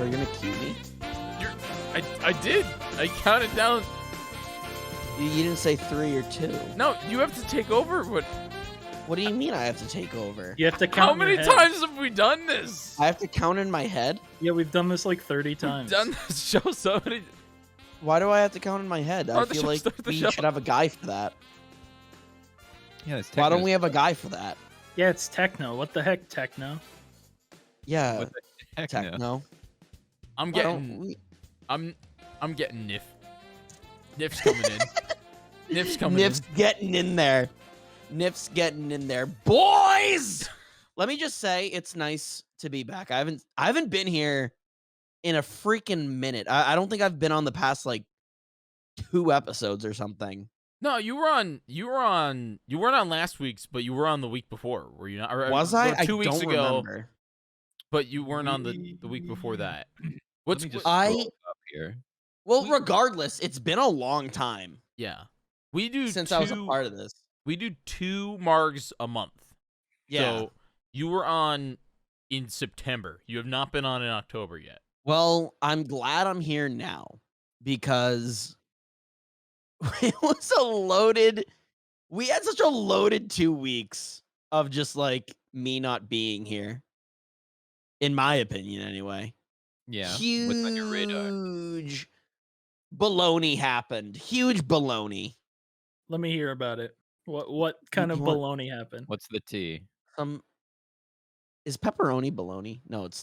Are you gonna cue me? I did. I counted down. You didn't say 3 or 2. No, you have to take over. What do you mean I have to take over? You have to count. How many times have we done this? I have to count in my head? Yeah, we've done this like 30 times. We've done this show so many. Why do I have to count in my head? I feel like we should have a guy for that. Yeah, it's Why don't we have a guy for that? Yeah, it's techno. What the heck, techno? Yeah, What the heck, techno. no? I'm Why don't getting. we- I'm getting Nif. Nif's coming in. Nif's coming Nif's getting in there. Nif's getting in there. Boys! Let me just say it's nice to be back. I haven't been here in a freaking minute. I don't think I've been on the past like 2 episodes or something. No, you weren't on last week's, but you were on the week before. Were you not? Or, Was or I? 2 I weeks don't ago, remember. but you weren't on the week before that. What's Let me just I- scroll up here. Well, regardless, it's been a long time yeah. We do since I was a part of this. We do 2 Margs a month. Yeah. So you were on in September. You have not been on in October yet. Well, I'm glad I'm here now because it was a loaded. We had such a loaded 2 weeks of just like me not being here. In my opinion, anyway. Yeah, Huge what's on your radar? baloney happened. Huge baloney. Let me hear about it. What kind of You want- baloney happened? What's the T? Is pepperoni baloney? No, it's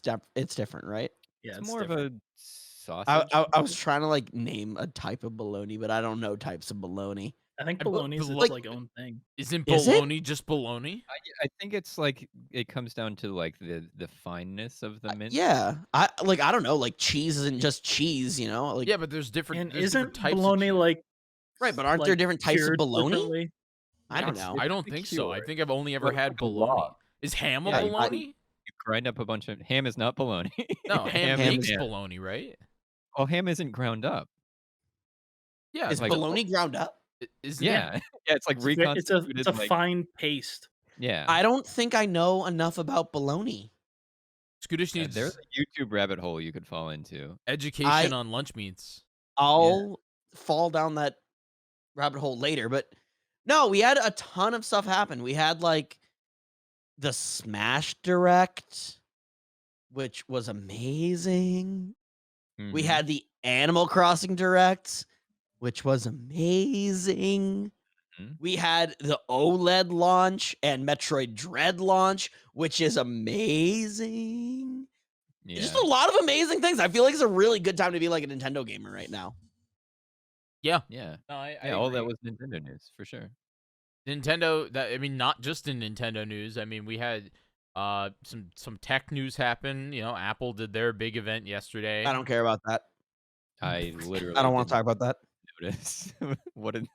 different, right? Yeah, It's more of a sausage. I was trying to like name a type of baloney, but I don't know types of baloney. I think I bu- baloney is like- its like own thing. Isn't Is it? bologna just bologna? I think it's like it comes down to like the fineness of the mint. Yeah, I don't know. Like cheese isn't just cheese, you know. Like Yeah, but there's different. And there's isn't different types of baloney cheese. like right, but aren't there like, different types of cured baloney? differently? I don't It's- know. it's I don't think so. I cured. think I've only ever Like- had like a bologna. log. Is ham a Yeah, bologna? You grind up a bunch of ham is not bologna. No, ham Ham makes is- bologna, right? Oh, ham isn't ground up. Yeah, Is like- bologna ground up? is Yeah, yeah, it's like It's a reconstituted. like, fine paste. yeah. I don't think I know enough about bologna. Scootish Yeah, needs there's a YouTube rabbit hole you could fall into. education on lunch meats. I'll fall down that rabbit hole later, but no, we had a ton of stuff happen. We had like the Smash Direct, which was amazing. We Mhm. had the Animal Crossing Direct, which was amazing. Mhm. We had the OLED launch and Metroid Dread launch, which is amazing. Yeah. Just a lot of amazing things. I feel like it's a really good time to be like a Nintendo gamer right now. Yeah. Yeah. No, I Yeah, all that agree. was Nintendo news for sure. Nintendo. Not just in Nintendo news. I mean, we had some tech news happen. You know, Apple did their big event yesterday. I don't care about that. I literally I don't want to talk didn't about that. notice. What did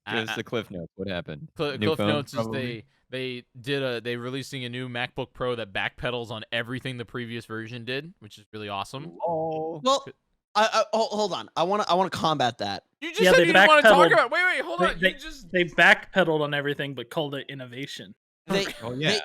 A- give us a- the Cliff Notes? What happened? Cliff New phone, Notes probably? is they releasing a new MacBook Pro that backpedals on everything the previous version did, which is really awesome. Oh, Well, hold on. I want to combat that. You just Yeah, said they you didn't want to talk backpedaled. about. Wait, hold on. They, You just they backpedaled on everything but called it innovation. They oh yeah.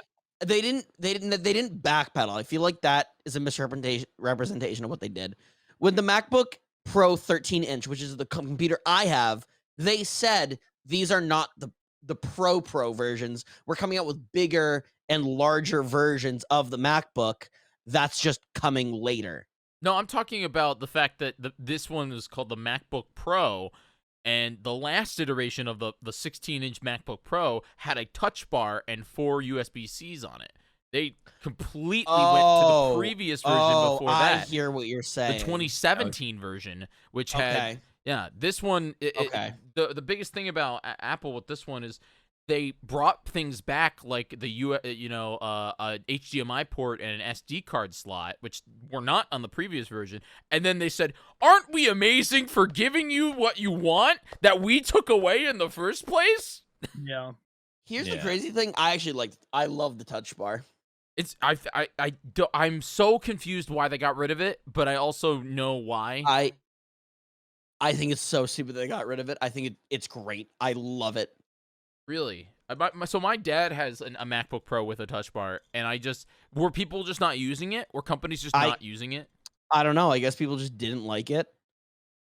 they didn't backpedal. I feel like that is a misrepresentation of what they did. With the MacBook Pro 13-inch, which is the computer I have, they said these are not the Pro versions. We're coming out with bigger and larger versions of the MacBook. That's just coming later. No, I'm talking about the fact that this one is called the MacBook Pro, and the last iteration of the 16-inch MacBook Pro had a touch bar and 4 USB-Cs on it. They completely went to the previous version before I that. hear what you're The saying. 2017 version, which had Okay. this one. Okay. The biggest thing about Apple with this one is they brought things back like the a HDMI port and an SD card slot, which were not on the previous version. And then they said, "Aren't we amazing for giving you what you want that we took away in the first place?" Yeah. Here's the Yeah. crazy thing. I love the touch bar. I'm so confused why they got rid of it, but I also know why. I think it's so stupid they got rid of it. I think it's great. I love it. Really? So my dad has a MacBook Pro with a touch bar, and were people just not using it? Were companies just not using it? I don't know. I guess people just didn't like it.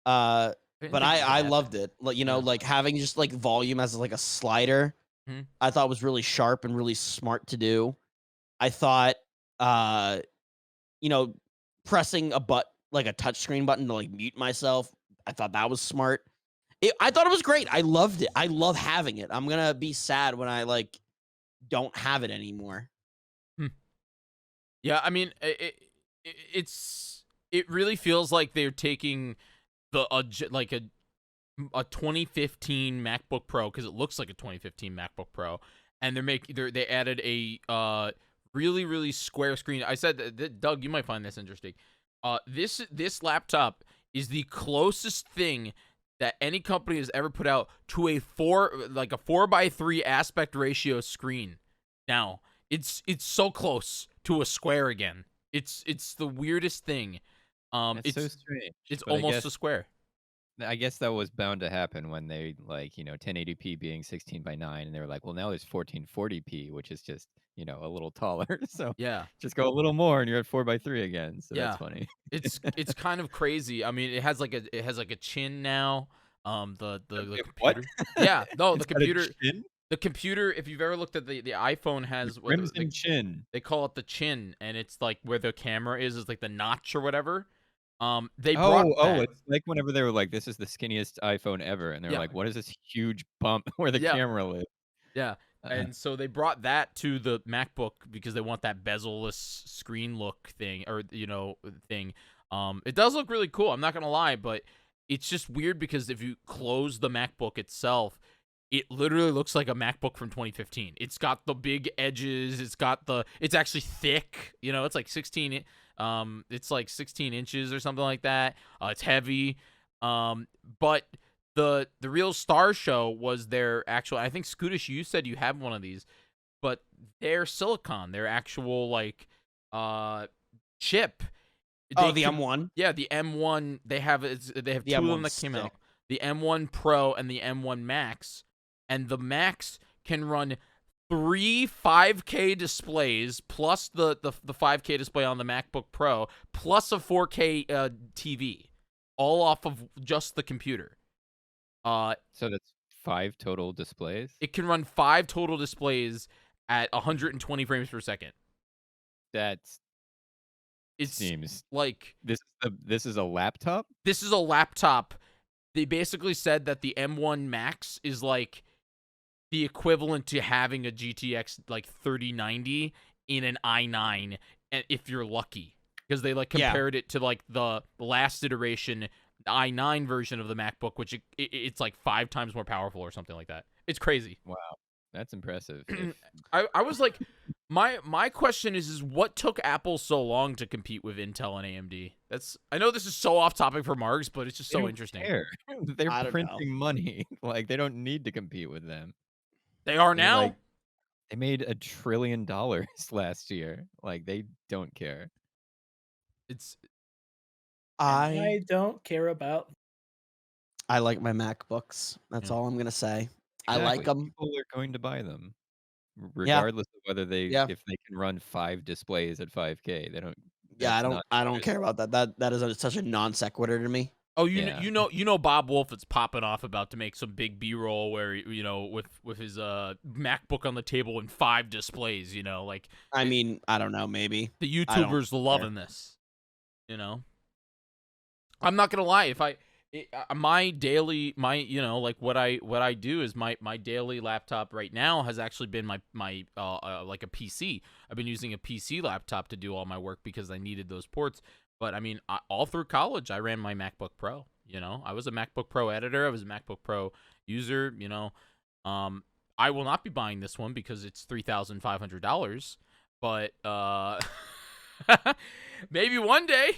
Uh, I didn't but think it would I happen. loved it. Like, Yeah. like having just like volume as like a slider, Mhm. I thought was really sharp and really smart to do. I thought, uh, you know, pressing like a touchscreen button to like mute myself, I thought that was smart. I thought it was great. I loved it. I love having it. I'm gonna be sad when I like don't have it anymore. Hmm. Yeah, I mean, it really feels like they're taking like a 2015 MacBook Pro, because it looks like a 2015 MacBook Pro, and they added a really square screen. I said Doug, you might find this interesting. This laptop is the closest thing that any company has ever put out to a 4:3 aspect ratio screen. Now, it's so close to a square again. It's the weirdest thing. That's so strange. It's But almost a square. I guess that was bound to happen when they 1080p being 16:9, and they were like, well, now there's 1440p, which is just a little taller. So Yeah. just go a little more, and you're at 4:3 again. So that's Yeah. funny. It's kind of crazy. I mean, it has like a chin now. The What? computer. Yeah, no, It's got a chin? the computer, if you've ever looked at the iPhone, The has what crimson chin. they call it the chin, and it's like where the camera is like the notch or whatever. They brought Oh, that. it's like whenever they were like, "This is the skinniest iPhone ever," and they're Yeah. like, "What is this huge bump where the Yeah. camera lives?" Yeah. And so they brought that to the MacBook because they want that bezel-less screen look thing, or thing. It does look really cool, I'm not gonna lie, but it's just weird because if you close the MacBook itself, it literally looks like a MacBook from 2015. It's got the big edges, it's actually thick, it's like 16 inches or something like that. It's heavy. But the real star show was their actual, I think Scootish, you said you have one of these, but their silicon, their actual chip. Oh, the M1. Yeah, the M1. They have The two of them M1's that came sick. out. The M1 Pro and the M1 Max, and the Max can run 3 5K displays plus the 5K display on the MacBook Pro plus a 4K TV, all off of just the computer. So that's 5 total displays? It can run 5 total displays at 120 frames per second. That's It's seems like this is a laptop? this is a laptop. They basically said that the M1 Max is like the equivalent to having a GTX 3090 in an i9, and if you're lucky, because they compared it to the last iteration i9 version of the MacBook, which it's like 5 times more powerful or something like that. It's crazy. Wow. That's impressive. I was like, my question is what took Apple so long to compete with Intel and AMD? I know this is so off topic for Margs, but it's just They so don't interesting. care. They're I don't know. printing money. They don't need to compete with them. They are They, now. they made $1 trillion last year. They don't care. It's I don't care about. I like my MacBooks. That's Yeah. all I'm gonna say. I like Exactly. them. People are going to buy them, Yeah. regardless of whether Yeah. if they can run 5 displays at 5K. They don't. Yeah, That's not I don't care about that. That is such a non sequitur to me. Oh, Yeah. you know Bob Wolf is popping off about to make some big B-roll where with his MacBook on the table and 5 displays. I mean, I don't know, maybe. The I don't YouTubers loving this. I'm not gonna lie. My daily what I do is my daily laptop right now has actually been my like a PC. I've been using a PC laptop to do all my work because I needed those ports. But I mean, all through college, I ran my MacBook Pro. I was a MacBook Pro editor. I was a MacBook Pro user. I will not be buying this one because it's $3,500. But maybe one day.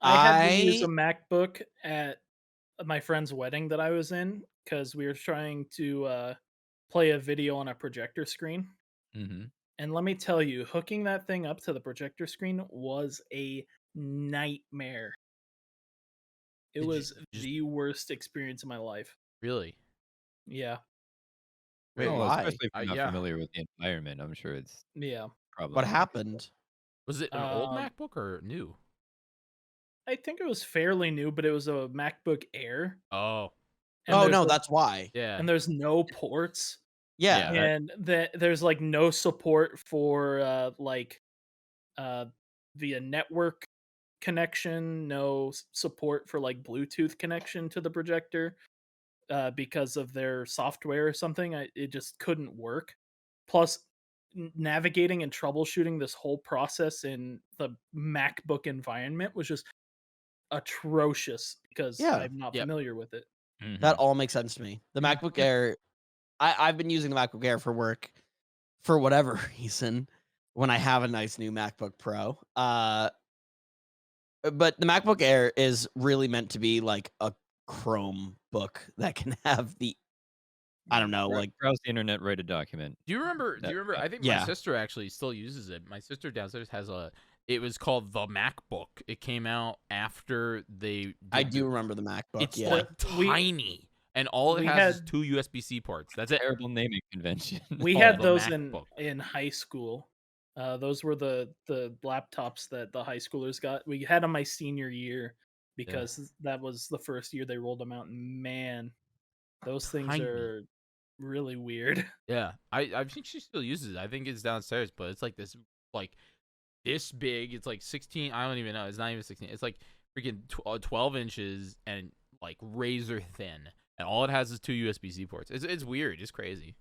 I had to use a MacBook at my friend's wedding that I was in because we were trying to play a video on a projector screen. Mm-hmm. And let me tell you, hooking that thing up to the projector screen was a nightmare. It was the worst experience of my life. Really? Yeah. Wait, Well, why? especially if you're not Yeah. familiar with the environment, I'm sure it's Yeah. probably What happened? Was it an old Um, MacBook or new? I think it was fairly new, but it was a MacBook Air, Oh, and Oh there's no, like, that's why. yeah. and there's no ports, Yeah. Yeah. and there's like no support for uh via network connection, no support for like Bluetooth connection to the projector because of their software or something. It just couldn't work. Plus, navigating and troubleshooting this whole process in the MacBook environment was just atrocious because Yeah. I'm not Yep. familiar with it. That Mhm. all makes sense to me. The Yeah. MacBook Air, I've been using the MacBook Air for work for whatever reason when I have a nice new MacBook Pro. But the MacBook Air is really meant to be like a Chromebook that can have the I don't know, like Browse the internet, write a document. Do you remember? Do That- you remember? I think my yeah. sister actually still uses it. My sister downstairs has a. It was called the MacBook. It came out after they. I did do the- remember the MacBook. It's Yeah. like We- tiny, and all it we has is had- 2 USB-C ports. That's it. Terrible naming convention. We Oh, had the those MacBook. in high school. Those were the laptops that the high schoolers got. We had them my senior year because that was the first year they rolled them out. And man, those things Tiny. are really weird. Yeah, I think she still uses it. I think it's downstairs, but it's like this big. It's like 16. I don't even know. It's not even 16. It's like freaking 12 inches and like razor thin, and all it has is 2 USB-C ports. It's weird. It's crazy.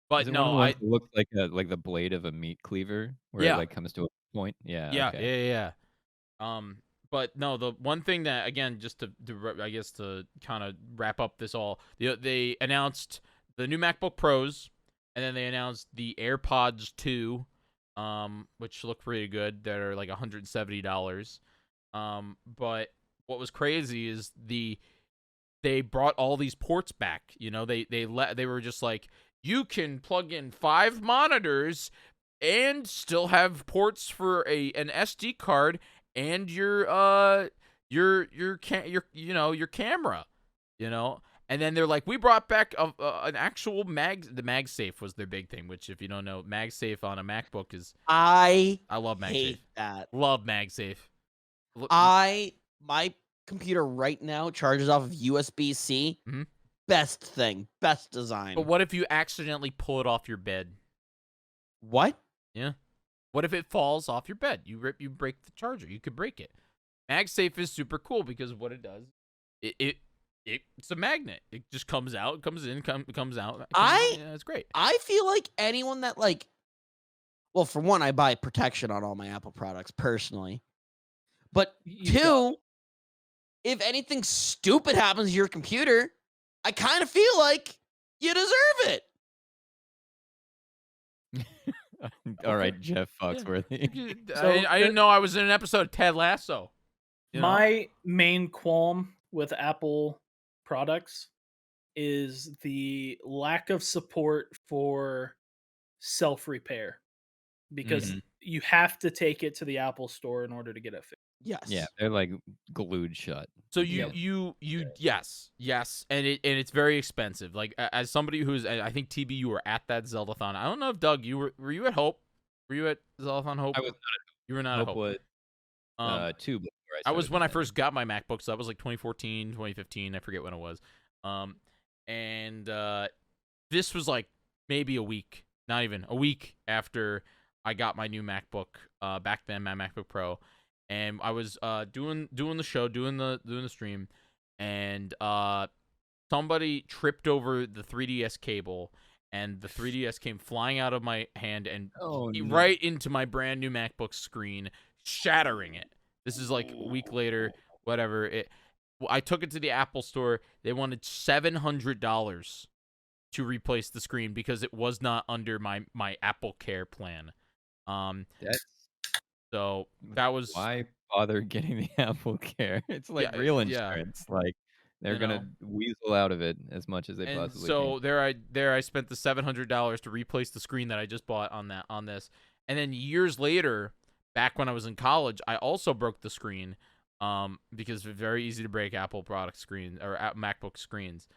But Is it one of no, the ones that looks like the blade of a meat cleaver, where Yeah. it like comes to a point? Yeah. yeah, Okay. yeah. But no, the one thing that again, just to I guess to kind of wrap up this all, they announced the new MacBook Pros, and then they announced the AirPods 2, which look pretty good. That are like $170. But what was crazy is they brought all these ports back. You know, they were just like, you can plug in 5 monitors and still have ports for an SD card and your camera, you know. And then they're like, we brought back an actual the MagSafe was their big thing, which if you don't know, MagSafe on a MacBook is I I love MagSafe. hate that. Love MagSafe. My computer right now charges off of USB-C. Mhm. Best thing, best design. But what if you accidentally pull it off your bed? What? Yeah. What if it falls off your bed? You break the charger. You could break it. MagSafe is super cool because what it does, it's a magnet. It just comes out, comes in, comes out. Yeah, it's great. I feel like anyone that well, for one, I buy protection on all my Apple products personally. But You two, don't. if anything stupid happens to your computer, I kind of feel like you deserve it. All right, Jeff Foxworthy. I didn't know I was in an episode of Ted Lasso. You know? My main qualm with Apple products is the lack of support for self-repair because Mhm. you have to take it to the Apple store in order to get it fixed. Yes. Yeah, they're like glued shut. So Yeah. you yes, and it's very expensive. Like as somebody who's, I think TB, you were at that Zeldathon. I don't know if Doug, were you at Hope? Were you at Zeldathon Hope? I was You were not not at Hope. was 2 before I was started when I attending. first got my MacBook, so that was like 2014, 2015. I forget when it was. And this was like maybe a week, not even a week after I got my new MacBook. Back then, my MacBook Pro, and I was doing the show, doing the stream, and somebody tripped over the 3DS cable, and the 3DS came flying out of my hand and right into my brand new MacBook screen, shattering it. This is like a week later, whatever. I took it to the Apple store. They wanted $700 to replace the screen because it was not under my Apple Care plan. That's So that was why bother getting the Apple Care? It's like Yeah, real yeah. insurance. Like they're You gonna know? weasel out of it as much as they And possibly so can. there I spent the $700 to replace the screen that I just bought on this. And then years later, back when I was in college, I also broke the screen because it's very easy to break Apple product screens or MacBook screens.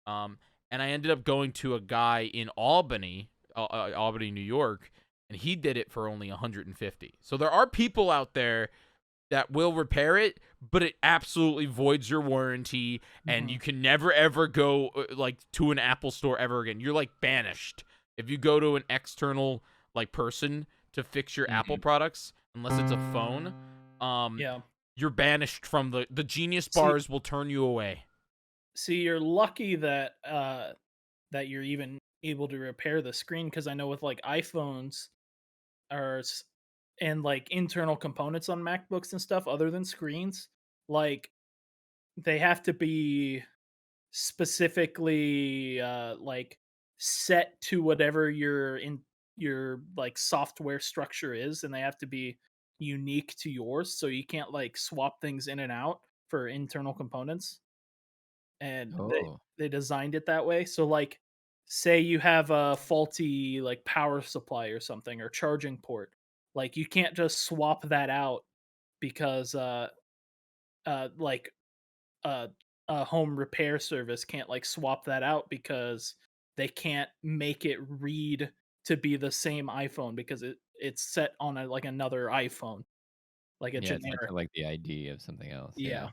And I ended up going to a guy in Albany, New York, and he did it for only $150. So there are people out there that will repair it, but it absolutely voids your warranty, and you can never ever go like to an Apple store ever again. You're like banished if you go to an external like person to fix your Apple products, unless it's a phone. Yeah. You're banished from the Genius bars will turn you away. See, you're lucky that that you're even able to repair the screen, because I know with like iPhones and like internal components on MacBooks and stuff other than screens, like they have to be specifically like set to whatever your like software structure is, and they have to be unique to yours, so you can't like swap things in and out for internal components. And they designed it that way. So like say you have a faulty like power supply or something, or charging port, like you can't just swap that out because like a home repair service can't like swap that out because they can't make it read to be the same iPhone because it's set on like another iPhone, like a Yeah, it's generic. like the ID of something else. Yeah.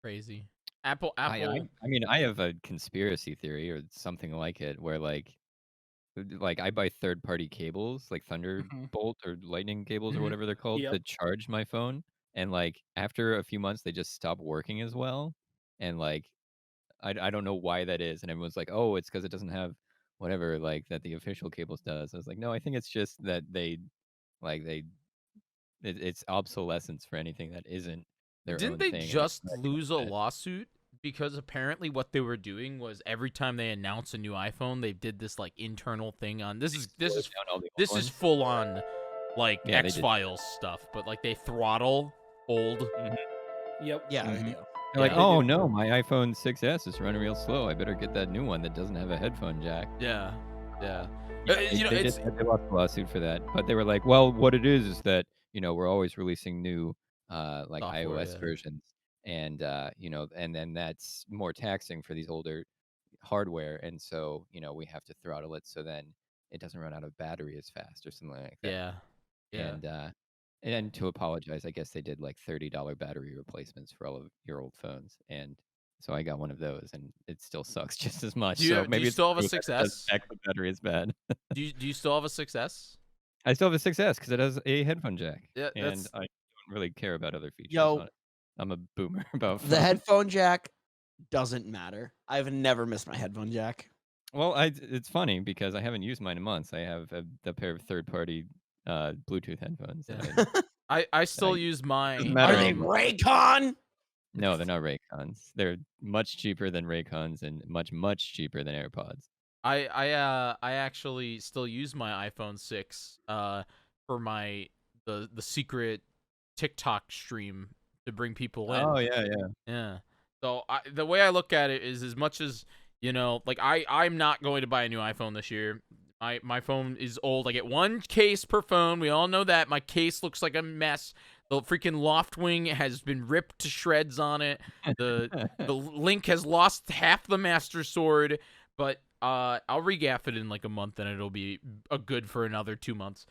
Crazy. Apple. I mean, I have a conspiracy theory or something like it where like I buy third-party cables, like Thunderbolt or Lightning cables or whatever they're called, Yep. to charge my phone, and like after a few months they just stop working as well, and like I don't know why that is, and everyone's like, oh, it's because it doesn't have whatever like that the official cables does. I was like, no, I think it's just that it's obsolescence for anything that isn't their Didn't own they thing. And just I lose a recommend it. lawsuit because apparently what they were doing was every time they announce a new iPhone, they did this like internal thing on this is Slow down all the old this is ones. full on like Yeah, they did. X-Files stuff, but like they throttle old. Yep. Yeah, I Mhm. do. They're like, Yeah, they oh do. no, my iPhone 6S is running real slow. I better get that new one that doesn't have a headphone jack. Yeah. Yeah. Yeah, You know, it's they lost a lawsuit for that, but they were like, well, what it is that we're always releasing new like Software, iOS yeah. versions, and and then that's more taxing for these older hardware, and so we have to throttle it so then it doesn't run out of battery as fast or something like that. yeah. Yeah. And then to apologize, I guess they did like $30 battery replacements for all of your old phones, and so I got one of those, and it still sucks just as much. Do So you maybe it's still have a true that it does 6S? affect the battery as bad. Do you still have a 6S? I still have a 6S because it has a headphone jack, Yeah, and that's I don't really care about other features Yo, on it. I'm a boomer about the phones. headphone jack doesn't matter. I've never missed my headphone jack. Well, it's funny because I haven't used mine in months. I have a pair of third-party Bluetooth headphones. Yeah. I still use Doesn't mine. matter Are they anymore. Raycon? No, they're not Raycons. They're much cheaper than Raycons and much cheaper than AirPods. I actually still use my iPhone 6 for the secret TikTok stream to bring people in. Oh yeah. Yeah. So the way I look at it is, as much as like I'm not going to buy a new iPhone this year. My phone is old. I get one case per phone. We all know that. My case looks like a mess. The freaking loft wing has been ripped to shreds on it. The link has lost half the Master Sword, but I'll regaff it in like a month, and it'll be good for another 2 months.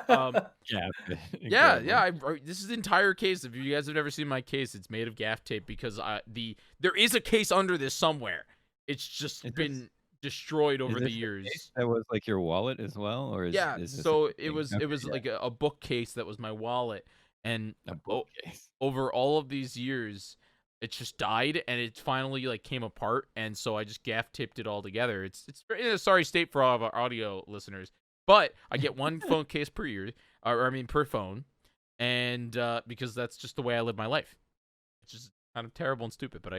But, yeah. This is the entire case. If you guys have never seen my case, it's made of gaff tape because there is a case under this somewhere. It's just been destroyed over the years. That was like your wallet as well, or is this so a it was like a bookcase that was my wallet, and a bookcase? over all of these years, it just died, and it finally like came apart, and so I just gaff taped it all together. It's in a sorry state for all of our audio listeners, but I get one phone case per year, or I mean per phone, and because that's just the way I live my life. It's just kind of terrible and stupid, but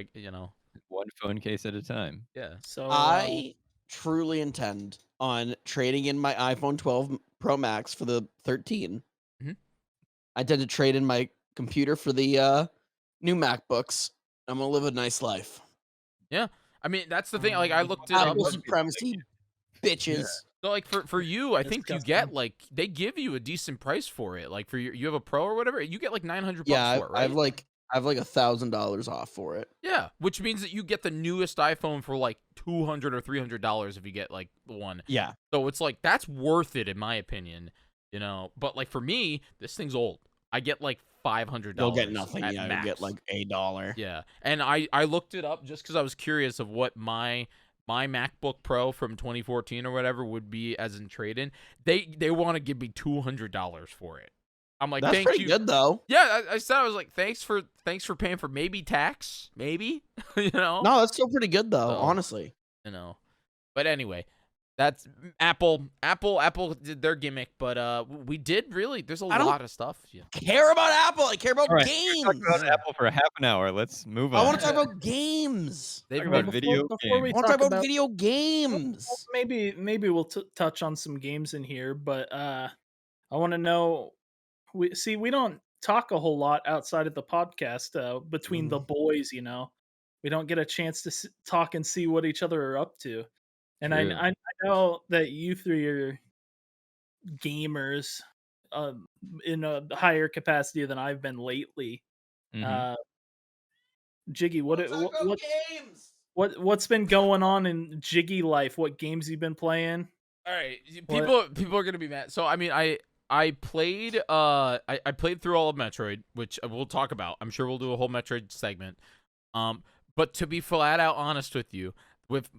One phone case at a time. yeah. So I truly intend on trading in my iPhone 12 Pro Max for the 13. Mhm. I intend to trade in my computer for the new MacBooks. I'm gonna live a nice life. Yeah. I mean, that's the thing. Like, I looked it up. Apple supremacy, bitches. So, like, for you, I think you Disgusting. get like they give you a decent price for it. Like, for you have a Pro or whatever, you get like $900 Yeah, for it, right? I have like $1,000 off for it. Yeah, which means that you get the newest iPhone for like $200 or $300 if you get like the one. Yeah, So it's like that's worth it in my opinion, But like for me, this thing's old. I get like $500. You'll get nothing. at Yeah, max. you'll get like $1. Yeah, and I looked it up just because I was curious of what my MacBook Pro from 2014 or whatever would be as in trade-in. They want to give me $200 for it. I'm like, That's thank pretty you. good though. Yeah, I said, I was like, thanks for paying for maybe tax, maybe. No, that's still pretty good though, So, honestly. But anyway, that's Apple did their gimmick, but we did really. There's a lot of stuff. Yeah. Care about Apple. I care about All right, games. we're talking about Apple for half an hour. Let's move on. I want to talk about games. They've Talk been about video before we games. I want to talk talk about about video well, games. maybe we'll touch on some games in here, but I want to know. We don't talk a whole lot outside of the podcast between the boys. We don't get a chance to talk and see what each other are up to. And True. I know that you three are gamers in a higher capacity than I've been lately. Mhm. Jyggy, Games. what's been going on in Jyggy life? What games you been playing? All right, What? people are gonna be mad. So I mean, I played I played through all of Metroid, which we'll talk about. I'm sure we'll do a whole Metroid segment. But to be flat out honest with you, with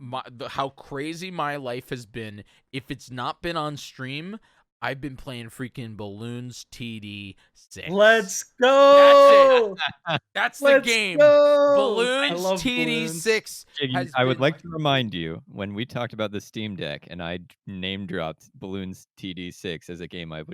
how crazy my life has been, if it's not been on stream, I've been playing freaking Balloons TD6. Let's go! That's the Let's game. go! Balloons I love Balloons. TD6 Jyggy, has I would been- like to remind you when we talked about the Steam Deck and I name dropped Balloons TD6 as a game I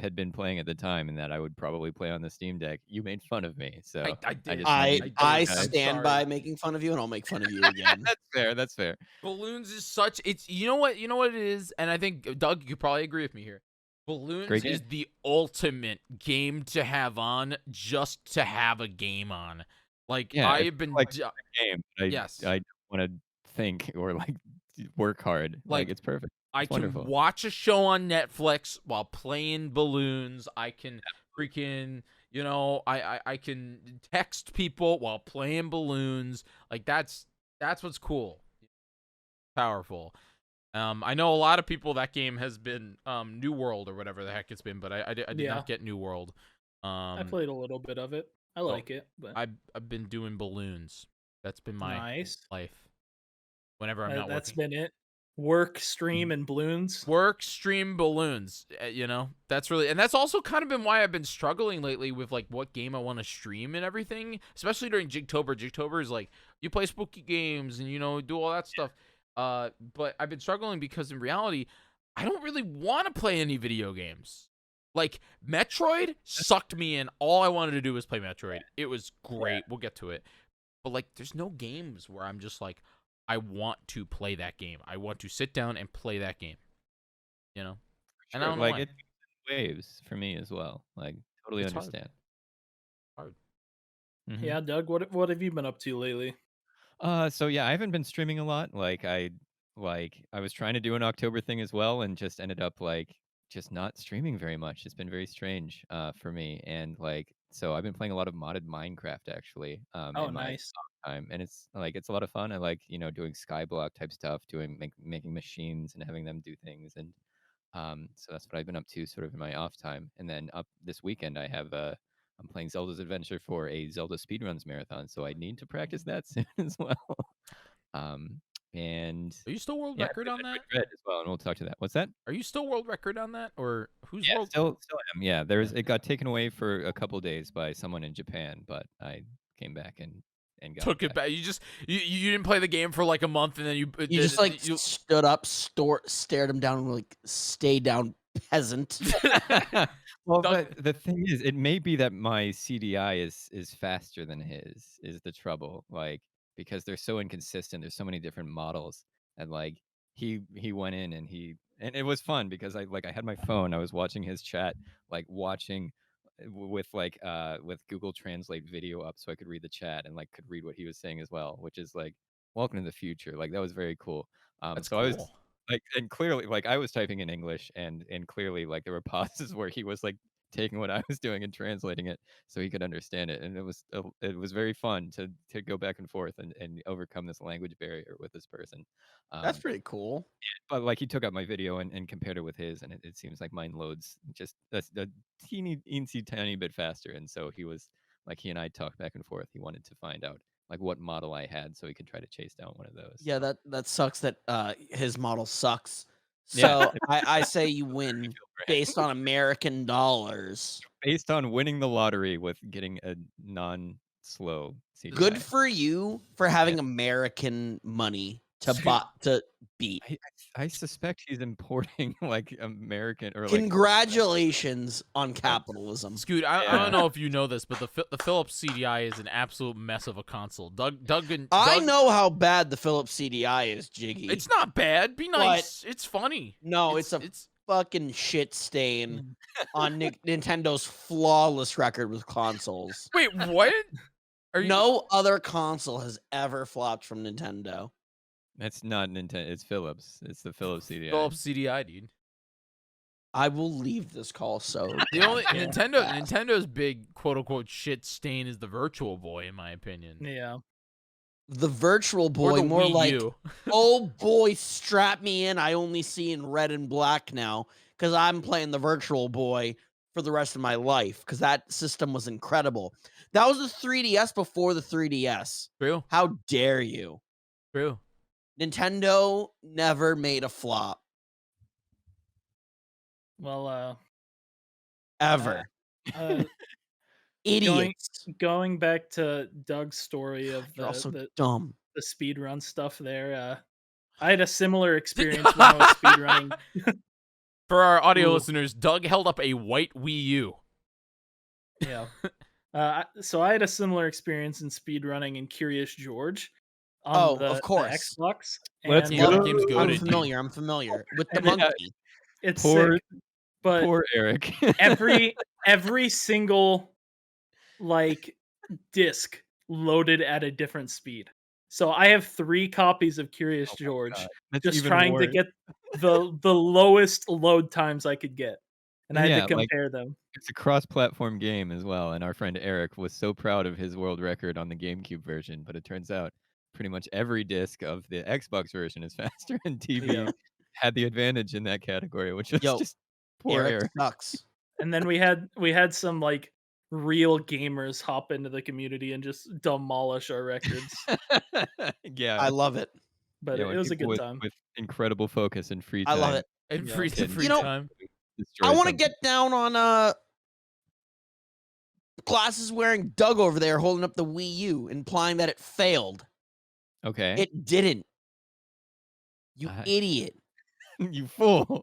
had been playing at the time and that I would probably play on the Steam Deck. You made fun of me, so I did. just wanted you to I I'm stand sorry. by making fun of you, and I'll make fun of you again. That's fair. That's fair. Balloons is such it's you know what it is, and I think Doug, you could probably agree with me here. Balloons Great is game. the ultimate game to have on just to have a game on. Like Yeah, I it's have been like a game. Yes. I don't want to think or like work hard. Like it's perfect. I It's can wonderful. watch a show on Netflix while playing Balloons. I can freaking I can text people while playing Balloons. Like that's what's cool. Powerful. I know a lot of people that game has been New World or whatever the heck it's been, but I did Yeah. not get New World. I played a little bit of it. I like it, but I've been doing Balloons. That's been my nice. life. Whenever I'm not That's working. been it. Work, stream, and balloons. Work, stream, Balloons. That's really, and that's also kind of been why I've been struggling lately with like what game I want to stream and everything, especially during Jigtober. Jigtober is like you play spooky games and do all that stuff. But I've been struggling because in reality, I don't really want to play any video games. Like Metroid sucked me in. All I wanted to do was play Metroid. It was great. We'll get to it. But like, there's no games where I'm just like, I want to play that game. I want to sit down and play that game. And I don't know like why. it's waves for me as well. Like totally It's hard. understand. Mhm. Yeah, Doug, what have you been up to lately? So yeah, I haven't been streaming a lot. I was trying to do an October thing as well and just ended up just not streaming very much. It's been very strange for me. And so I've been playing a lot of modded Minecraft actually Oh, in my nice. time. And it's a lot of fun. I like, doing skyblock type stuff, making machines and having them do things. And so that's what I've been up to sort of in my off time. And then up this weekend I have I'm playing Zelda's Adventure for a Zelda Speedruns marathon, so I need to practice that soon as well. And Are you still world yeah, record on that? Red as well, and we'll talk to that. What's that? Are you still world record on that, or who's Yeah, world? still am. Yeah, it got taken away for a couple days by someone in Japan, but I came back and got Took it back. You just you didn't play the game for like a month, and then you You just stood up, stared him down, and were like, "Stay down, peasant." Well, Doug- but the thing is, it may be that my CDI is faster than his. Is the trouble? Because they're so inconsistent. There's so many different models, and he went in and it was fun because I had my phone. I was watching his chat, watching with Google Translate video up, so I could read the chat and could read what he was saying as well, which is welcome to the future. That was very cool. That's so cool. I was and clearly I was typing in English and clearly there were pauses where he was taking what I was doing and translating it so he could understand it. And it was very fun to go back and forth and overcome this language barrier with this person. That's pretty cool. But like he took out my video and compared it with his, and it seems like mine loads just a teensy tiny bit faster. And so he was like, he and I talked back and forth. He wanted to find out like what model I had so he could try to chase down one of those. Yeah, that sucks that his model sucks. Yeah. So I say you win based on American dollars. Based on winning the lottery with getting a non-slow CGI. Good for you for having American money to beat. I suspect he's importing like American or like Congratulations on capitalism. Scoot, I don't know if you know this, but the Philips CDI is an absolute mess of a console. Doug I know how bad the Philips CDI is, Jyggy. It's not bad. Be nice. It's funny. No, it's a fucking shit stain on Nintendo's flawless record with consoles. Wait, what? No other console has ever flopped from Nintendo. That's not Nintendo. It's Philips. It's the Philips CDI. Philips CDI, dude. I will leave this call so. The only Nintendo's big quote unquote shit stain is the Virtual Boy, in my opinion. Yeah. The Virtual Boy, Or the more Wii like, U. oh boy, strap me in. I only see in red and black now because I'm playing the Virtual Boy for the rest of my life because that system was incredible. That was the 3DS before the 3DS. True. How dare you? True. Nintendo never made a flop. Well, Ever. Idiots. Going back to Doug's story of You're also the dumb. speedrun stuff there, I had a similar experience when I was speedrunning. For our audio listeners, Doug held up a white Wii U. Yeah. So I had a similar experience in speedrunning in Curious George on the of course. the Xbox. Let's and, go. Game's I'm goated. familiar with the And it- monkey. It's Poor- sick, but Poor Eric. every single like disc loaded at a different speed. So I have 3 copies of Curious Oh my George, God. That's just even trying to worse. get the lowest load times I could get, and I had Yeah, to like- compare them. It's a cross-platform game as well, and our friend Eric was so proud of his world record on the GameCube version, but it turns out pretty much every disc of the Xbox version is faster, and TV Yeah. had the advantage in that category, which was Yo, just poor Eric Eric. sucks. And then we had some like real gamers hop into the community and just demolish our records. Yeah, I love it. But yeah, it when was a people good with, time. with incredible focus and free I time. love it. And Yeah. free You know, time. destroy I want to something. get down on glasses wearing Doug over there holding up the Wii U, implying that it failed. Okay. It didn't. You Uh, idiot. You fool.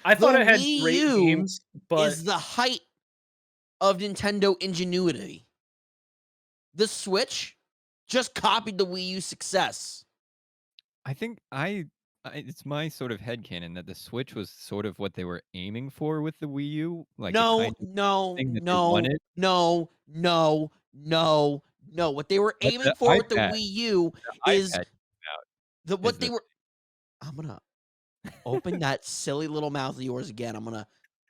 I thought The it had Wii great U games, but Is the height of Nintendo ingenuity. The Switch just copied the Wii U success. I think it's my sort of headcanon that the Switch was sort of what they were aiming for with the Wii U. Like the No, kind of no, thing that they no, wanted. no, no, no, no. What they were But aiming the for with the iPad- Wii U the is iPad what is they the- were. I'm gonna open that silly little mouth of yours again. I'm gonna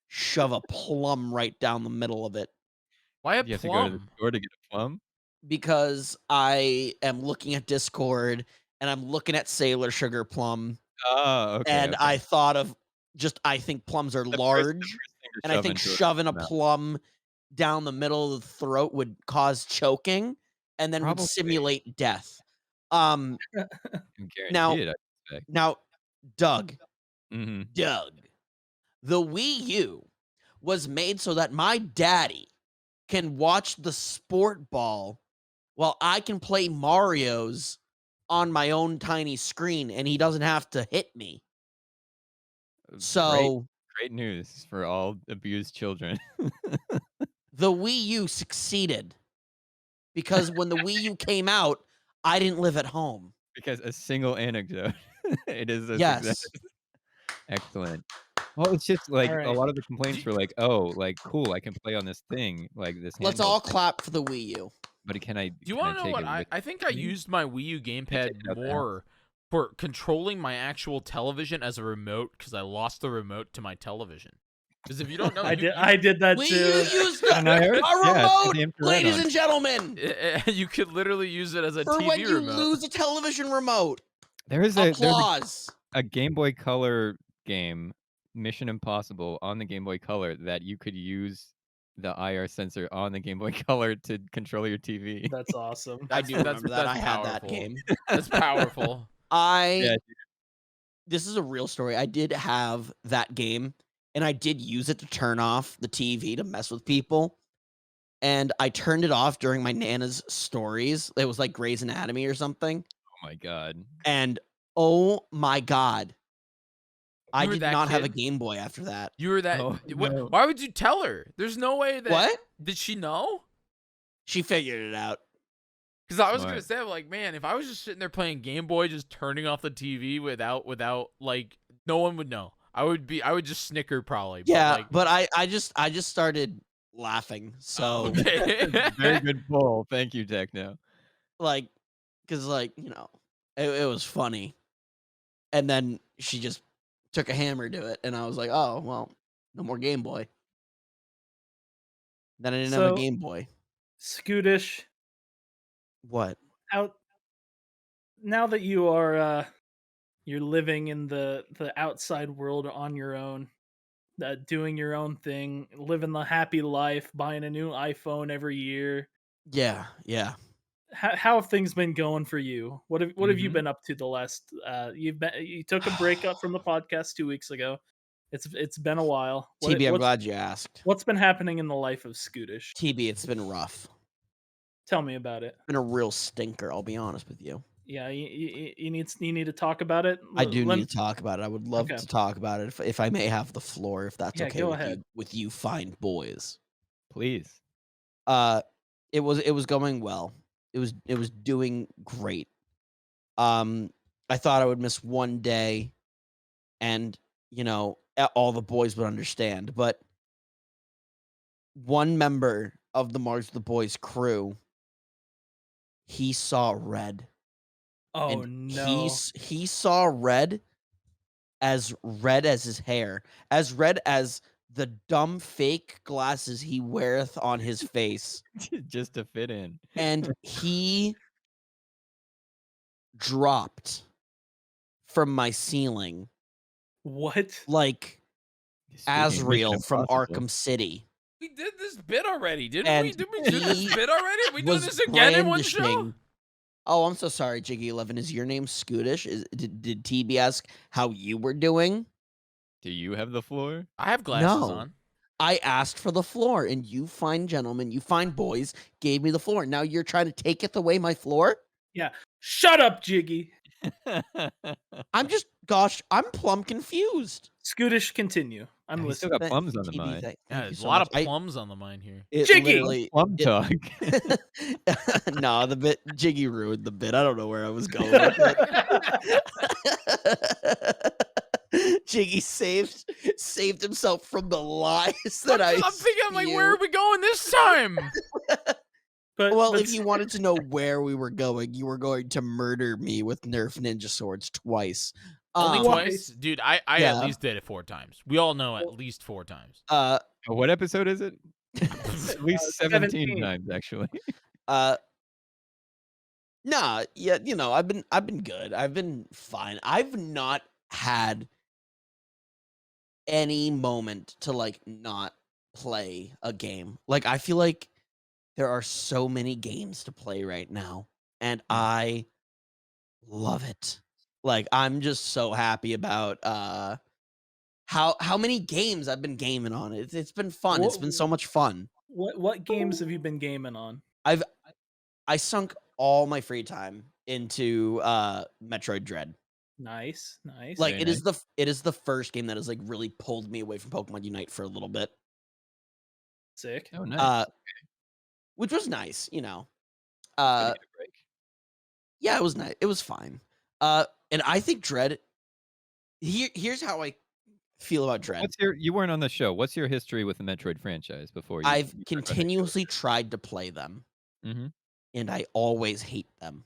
shove a plum right down the middle of it Why a You have to go to the plum? store to get a plum. because I am looking at Discord and I'm looking at Sailor Sugar Plum, Oh, okay. and okay. I thought of I think plums are The first large, thing to and I shove think into shoving a mouth. plum down the middle of the throat would cause choking, and then would Probably. simulate death. I'm now- guaranteed. I expect. Now, Doug, Mm-hmm. the Wii U was made so that my daddy can watch the sport ball while I can play Mario's on my own tiny screen, and he doesn't have to hit me. So Great news for all abused children. the Wii U succeeded because when the Wii U came out, I didn't live at home. Because a single anecdote, it is a Yes. success. Excellent. Well, it's just like Alright. a lot of the complaints were like, "Oh, like cool, I can play on this thing, like this." Let's handheld all thing, clap for the Wii U. But can I? Do you can want to know take what it with I think I me? used my Wii U gamepad take it out the house. more for controlling my actual television as a remote because I lost the remote to my television. Because if you don't know, I did that We too. used And I heard- a yeah, it's remote, the infrared ladies on. and gentlemen, you could literally use it as a for TV when you remote. lose a television remote. There is Applause. a Game Boy Color game, Mission Impossible, on the Game Boy Color that you could use the IR sensor on the Game Boy Color to control your TV. That's awesome. I That's- do that's- remember that. that's I had that powerful. game. That's powerful. Yeah, This is a real story. I did have that game, and I did use it to turn off the TV to mess with people. And I turned it off during my Nana's stories. It was like Grey's Anatomy or something. oh my god. And oh my god, I You were did that not have a kid? Game Boy after that. You were that. Oh, what, no. Why would you tell her? There's no way that. What? Did she know? She figured it out. Because I was Smart. gonna say, like, man, if I was just sitting there playing Game Boy, just turning off the TV without, like, no one would know. I would just snicker probably. Yeah, but, like, I just started laughing. So okay. Very good pull. Thank you, Techno. like, because like it was funny, and then she just took a hammer to it, and I was like, oh well, no more Game Boy. Then I didn't have a So- Game Boy. Scootish, What? out now that you are you're living in the outside world on your own, doing your own thing, living the happy life, buying a new iPhone every year. Yeah. How have things been going for you? What have you Mhm. been up to the last? You took a break up from the podcast 2 weeks ago. It's been a while. TB, I'm glad you asked. What's been happening in the life of Scootish? TB, it's been rough. Tell me about it. Been a real stinker. I'll be honest with you. Yeah, you need to talk about it. I do Lem- need to talk about it. I would love Okay. to talk about it if I may have the floor, if that's Yeah, okay go with ahead. with you fine boys. Please. It was going well. It was doing great. I thought I would miss one day, and all the boys would understand. But one member of the Margs the Boys crew, he saw red. Oh And no! he saw red as his hair, as red as the dumb fake glasses he weareth on his face. Just to fit in. And he dropped from my ceiling What? like Speaking of Mission Azrael from Impossible. Arkham City. we did this bit already, didn't we? And Did we do this he bit already? We do was this again in one show? brandishing- Oh, I'm so sorry, Jyggy11. Is your name Scootish? Did TB ask how you were doing? Do you have the floor? I have glasses No. on. I asked for the floor, and you fine gentlemen, you fine boys, gave me the floor. Now you're trying to take it away my floor? Shut up, Jiggy. I'm plumb confused. Scootish, continue. I'm He's still listening. got plums on the TB, mind. thank Yeah, you there's so a lot much. of plums on the mind here. It Jyggy! literally- Plum it- talk. No, the bit Jyggy ruined the bit. I don't know where I was going with it. Jyggy saved himself from the lies that I'm thinking, I'm like, where are we going this time? But Well, but if you wanted to know where we were going, you were going to murder me with Nerf ninja swords twice. Only Um, twice, dude. I yeah. at least did it 4 times. We all know at least 4 times. What episode is it? At least 17 17. times, actually. Nah, yeah, I've been good. I've been fine. I've not had any moment to like not play a game. Like I feel like there are so many games to play right now, and I love it. Like I'm just so happy about how many games I've been gaming on. It's been fun. It's been so much fun. what games have you been gaming on? I sunk all my free time into Metroid Dread. Nice. Like Very it is the first game that has like really pulled me away from Pokemon Unite for a little bit. Sick. Oh, nice. Which was nice, Good to Uh get a break. yeah, it was nice. It was fine. And I think Dread here's how I feel about Dread. You weren't on the show. What's your history with the Metroid franchise before you? I've continuously tried to play them, Mm-hmm. and I always hate them.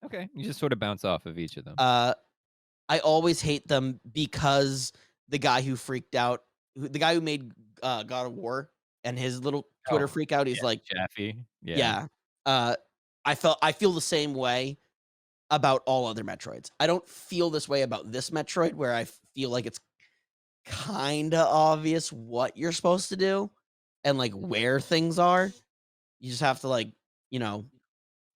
Okay, you just sort of bounce off of each of them. I always hate them because the guy who freaked out the guy who made God of War, and his little Twitter Oh, freak out. He's yeah, like, Chaffee. Yeah. yeah, uh, I feel the same way about all other Metroids. I don't feel this way about this Metroid, where I feel like it's kind of obvious what you're supposed to do and like where things are. You just have to like, you know,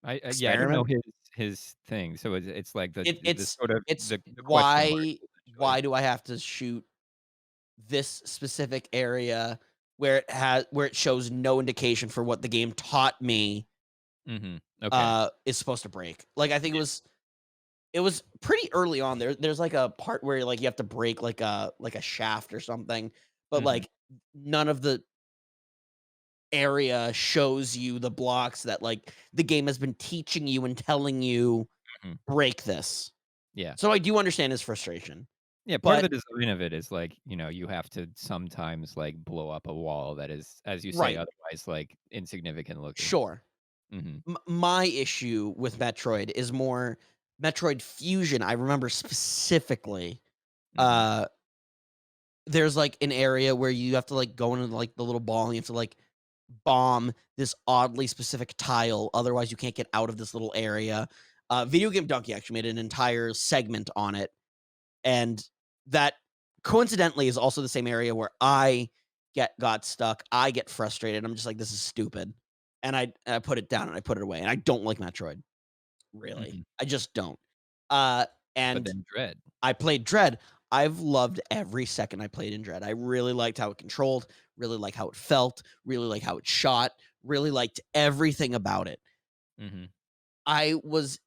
Yeah, I don't know experiment. his thing. So it's like It, the it's sort of it's the question mark why essentially. do I have to shoot this specific area where it shows no indication for what the game taught me Okay. is supposed to break. Like I think it was pretty early on. There's like a part where like you have to break like a shaft or something, but Mhm. like none of the area shows you the blocks that like the game has been teaching you and telling you Mhm. break this. Yeah. So I do understand his frustration. Yeah, part of But the design of it is like, you have to sometimes like blow up a wall that is, as you say, right, otherwise like insignificant looking. sure. Mhm. My issue with Metroid is more Metroid Fusion. I remember specifically Mhm. uh there's like an area where you have to like go into like the little ball and you have to like bomb this oddly specific tile, otherwise you can't get out of this little area. Video Game Donkey actually made an entire segment on it, and that coincidentally is also the same area where I got stuck. I get frustrated. I'm just like, this is stupid, and I put it down and I put it away. And I don't like Metroid, really. Mhm. I just don't. Uh, But and then Dread. I played Dread. I've loved every second I played in Dread. I really liked how it controlled, really like how it felt, really like how it shot, really liked everything about it. Mhm. I was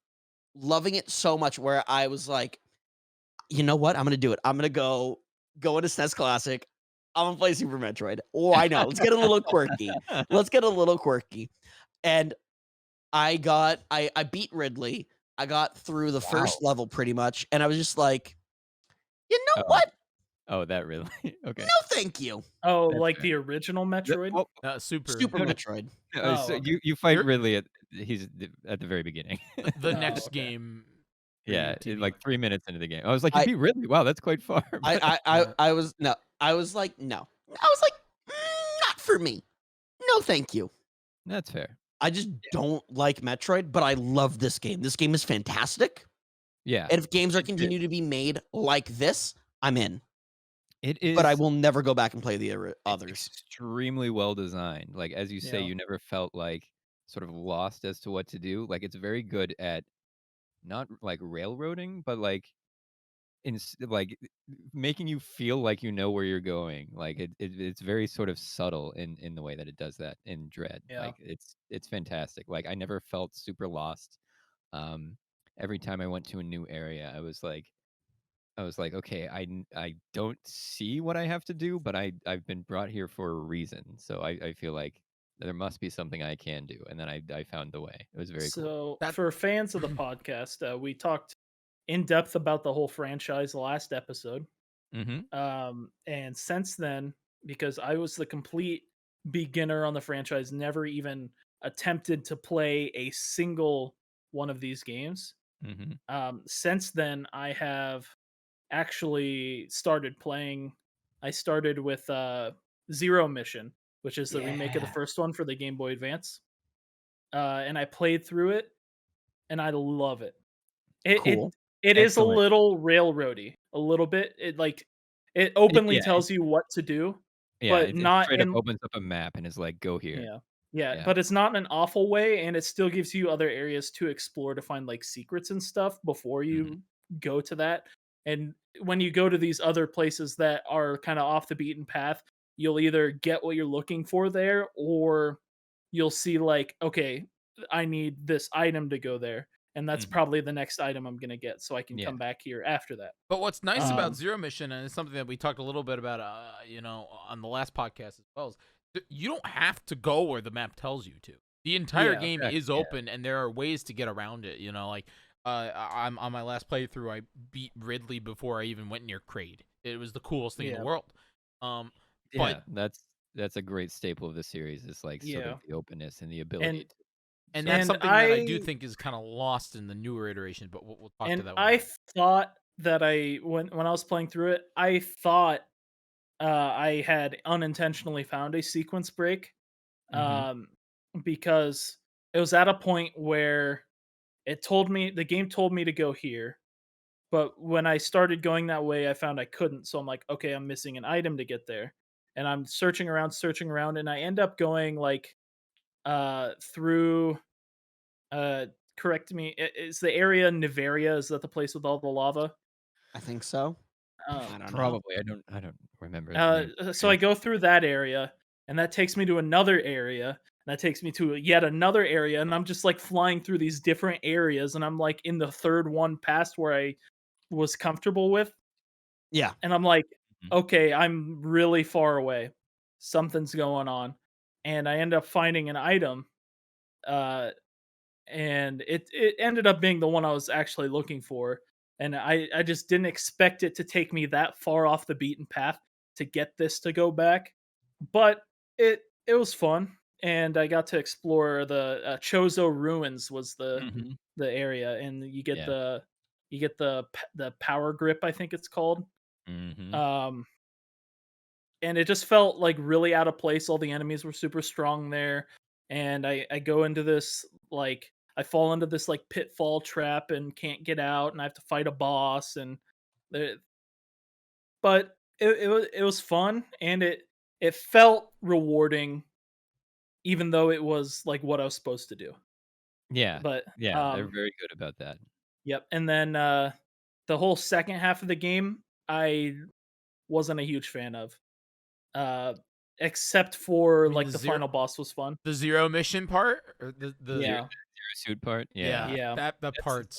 loving it so much where I was like, you know what? I'm gonna do it. I'm gonna go into SNES Classic. I'm gonna play Super Metroid. Why not? Let's get a little quirky. Let's get a little quirky. And I beat Ridley. I got through the Wow. first level pretty much, and I was just like, you know Oh. what? Oh, that really? No, Okay. thank you. Oh, That's like fair. the original Metroid? Well, Super. Super no, no, Metroid. no, Oh, so okay. you fight You're Ridley at the very beginning. the Oh, next okay. game for Yeah, your TV. like 3 minutes into the game. I was like, "You I beat Ridley? Wow, that's quite far." But Yeah. I was no. I was like, no. I was like, not for me. No, thank you. that's fair. I just don't like Metroid, but I love this game. This game is fantastic. Yeah. And if games are It continue to be made like this, I'm in. it But I is will never go back and play the it's others. extremely well designed. Like, as you say, Yeah. you never felt, like, sort of lost as to what to do. Like, it's very good at not, like, railroading, but, like, like, making you feel like you know where you're going. Like, it's very sort of subtle in the way that it does that in Dread. Yeah. Like, it's fantastic. Like, I never felt super lost. Um, every time I went to a new area, I was like, okay, I don't see what I have to do, but I've been brought here for a reason. So I feel like there must be something I can do, and then I found the way. It was very cool. So, That for fans of the podcast, we talked in depth about the whole franchise last episode. Mm-hmm. And since then, because I was the complete beginner on the franchise, never even attempted to play a single one of these games. Mm-hmm. Since then, I have actually started playing. I started with Zero Mission, which is the remake of the Yeah. first one for the Game Boy Advance, and I played through it, and I love it. It it Cool. it is a Excellent. little railroady, a little bit. It openly Yeah. tells you what to do, Yeah. but It not straight up in opens up a map and is like, go here. yeah. Yeah, Yeah. but it's not in an awful way, and it still gives you other areas to explore to find like secrets and stuff before Mm-hmm. you go to that. And when you go to these other places that are kind of off the beaten path, you'll either get what you're looking for there, or you'll see like, okay, I need this item to go there, and that's Mm-hmm. probably the next item I'm gonna get, so I can Yeah. come back here after that. But what's nice about Um, Zero Mission, and it's something that we talked a little bit about, on the last podcast as well, is you don't have to go where the map tells you to. The entire Yeah, game Exactly. is Yeah. open, and there are ways to get around it. I'm on my last playthrough. I beat Ridley before I even went near Kraid. It was the coolest thing in the yeah, world. Um, Yeah. but That's a great staple of the series. Is like sort yeah, of the openness and the ability and to and sort of that's and something that I do I think is kind of lost in the newer iterations. But we'll talk to And that when we I get. thought that when I was playing through it, I thought I had unintentionally found a sequence break, Mhm. um, because it was at a point where the game told me to go here, but when I started going that way, I found I couldn't. So I'm like, okay, I'm missing an item to get there, and I'm searching around, and I end up going like through uh correct me, is the area Niveria? Is that the place with all the lava? I think so. Um, I don't know. Probably. I don't remember the name. so I go through that area, and that takes me to another area, and that takes me to yet another area, and I'm just like flying through these different areas, and I'm like in the third one past where I was comfortable with, Yeah. and I'm like, Mhm. okay, I'm really far away. Something's going on, and I end up finding an item, uh, and it ended up being the one I was actually looking for, and I just didn't expect it to take me that far off the beaten path to get this to go back, but it was fun, and I got to explore the Chozo ruins was Mhm. the area, and Yeah. you get the power grip, I think it's called. Mhm. um and it just felt like really out of place. All the enemies were super strong there, and I go into this like I fall into this like pitfall trap and can't get out, and I have to fight a boss, and the, but it was fun, and it felt rewarding, even though it was like what I was supposed to do. Yeah. But Yeah, they're very good about that. yep, and then the whole second half of the game I wasn't a huge fan of. Uh, except I for mean like the final boss was fun. the zero mission part, or the Zero Yeah, suit part? Yeah. yeah, yeah, that part's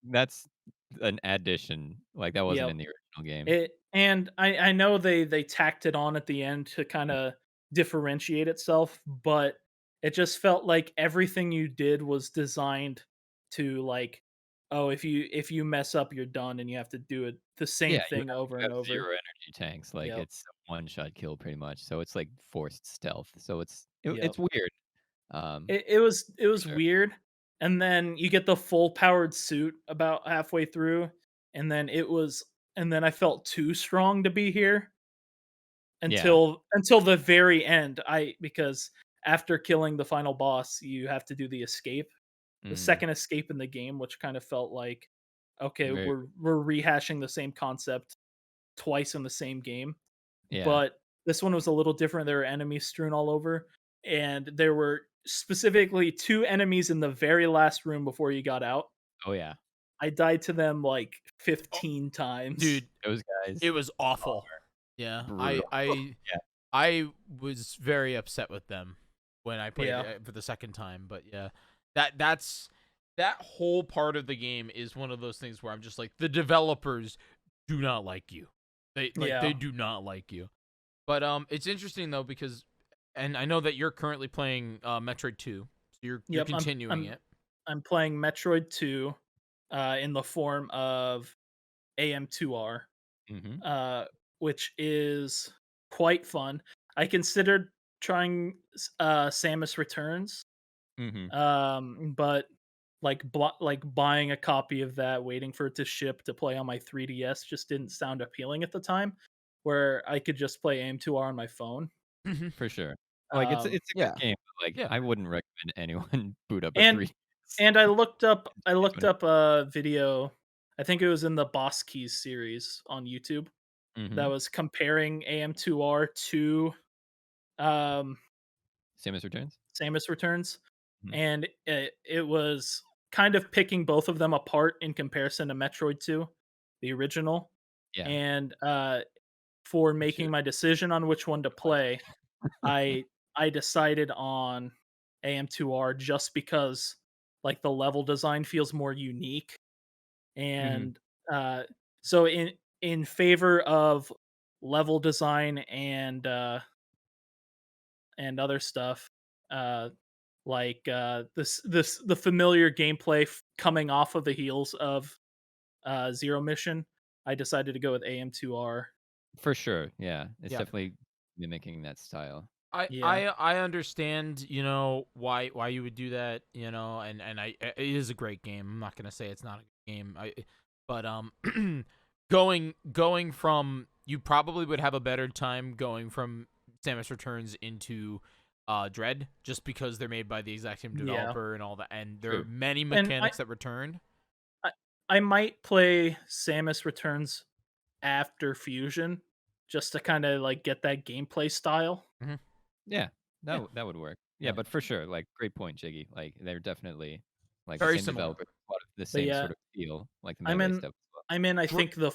That's an addition. Like, that wasn't yep. in the original game. It and I know they tacked it on at the end to kind of differentiate itself, but it just felt like everything you did was designed to like, oh, if you mess up, you're done, and you have to do it the same Yeah, thing over you and have over. 0 energy tanks, like, Yep, it's a one-shot kill pretty much, so it's, like, forced stealth, so yep. it's weird, It for was sure. weird, and then you get the full powered suit about halfway through, and then I felt too strong to be here Yeah. until the very end. I Because after killing the final boss, you have to do the escape, the Mm, second escape in the game, which kind of felt like, okay, very we're rehashing the same concept twice in the same game. yeah. But this one was a little different. There were enemies strewn all over, and there were specifically two enemies in the very last room before you got out. Oh, yeah. I died to them like oh, 15 times. dude. Those guys It was awful. Yeah, brutal. Yeah. I was very upset with them when I played Yeah. it for the second time. But yeah, that whole part of the game is one of those things where I'm just like, the developers do not like you. They Yeah. do not like you. But it's interesting though, because, and I know that you're currently playing Metroid 2, so you're Yep, continuing it. I'm playing Metroid 2 in the form of AM2R, Mhm. uh which is quite fun. I considered trying Samus Returns. Mhm. But like buying a copy of that, waiting for it to ship to play on my 3DS just didn't sound appealing at the time, where I could just play AM2R on my phone. For sure. Like, Um, it's a good Yeah. game, but, like, Yeah. I wouldn't recommend anyone boot up a and 3DS. and I looked But up a video. I think it was in the Boss Keys series on YouTube that Mhm. was comparing AM2R to um Samus Returns? Samus Returns, Mhm. and it was kind of picking both of them apart in comparison to Metroid 2, the original. Yeah, And for which is making my decision on which one to play, much. I I decided on AM2R just because like the level design feels more unique, Mhm. and so in favor of level design and other stuff, uh the familiar gameplay coming off of the heels of Zero Mission, I decided to go with AM2R. For sure, yeah. It's Yeah. definitely mimicking that style. Yeah. I understand, why you would do that, and it is a great game. I'm not gonna say it's not a good game. But going from, you probably would have a better time going from Samus Returns into Dread, just because they're made by the exact same Yeah. developer and all that, and there are True. many And mechanics that return. I might play Samus Returns after Fusion just to kind of like get that gameplay style. Yeah, Yeah. that would work. Yeah, Yeah. but for sure, like great point, Jyggy. Like they're definitely like Very the same similar. developer, a lot of the same yeah, sort of feel, like the I'm melee in stuff as well. I'm in I Dr- think the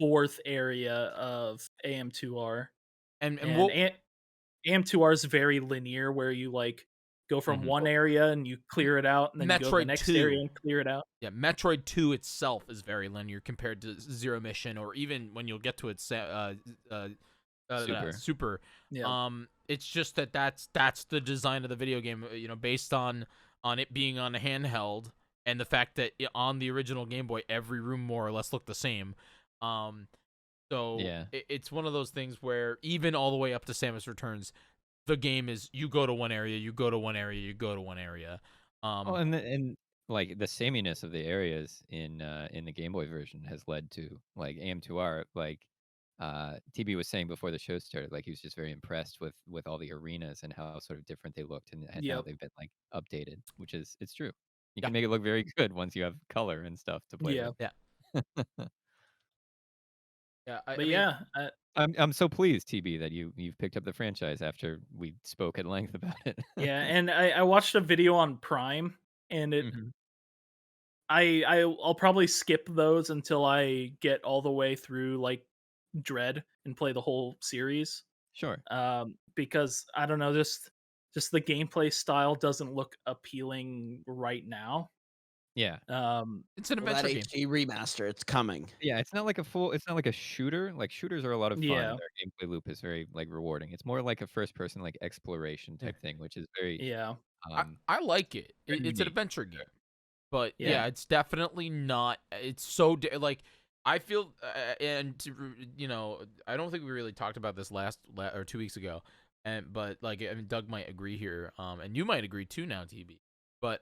fourth area of AM2R. And And we'll, AM2R is very linear where you like go from Mhm. one area and you clear it out and then you go to the Metroid next 2. area and clear it out. Yeah, Metroid 2 itself is very linear compared to Zero Mission, or even when you'll get to its Super. Yeah. It's just that's the design of the video game, based on it being on a handheld, and the fact that on the original Game Boy every room more or less looked the same. So Yeah. it's one of those things where even all the way up to Samus Returns, the game is you go to one area, you go to one area, you go to one area. Oh, and like the sameness of the areas in the Game Boy version has led to like AM2R. Like TB was saying before the show started, like he was just very impressed with all the arenas and how sort of different they looked and how Yep. they've been like updated, which is it's true. You Yeah. can make it look very good once you have color and stuff to play Yeah. with. Yeah. Yeah, I But mean, yeah, I'm so pleased, TB, that you've picked up the franchise after we spoke at length about it. yeah, and I watched a video on Prime and it Mhm. I'll probably skip those until I get all the way through like Dread and play the whole series. Sure. Because I don't know, just the gameplay style doesn't look appealing right now. Yeah. it's an Well, that adventure game. HD remaster, it's coming. Yeah, it's not like a shooter. Like shooters are a lot of fun. Yeah. And their gameplay loop is very like rewarding. It's more like a first person like exploration type thing, which is very Yeah. I like it. very It's an unique. adventure game, but Yeah. yeah, it's definitely not. It's so like I feel, I don't think we really talked about this or 2 weeks ago, but like I mean, Doug might agree here, and you might agree too now, TB. But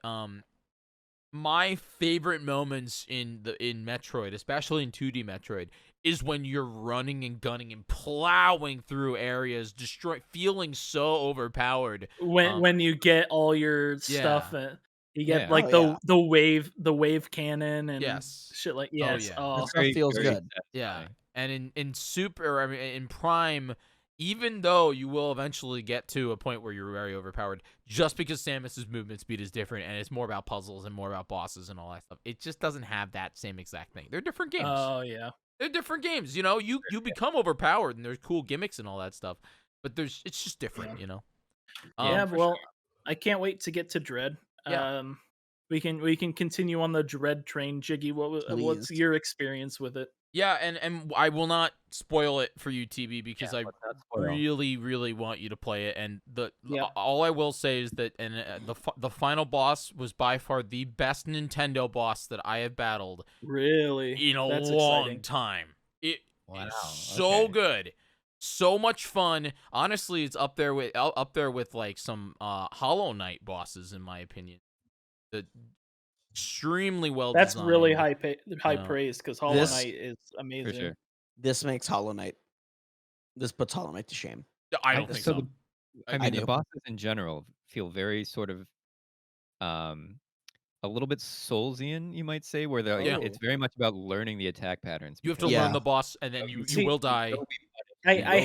my favorite moments in Metroid, especially in 2D Metroid, is when you're running and gunning and plowing through areas, feeling so overpowered. When you get all your stuff, you get Yeah. like Oh, the wave cannon and Yes. shit like Oh, yes. yeah. Oh, That stuff feels very good. Yeah, satisfying. and in Prime, even though you will eventually get to a point where you're very overpowered, just because Samus's movement speed is different and it's more about puzzles and more about bosses and all that stuff, it just doesn't have that same exact thing. They're different games. oh yeah. They're different games. You become overpowered and there's cool gimmicks and all that stuff, but it's just different. Yeah, For well, I can't wait to get to Dread. Yeah. We can continue on the Dread train, Jiggy. What's Please. your experience with it? Yeah, and I will not spoil it for you, TB, because I let's not spoil. really, really want you to play it. And Yeah. all I will say is that the final boss was by far the best Nintendo boss that I have battled Really? in a That's long exciting. time. It Wow, is so okay. good, so much fun. Honestly, it's up there with like some Hollow Knight bosses, in my opinion. The extremely well That's designed. really high know, praise because Hollow this- Knight is amazing. For sure. This makes Hollow Knight. This puts Hollow Knight to shame. I don't think so. I I mean, the do. bosses in general feel very sort of, a little bit Soulsian, you might say, where Yeah. it's very much about learning the attack patterns. You have to because Yeah. learn the boss, and then you See, will die. I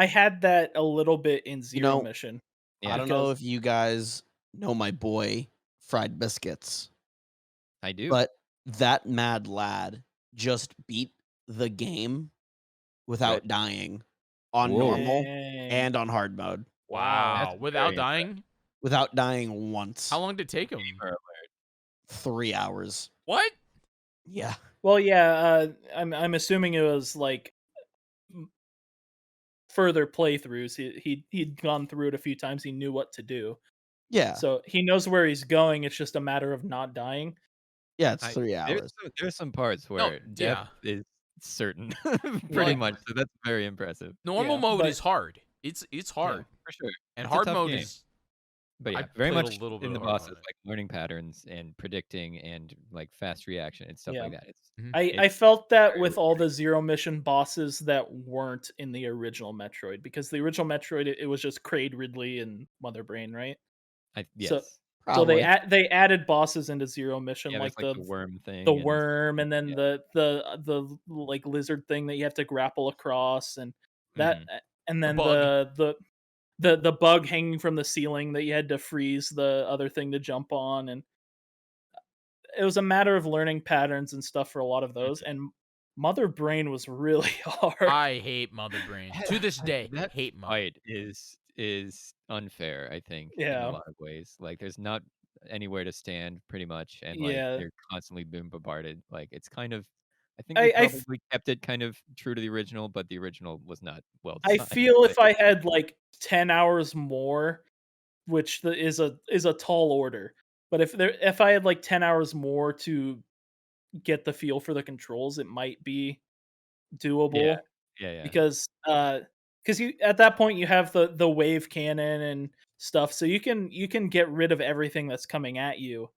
had that a little bit in Zero know, Mission. I don't know if you guys know my boy Fried Biscuits, I do. but that mad lad just beat the game without Good. dying on Whoa. normal Dang. and on hard mode Wow, That's without very dying? without dying once. How long did it take him? 3 hours. What? Yeah. Well, yeah, I'm assuming it was like further playthroughs. He'd gone through it a few times. He knew what to do, Yeah. so he knows where he's going. It's just a matter of not dying. Yeah, it's 3 hours. There's some parts where death is certain, pretty Like- much. So that's very impressive. Normal Yeah, mode but- is hard. It's hard. For sure. And It's a hard tough mode game. is But I yeah, very played much a little bit in the of Harp on bosses, it. like learning patterns and predicting and like fast reaction and stuff Yeah. like that. I felt that very with all the zero mission bosses that weren't in the original Metroid, because the original Metroid it was just Kraid, Ridley, and Mother Brain, right? So Yes. so they Probably. they added bosses into Zero Mission, Yeah, like there's like the worm thing the and worm, and then yeah. the like lizard thing that you have to grapple across, and that, Mhm. and then bug. the bug hanging from the ceiling that you had to freeze the other thing to jump on, and it was a matter of learning patterns and stuff for a lot of those. And Mother Brain was really hard. I hate Mother Brain. To this day, That hate Mother. fight is unfair, I think, in a Yeah. lot of ways. Like there's not anywhere to stand pretty much, and like Yeah. they're constantly being bombarded. Like it's kind of I think they I probably kept it kind of true to the original, but the original was not well I designed. feel Like, if I had like 10 hours more, which is a tall order, but if I had like 10 hours more to get the feel for the controls, it might be yeah, doable, yeah. because you at that point you have the wave cannon and stuff, so you can get rid of everything that's coming at you,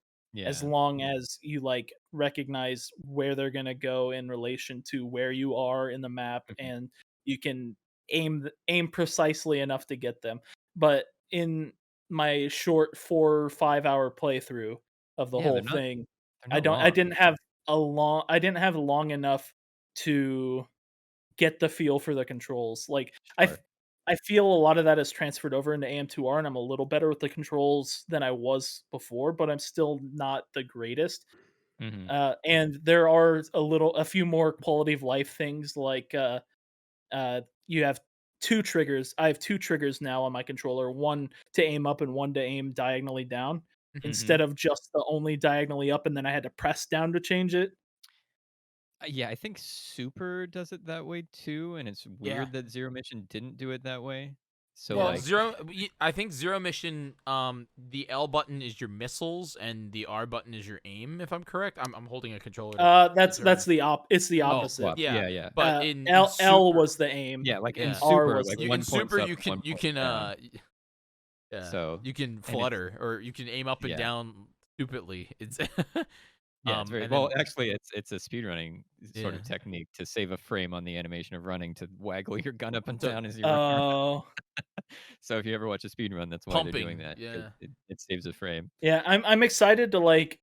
as Yeah. long as you like recognize where they're going to go in relation to where you are in the map, Mhm. and you can aim precisely enough to get them. But in my short 4 or 5 hour playthrough of the Yeah, whole thing, they're I not don't I long. didn't have I didn't have long enough to get the feel for the controls. Like Sure. I feel a lot of that is transferred over into AM2R, and I'm a little better with the controls than I was before, but I'm still not the greatest. Mhm. And there are a few more quality of life things, like you have two triggers. I have two triggers now on my controller, one to aim up and one to aim diagonally down, instead Mhm. of just the only diagonally up, and then I had to press down to change it. Yeah, I think Super does it that way too, and it's Yeah. weird that Zero Mission didn't do it that way. So Yeah. Well, I think Zero Mission, the L button is your missiles and the R button is your aim. If I'm correct, I'm holding a controller. That's determine- it's the Oh, opposite. swap. Yeah, Yeah. but in L Super, was the aim. Yeah, like in Yeah. R Super, was like the one in point Super up, you can one point down. yeah, So you can and it's flutter or you can aim up and yeah. down stupidly. It's Yeah, it's very and well. then Actually, it's a speedrunning sort yeah. of technique to save a frame on the animation of running to waggle your gun up and So down as you run. Oh. So if you ever watch a speedrun, that's why they're doing pumping, that. 'Cause yeah. it saves a frame. Yeah, I'm excited to like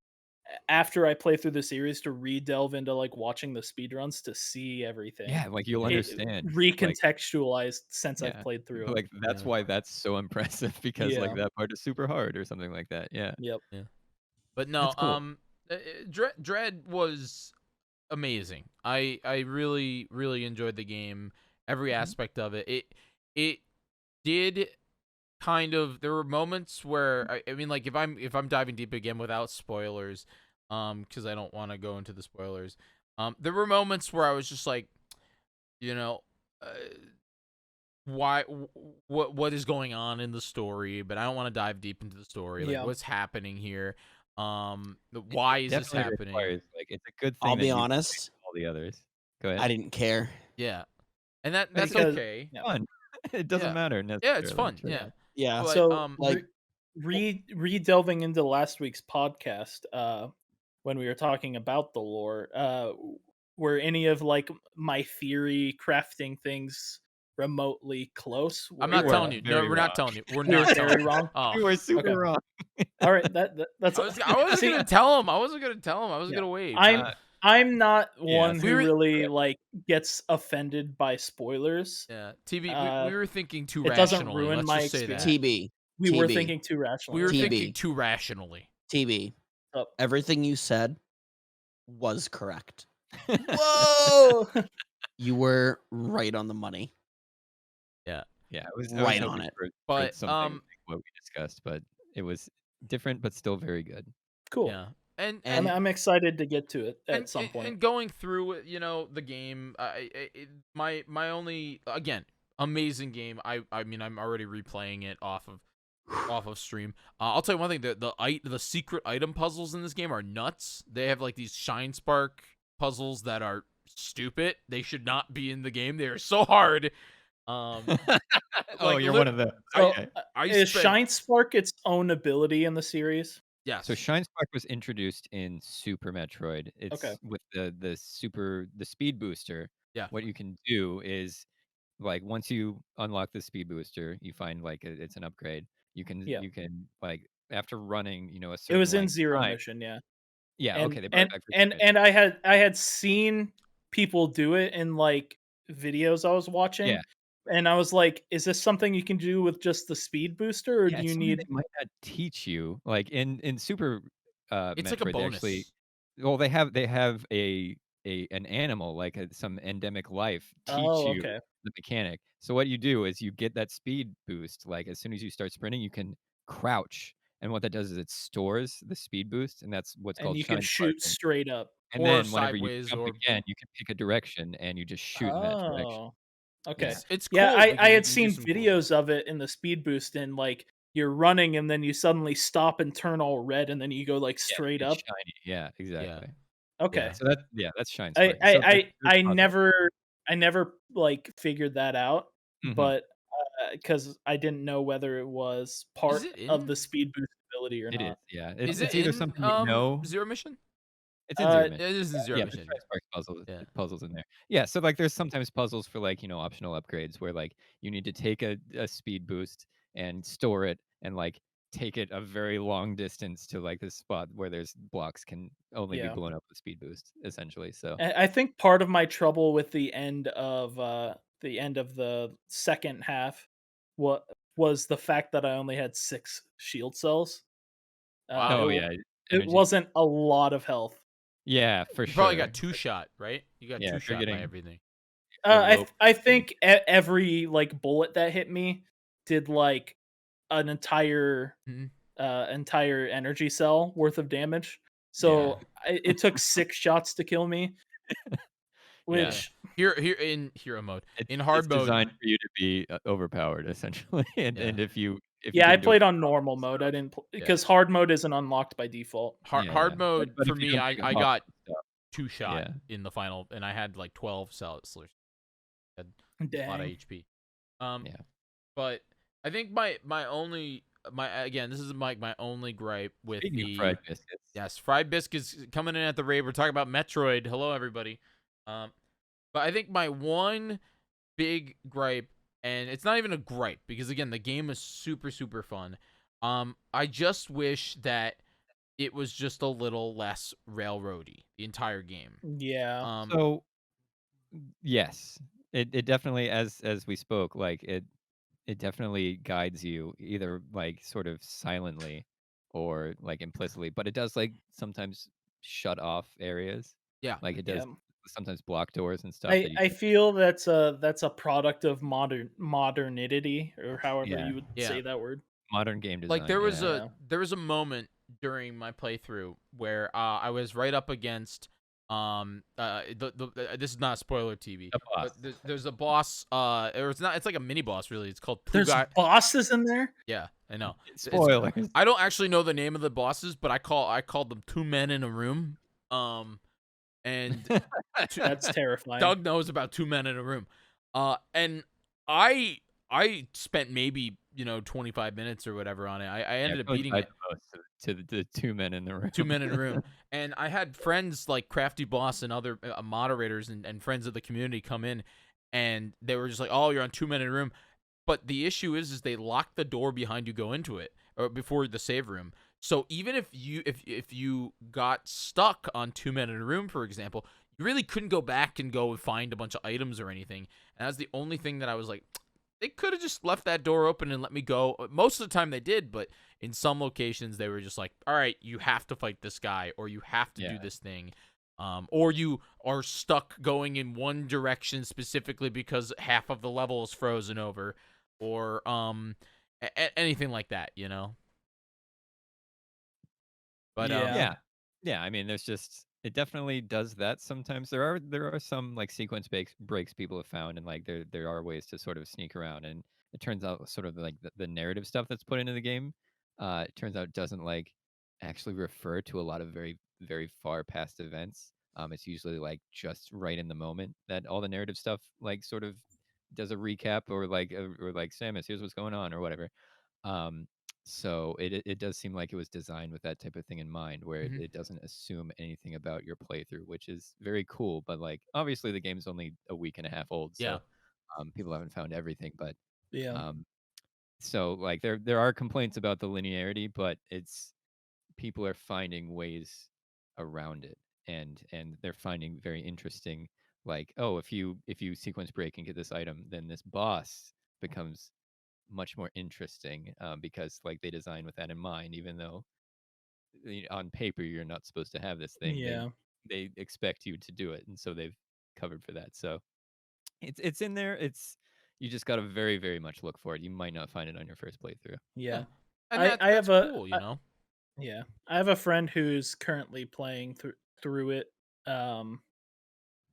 after I play through the series to re-delve into like watching the speedruns to see everything. Yeah, like you'll It understand. Like recontextualized since I've yeah, played through them. like that's Yeah. why that's so impressive because like Yeah. that part is super hard or something like that. Yeah, Yep. Yeah. But no, that's cool. Dread was amazing. I really enjoyed the game, every Mhm. aspect of it. It did kind of, there were moments where I mean, like if I'm diving deep again without spoilers, because I don't want to go into the spoilers. There were moments where I was just like, you know, uh, what is going on in the story, but I don't want to dive deep into the story. Like Yeah. what's happening here? Why is this Definitely happening? requires like it's a good I'll thing that be you played honest. all the others. Go ahead. I didn't care. Yeah. And that's Because okay. yeah. Fun. It doesn't Yeah. matter Yeah, it's necessarily. fun. True. Yeah. Yeah. But So like re-delving into last week's podcast, when we were talking about the lore, were any of like my theory crafting things remotely close? I'm We not were telling you. No, very we're wrong. not telling you. We're We were not telling very you. wrong. Oh. You were super Okay. wrong. All right, that's I wasn't see, gonna tell him. I wasn't gonna tell him. I was Yeah. gonna wait. I'm not Yeah, one so who we were- really like gets offended by spoilers. Yeah. TV. Uh, We were thinking too it doesn't rationally. ruin Let's my just say that. experience. TB. We were TB. thinking too rationally. We were TB. thinking too rationally. TB. Oh. Everything you said was correct. Whoa! You were right on the money. Yeah. Yeah, I was Right hoping on it. for But something like what we discussed, but it was different but still very good. Cool. yeah. And I'm excited to get to it at some point. And going through it, the game, my only, again, amazing game. I mean, I'm already replaying it off of stream. I'll tell you one thing: the secret item puzzles in this game are nuts. They have like these shine spark puzzles that are stupid. They should not be in the game. They are so hard. Oh, Like, you're one of them. So, Okay. Is spent Shine Spark its own ability in the series? yes. So Shine Spark was introduced in Super Metroid. Okay. It's with the speed booster. Yeah. What you can do is like once you unlock the speed booster, you find like it's an upgrade. Yeah. You can like after running, a It certain was in length of Zero time. Mission, yeah. Yeah, And okay, they brought and it back for and Zero and I had seen people do it in like videos I was watching, Yeah. and I was like, is this something you can do with just the speed booster, or Yeah, do it's you something they need might not teach you. Like in Super It's like a Metroid, they actually bonus. well, they have an animal, like some endemic life, teach Oh, you okay. the mechanic. So what you do is you get that speed boost, like as soon as you start sprinting, you can crouch. And what that does is it stores the speed boost, and that's what's And called you can shine shoot sparking. straight up. And Or then whenever you sideways jump or again, you can pick a direction and you just shoot in that direction. Oh, okay. Yeah. it's Yeah, cool because I you had can do seen some cool stuff. videos of it in the speed boost, and like you're running, and then you suddenly stop and turn all red, and then you go like Yeah, straight it's up. shiny. Yeah, Yeah. exactly. Okay. Yeah. So that's shine I sparking. I So I there's I puzzles. never like figured that out, Mhm. but because I didn't know whether it was Is part it of in the speed boost ability or It is, not. yeah. is it It's either in something you know. Zero Mission? It's in Zero Uh, Mission. It is in Zero Yeah, there's Mission. Shine Sparks Yeah. puzzles in there. Yeah, so, like, there's sometimes puzzles for, like, optional upgrades where, like, you need to take a speed boost and store it and, like, take it a very long distance to, like, this spot where there's blocks can only be yeah. blown up with speed boost, essentially, so I think part of my trouble with the end of the second half what was the fact that I only had 6 shield cells. Wow. Oh, yeah, It energy. wasn't a lot of health. Yeah, for You probably sure. got two shot, right? You got Yeah, two if you're shot by getting everything. you're low I percentage. think every like bullet that hit me did like an Mhm. entire energy cell worth of damage. Yeah. So it took 6 shots to kill me, Yeah. Yeah. which Here in hero mode. In It's hard mode, designed for you to be, overpowered, essentially, and yeah. if you yeah, get I into a played on fight normal mode. I didn't yeah. because hard mode isn't unlocked by default. Hard Yeah, yeah. hard mode But for if you me, don't take a I hop got and stuff, two shot yeah. in the final, and I had like 12 cells. Had a lot of Dang. HP. Um, Yeah. but I think my only my again this is my only gripe with Speaking of the fried biscuits. yes fried biscuits coming in at the raid. We're talking about Metroid. Hello everybody. Um, but I think my one big gripe, and it's not even a gripe because again the game is super fun. I just wish that it was just a little less railroady the entire game. Yeah. So, yes, it definitely as we spoke, like, it definitely guides you either, like, sort of silently or, like, implicitly, but it does, like, sometimes shut off areas. Yeah. Like, it does Yeah. sometimes block doors and stuff that you I can feel that's a product of modernity, or however yeah, you would Yeah. say that word. modern game Like design, yeah. Yeah. there was a moment during my playthrough where I was right up against this is not a spoiler TV, The boss. but there's a boss or it's like a mini boss really. It's called There's Pugai. bosses in there? Yeah, I know. Spoilers. I don't actually know the name of the bosses, but I called them two men in a room. And That's terrifying. Doug knows about two men in a room. And I spent maybe 25 minutes or whatever on it. I Yeah, ended up probably beating tied it. the most to the 2 men in the room. Two men in a room, and I had friends like Crafty Boss and other moderators and friends of the community come in, and they were just like, "Oh, you're on two men in a room." But the issue is they lock the door behind you go into it or before the save room. So even if you got stuck on two men in a room, for example, you really couldn't go back and go find a bunch of items or anything. And that's the only thing that I was like, they could have just left that door open and let me go. Most of the time they did, but in some locations they were just like, all right, you have to fight this guy or you have to do this thing. Or you are stuck going in one direction specifically because half of the level is frozen over, or anything like that, But Yeah. Yeah. Yeah, I mean, there's just it definitely does that sometimes. There are some, like, sequence breaks people have found, and, like, there are ways to sort of sneak around, and it turns out sort of, like, the narrative stuff that's put into the game, it turns out doesn't, like, actually refer to a lot of very, very far past events. It's usually, like, just right in the moment that all the narrative stuff, like, sort of does a recap or, like, Samus, here's what's going on or whatever. Um, so it does seem like it was designed with that type of thing in mind, where Mhm. it doesn't assume anything about your playthrough, which is very cool. But like, obviously, the game's only a week and a half old, Yeah. so people haven't found everything. But Yeah. um, so like, there are complaints about the linearity, but it's people are finding ways around it, and they're finding very interesting. Like, oh, if you sequence break and get this item, then this boss becomes much more interesting because like they design with that in mind, even though on paper you're not supposed to have this thing. Yeah. They expect you to do it, and so they've covered for that. So it's in there. It's you just got to very very much look for it. You might not find it on your first playthrough. Yeah. Yeah. And I that's have a cool, you know. yeah. I have a friend who's currently playing through it. Um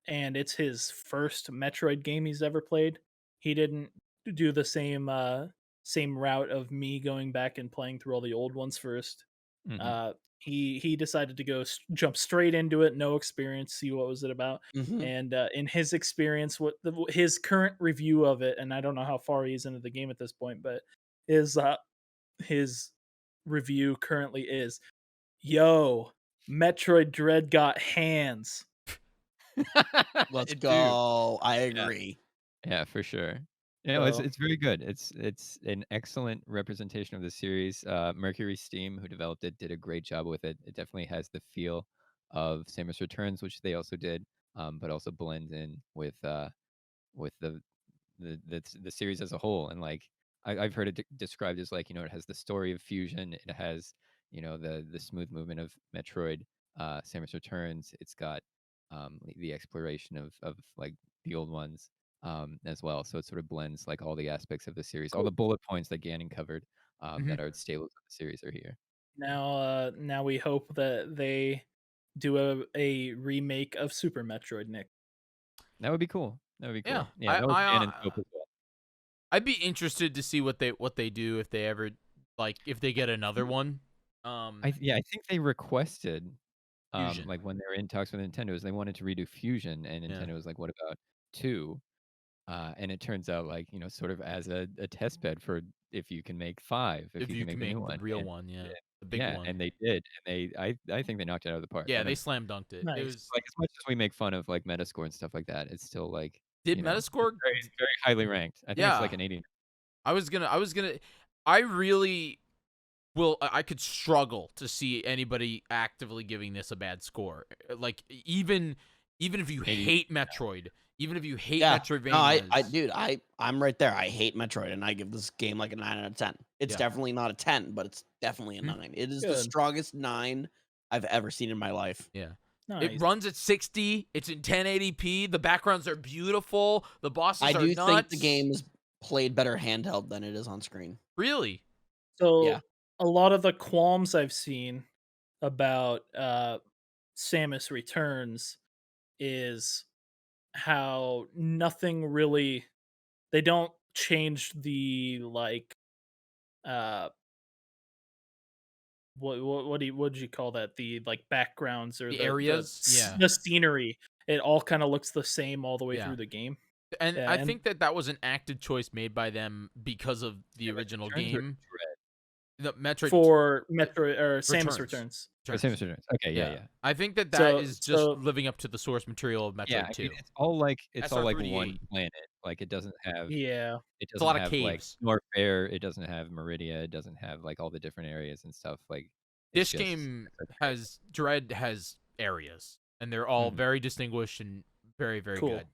and it's his first Metroid game he's ever played. He didn't do the same route of me going back and playing through all the old ones first. Hmm. He decided to jump straight into it, no experience, see what was it about. Mhm. And in his experience, his current review of it, and I don't know how far he's into the game at this point, but his review currently is, "Yo, Metroid Dread got hands." Let's It do. go. I Yeah. agree. Yeah, for sure. You know, So it's very good. It's an excellent representation of the series. Mercury Steam, who developed it, did a great job with it. It definitely has the feel of Samus Returns, which they also did, but also blends in with the series as a whole. And like I've heard it described as like, it has the story of Fusion. It has the smooth movement of Metroid, Samus Returns. It's got the exploration of like the old ones as well. So it sort of blends like all the aspects of the series. All cool. the bullet points that Ganon covered Mhm. that are staples of the series are here. Now we hope that they do a remake of Super Metroid, Nick. That would be cool. That would be Yeah. cool. Yeah, that was Ganon's hope as well. I'd be interested to see what they do if they ever if they get another one. Yeah, I think they requested Fusion. like when they were in talks with Nintendo, is they wanted to redo Fusion, and Yeah. Nintendo was like, "What about 2?" And it turns out, like, sort of as a test bed for if you can make 5, if If you you can can make a new make the one. real And one, yeah. The big yeah, one. and they did, and I think they knocked it out of the park. Yeah, And they slam dunked it. It Nice. was like as much as we make fun of like Metascore and stuff like that, it's still like did it's Metascore very very highly ranked. I think it's like yeah. an 80. I was gonna I really I could struggle to see anybody actively giving this a bad score. Like even if you 80. hate Metroid, even if you hate Yeah. No, Metroidvanias. dude, I'm right there. I hate Metroid, and I give this game like a 9 out of 10. It's Yeah. definitely not a 10, but it's definitely a Mhm. 9. It is the Good. strongest 9 I've ever seen in my life. Yeah. Nice. It runs at 60. It's in 1080p. The backgrounds are beautiful. The bosses I are do nuts. think the game is played better handheld than it is on screen. Really? So Yeah. a lot of the qualms I've seen about Samus Returns is how nothing really, they don't change the like uh what did you call that, the like backgrounds or The areas? Yeah. the scenery. It all kind of looks the same all the way Yeah. through the game. And Yeah, I and think that was an active choice made by them because of the Samus original Returns or game. Dread? The Metroid for Metroid or Samus Returns. Returns. Or Samus Returns. Okay, yeah, yeah. I think that So- is just so- living up to the source material of Metroid Yeah, I 2. mean, it's all like SR3D8. one planet. Like it doesn't have Yeah. it It's a lot doesn't of have like caves. Norfair, it doesn't have Meridia, it doesn't have like all the different areas and stuff. Like it's This just game it's has Dread has areas, and they're all Mhm. very distinguished and very, very Cool. good.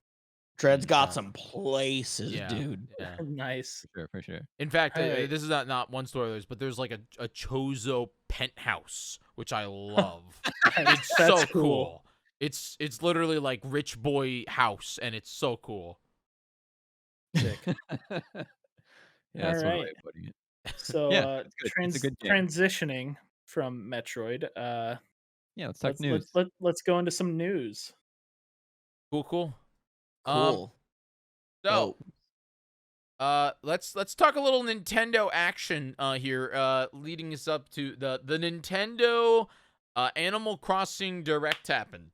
Dread's got Yeah. some places, Yeah, dude. yeah. Nice. for sure. In fact, Alright. this is not one spoilers, but there's like a Chozo penthouse, which I love. It's That's so cool. cool. It's literally like rich boy house, and it's so cool. Sick. Yeah, that's one way Alright. of putting it. So Yeah, it's good. It's a good game. transitioning from Metroid, Yeah, let's talk let's news. let's go into some news. Cool. Cool. So, Dope. let's talk a little Nintendo action here, leading us up to the Nintendo Animal Crossing Direct happened.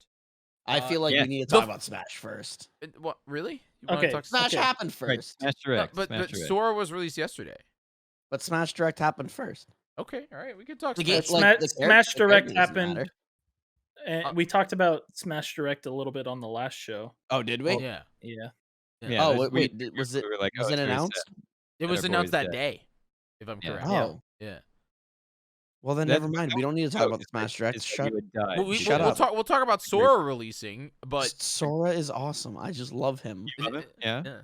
I feel like yeah. we need to talk about Smash first. What, really? You wanna Okay, talk Smash Okay. happened Right, first. Smash No, Direct. but Smash Direct. Sora was released yesterday. But Smash Direct happened first. Okay, all right, we can talk The Smash. game, like, Smash the Direct character doesn't happened. matter. And we talked about Smash Direct a little bit on the last show. Oh, did we? Well, Yeah. Yeah. Yeah, Oh, there's- we was it? were like, Was oh, it it's very sad announced? It was our announced boy's that dead. day, if I'm Yeah. correct. Oh, Yeah. well then, That's never mind. the We don't need to talk joke about the is that- Smash Direct. is that Shut. he would die. Well, Shut we'll up. talk. We'll talk about Sora releasing, but Sora is awesome. I just love him. You love it? Yeah? yeah.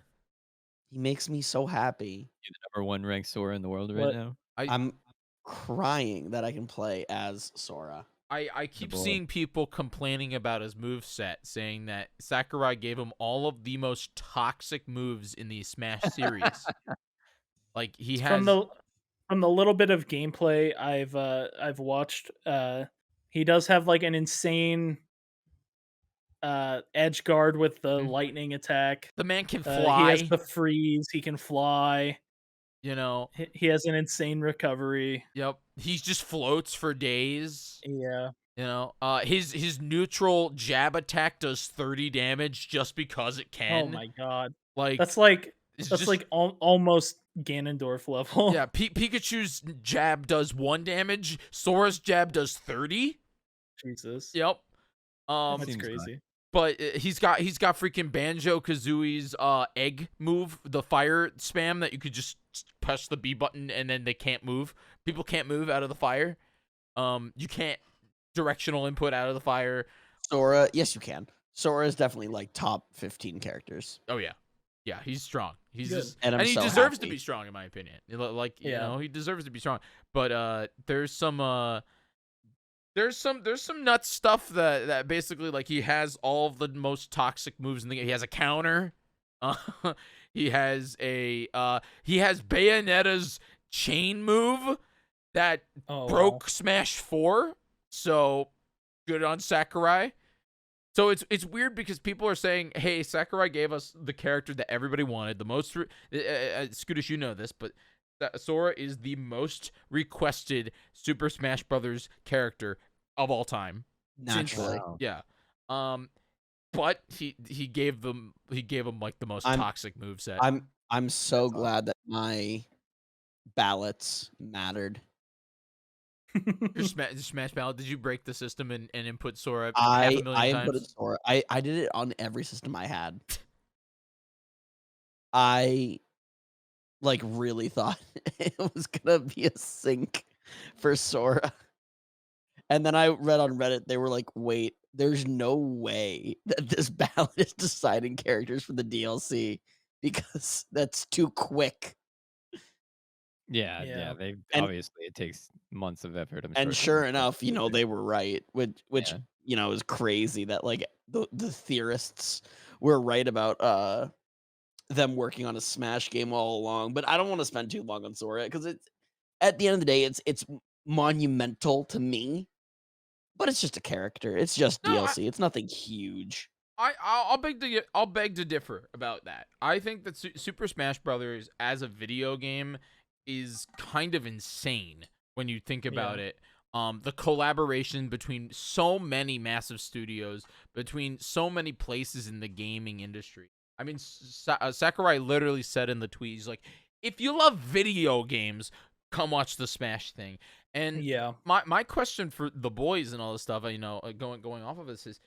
He makes me so happy. You're the #1 ranked Sora in the world right What- now. I'm crying that I can play as Sora. I keep boy. seeing people complaining about his moveset, saying that Sakurai gave him all of the most toxic moves in the Smash series. Like he has From the little bit of gameplay I've watched, he does have like an insane edge guard with the Mhm. lightning attack. the man can He fly. has the freeze. He can fly. You know. He has an insane recovery. Yep. He just floats for days. Yeah. You know. His neutral jab attack does 30 damage just because it can. Oh my god. Like That's like it's that's just- like almost Ganondorf level. yeah. Pikachu's jab does 1 damage. Sora's jab does 30. Jesus. Yep. That's Seems crazy. But he's got freaking Banjo-Kazooie's egg move, the fire spam that you could just push the B button and then they can't move. People can't move out of the fire. You can't directional input out of the fire. Sora, yes, you can. Sora is definitely like top 15 characters. Oh yeah, yeah, he's strong. He's Good. just, And I'm he so deserves to happy. be strong in my opinion. Like you Yeah. know, he deserves to be strong. But there's some nuts stuff that basically like he has all of the most toxic moves in the game. He has a counter. He has Bayonetta's chain move that Oh, broke Smash 4. So good on Sakurai. So it's weird because people are saying, "Hey, Sakurai gave us the character that everybody wanted, the most." Scootish, you know this, but Sora is the most requested Super Smash Brothers character of all time. Naturally. Wow. Yeah. But he gave him like the most I'm- toxic moveset. I'm so That's glad that my ballots mattered. Your Smash Ballot, did you break the system and input Sora half I a million inputted times? Sora. I did it on every system I had. I like really thought it was gonna be a sync for Sora. And then I read on Reddit, they were like, wait, there's no way that this ballot is deciding characters for the DLC because that's too quick. Yeah, Yeah. they And- obviously it takes months of effort. I'm And sure. sure enough, you know, they were right, which Yeah. you know is crazy that like the theorists were right about them working on a Smash game all along. But I don't want to spend too long on Sora because it's at the end of the day, it's monumental to me. But it's just a character. It's just No, DLC. It's nothing huge. I'll beg to differ about that. I think that Super Smash Brothers as a video game is kind of insane when you think about it. The collaboration between so many massive studios, between so many places in the gaming industry. I mean, Sakurai literally said in the tweet, he's like, "If you love video games, come watch the Smash thing." And Yeah. my question for the boys and all this stuff, you know, going off of this is,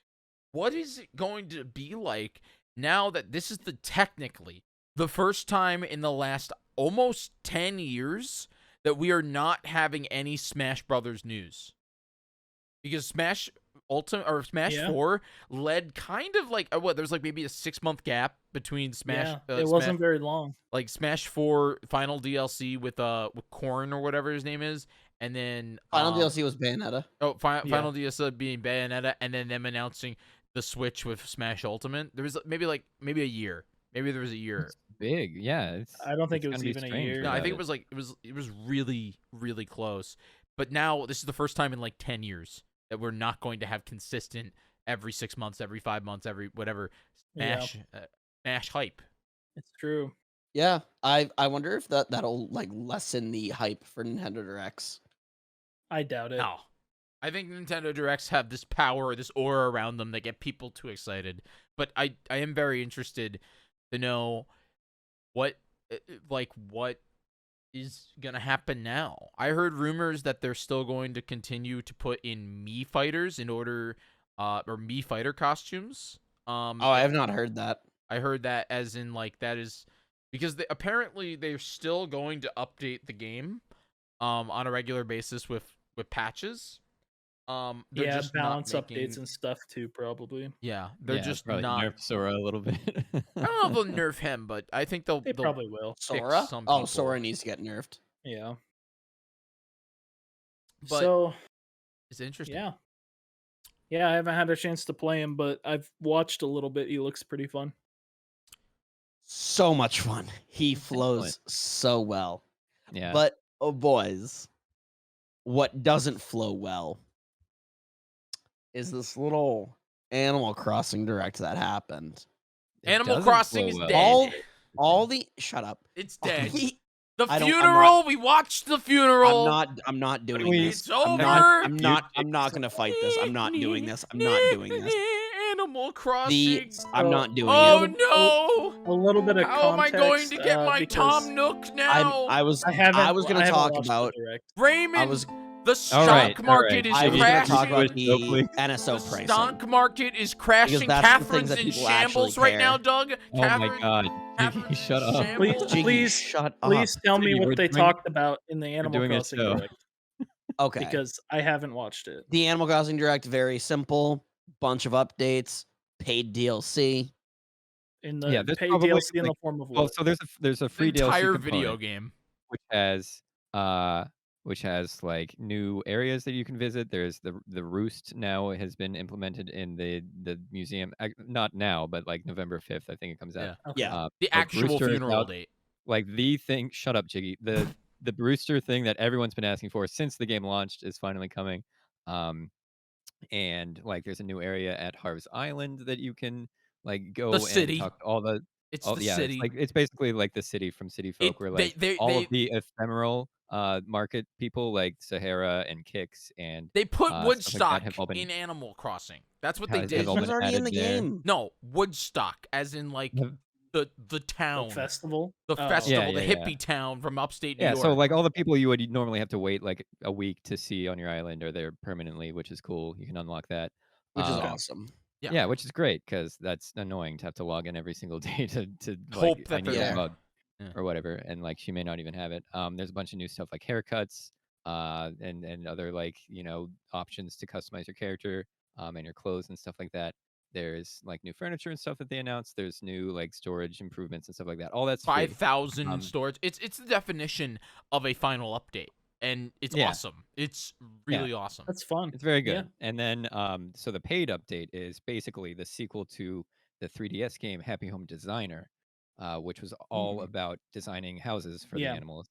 what is it going to be like now that this is technically the first time in the last almost 10 years that we are not having any Smash Brothers news? Because Smash Ultimate or Smash Yeah. 4 led kind of like there's like maybe a 6-month gap between Smash. Yeah. It wasn't very long. like Smash 4 final DLC with Korn or whatever his name is, and then Final DLC was Bayonetta. Oh, final DLC being Bayonetta, and then them announcing the Switch with Smash Ultimate. There was maybe a year. Maybe there was a year. It's big. Yeah. I don't think it's it was gonna be even a strange year. No, I without think it was really, really close. But now this is the first time in like 10 years that we're not going to have consistent every 6 months, every 5 months, every whatever Smash hype. It's true. Yeah, I wonder if that'll like lessen the hype for Nintendo Directs. I doubt it. No. I think Nintendo Directs have this power, this aura around them that get people too excited. But I am very interested to know what is gonna happen now. I heard rumors that they're still going to continue to put in Mii fighters in order, or Mii fighter costumes. Oh, I have not heard that. I heard that as in like that is because apparently they're still going to update the game, on a regular basis with patches. They're Yeah, just not balance making, updates and stuff too, probably. yeah, they're Yeah, just probably not. nerf Sora a little bit. I don't know if they'll nerf him, but I think they'll They probably will. fix Sora? some Oh, people. Sora needs to get nerfed. Yeah. But So it's interesting. yeah. Yeah, I haven't had a chance to play him, but I've watched a little bit. He looks pretty fun. So much fun. He flows so well. Yeah. But, oh boys, what doesn't flow well is this little Animal Crossing direct that happened. It Animal doesn't Crossing flow is well. dead. All the shut up. It's All dead. the- The I'm funeral. not- We watched the funeral. I'm not doing we- this. It's I'm over. not gonna fight this. I'm not doing this. I'm not doing this. Animal Crossing. I'm not doing Oh it. no! A little bit of How am I context. going to get my because Tom Nook now? I was I gonna haven't talk watched the about. direct. Raymond, I was the stock right, all market right. is I was gonna crashing. talk about Please, the please. NSO The pricing. stock market is crashing. that's the things Catherine's that in people shambles actually right now, care. Doug. Oh my Catherine- god. Catherine's Jyggy, shut in up. shambles. Jiggy, Please- shut Please up. tell me Jiggy, what we're they doing- talked about in the Animal doing a Crossing show. direct Okay. because I haven't watched it. The Animal Crossing Direct, very simple. Bunch of updates, paid DLC. In the Yeah, there's paid probably, DLC in the like- form of Well, what? so there's a free DLC Entire component, video game. which has like new areas that you can visit. There's the roost now has been implemented in the museum. Not now, but like November 5th, I think it comes out. Yeah. Okay. Yeah. The like, actual Rooster is funeral out. date. Like the thing. Shut up, Jiggy. The Brewster thing that everyone's been asking for since the game launched is finally coming. And like there's a new area at Harv's Island that you can like go city. and talk to all the. It's Oh the yeah, city. it's basically like the city from City Folk, where like all of the ephemeral market people like Sahara and Kix and They put stuff like that Woodstock have all been- in Animal Crossing. That's what has- they have did. all It was been already in the added there. game. No, Woodstock, as in like The- the town, The festival? the Oh. festival, Yeah, the yeah. hippie town from upstate New Yeah, York. so like all the people you would normally have to wait like a week to see on your island are there permanently, which is cool. You can unlock that. Which is Um, awesome. Yeah. Yeah, which is great because that's annoying to have to log in every single day to Hope like that I need they're a there. bug Yeah. or whatever, and like she may not even have it. There's a bunch of new stuff like haircuts, and other like options to customize your character, and your clothes and stuff like that. There's like new furniture and stuff that they announced. There's new like storage improvements and stuff like that. All that's free. 5,000 Um, storage. It's the definition of a final update, and it's Yeah. awesome. It's really awesome. That's fun. It's very good. Yeah. And then so the paid update is basically the sequel to the 3DS game Happy Home Designer, which was all about designing houses for the Yeah. animals.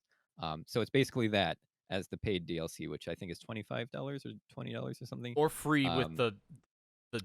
So it's basically that as the paid DLC, which I think is $25 or $20 or something. Or free with Um, the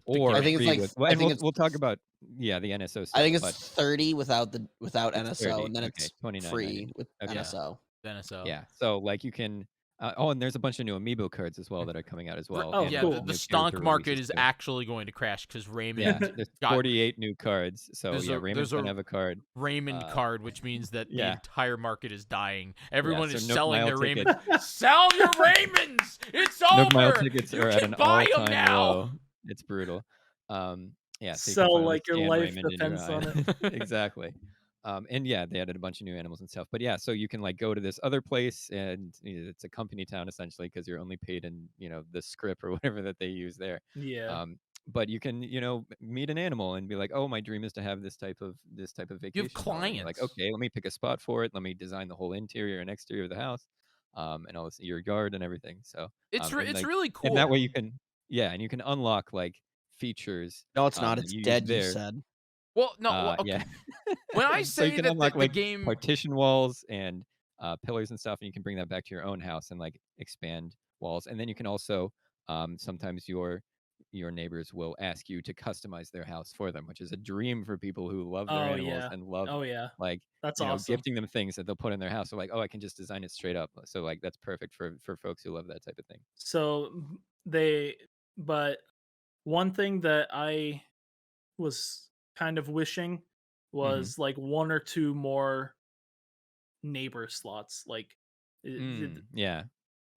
Or I think it's free like- with, well, I and think we'll talk about the NSO stuff. I think it's but 30 without it's NSO, 30, and then okay, it's $29.99. free with Okay. NSO. NSO. yeah. So like you can. And there's a bunch of new Amiibo cards as well that are coming out as well. Oh, and Yeah, cool. the new stock character market releases is too. actually going to crash because Raymond Yeah, there's got 48 new cards. So There's yeah, a- Raymond's there's gonna a- have a card. Raymond card, which means that the yeah. entire market is dying. Everyone so is Nook selling Mile their ticket- Raymond. Sell your Raymonds! It's Nook Mile over! tickets You are at can an buy 'em all-time now! low. It's brutal. Yeah, so you can Sell finally like your scan life Raymond in your depends on eye. Exactly. And yeah, they added a bunch of new animals and stuff. But yeah, so you can like go to this other place, and it's a company town essentially because you're only paid in the script or whatever that they use there. Yeah. But you can meet an animal and be like, oh, my dream is to have this type of vacation home. And you're like, clients. okay, let me pick a spot for it. Let me design the whole interior and exterior of the house, and all this, your yard and everything. So It's and, it's like, really cool. and that way you can and you can unlock like features. No, it's not. that It's you use dead. You there. said. Well, no, well, okay. Yeah. When I So you say can that unlock the like game, partition walls and pillars and stuff, and you can bring that back to your own house and like expand walls. And then you can also sometimes your neighbors will ask you to customize their house for them, which is a dream for people who love their Oh, animals yeah. and love Oh yeah. like That's you know, awesome. gifting them things that they'll put in their house. They're like, oh, I can just design it straight up. So like that's perfect for folks who love that type of thing. So but one thing that I was kind of wishing was like one or two more neighbor slots. Like, Yeah.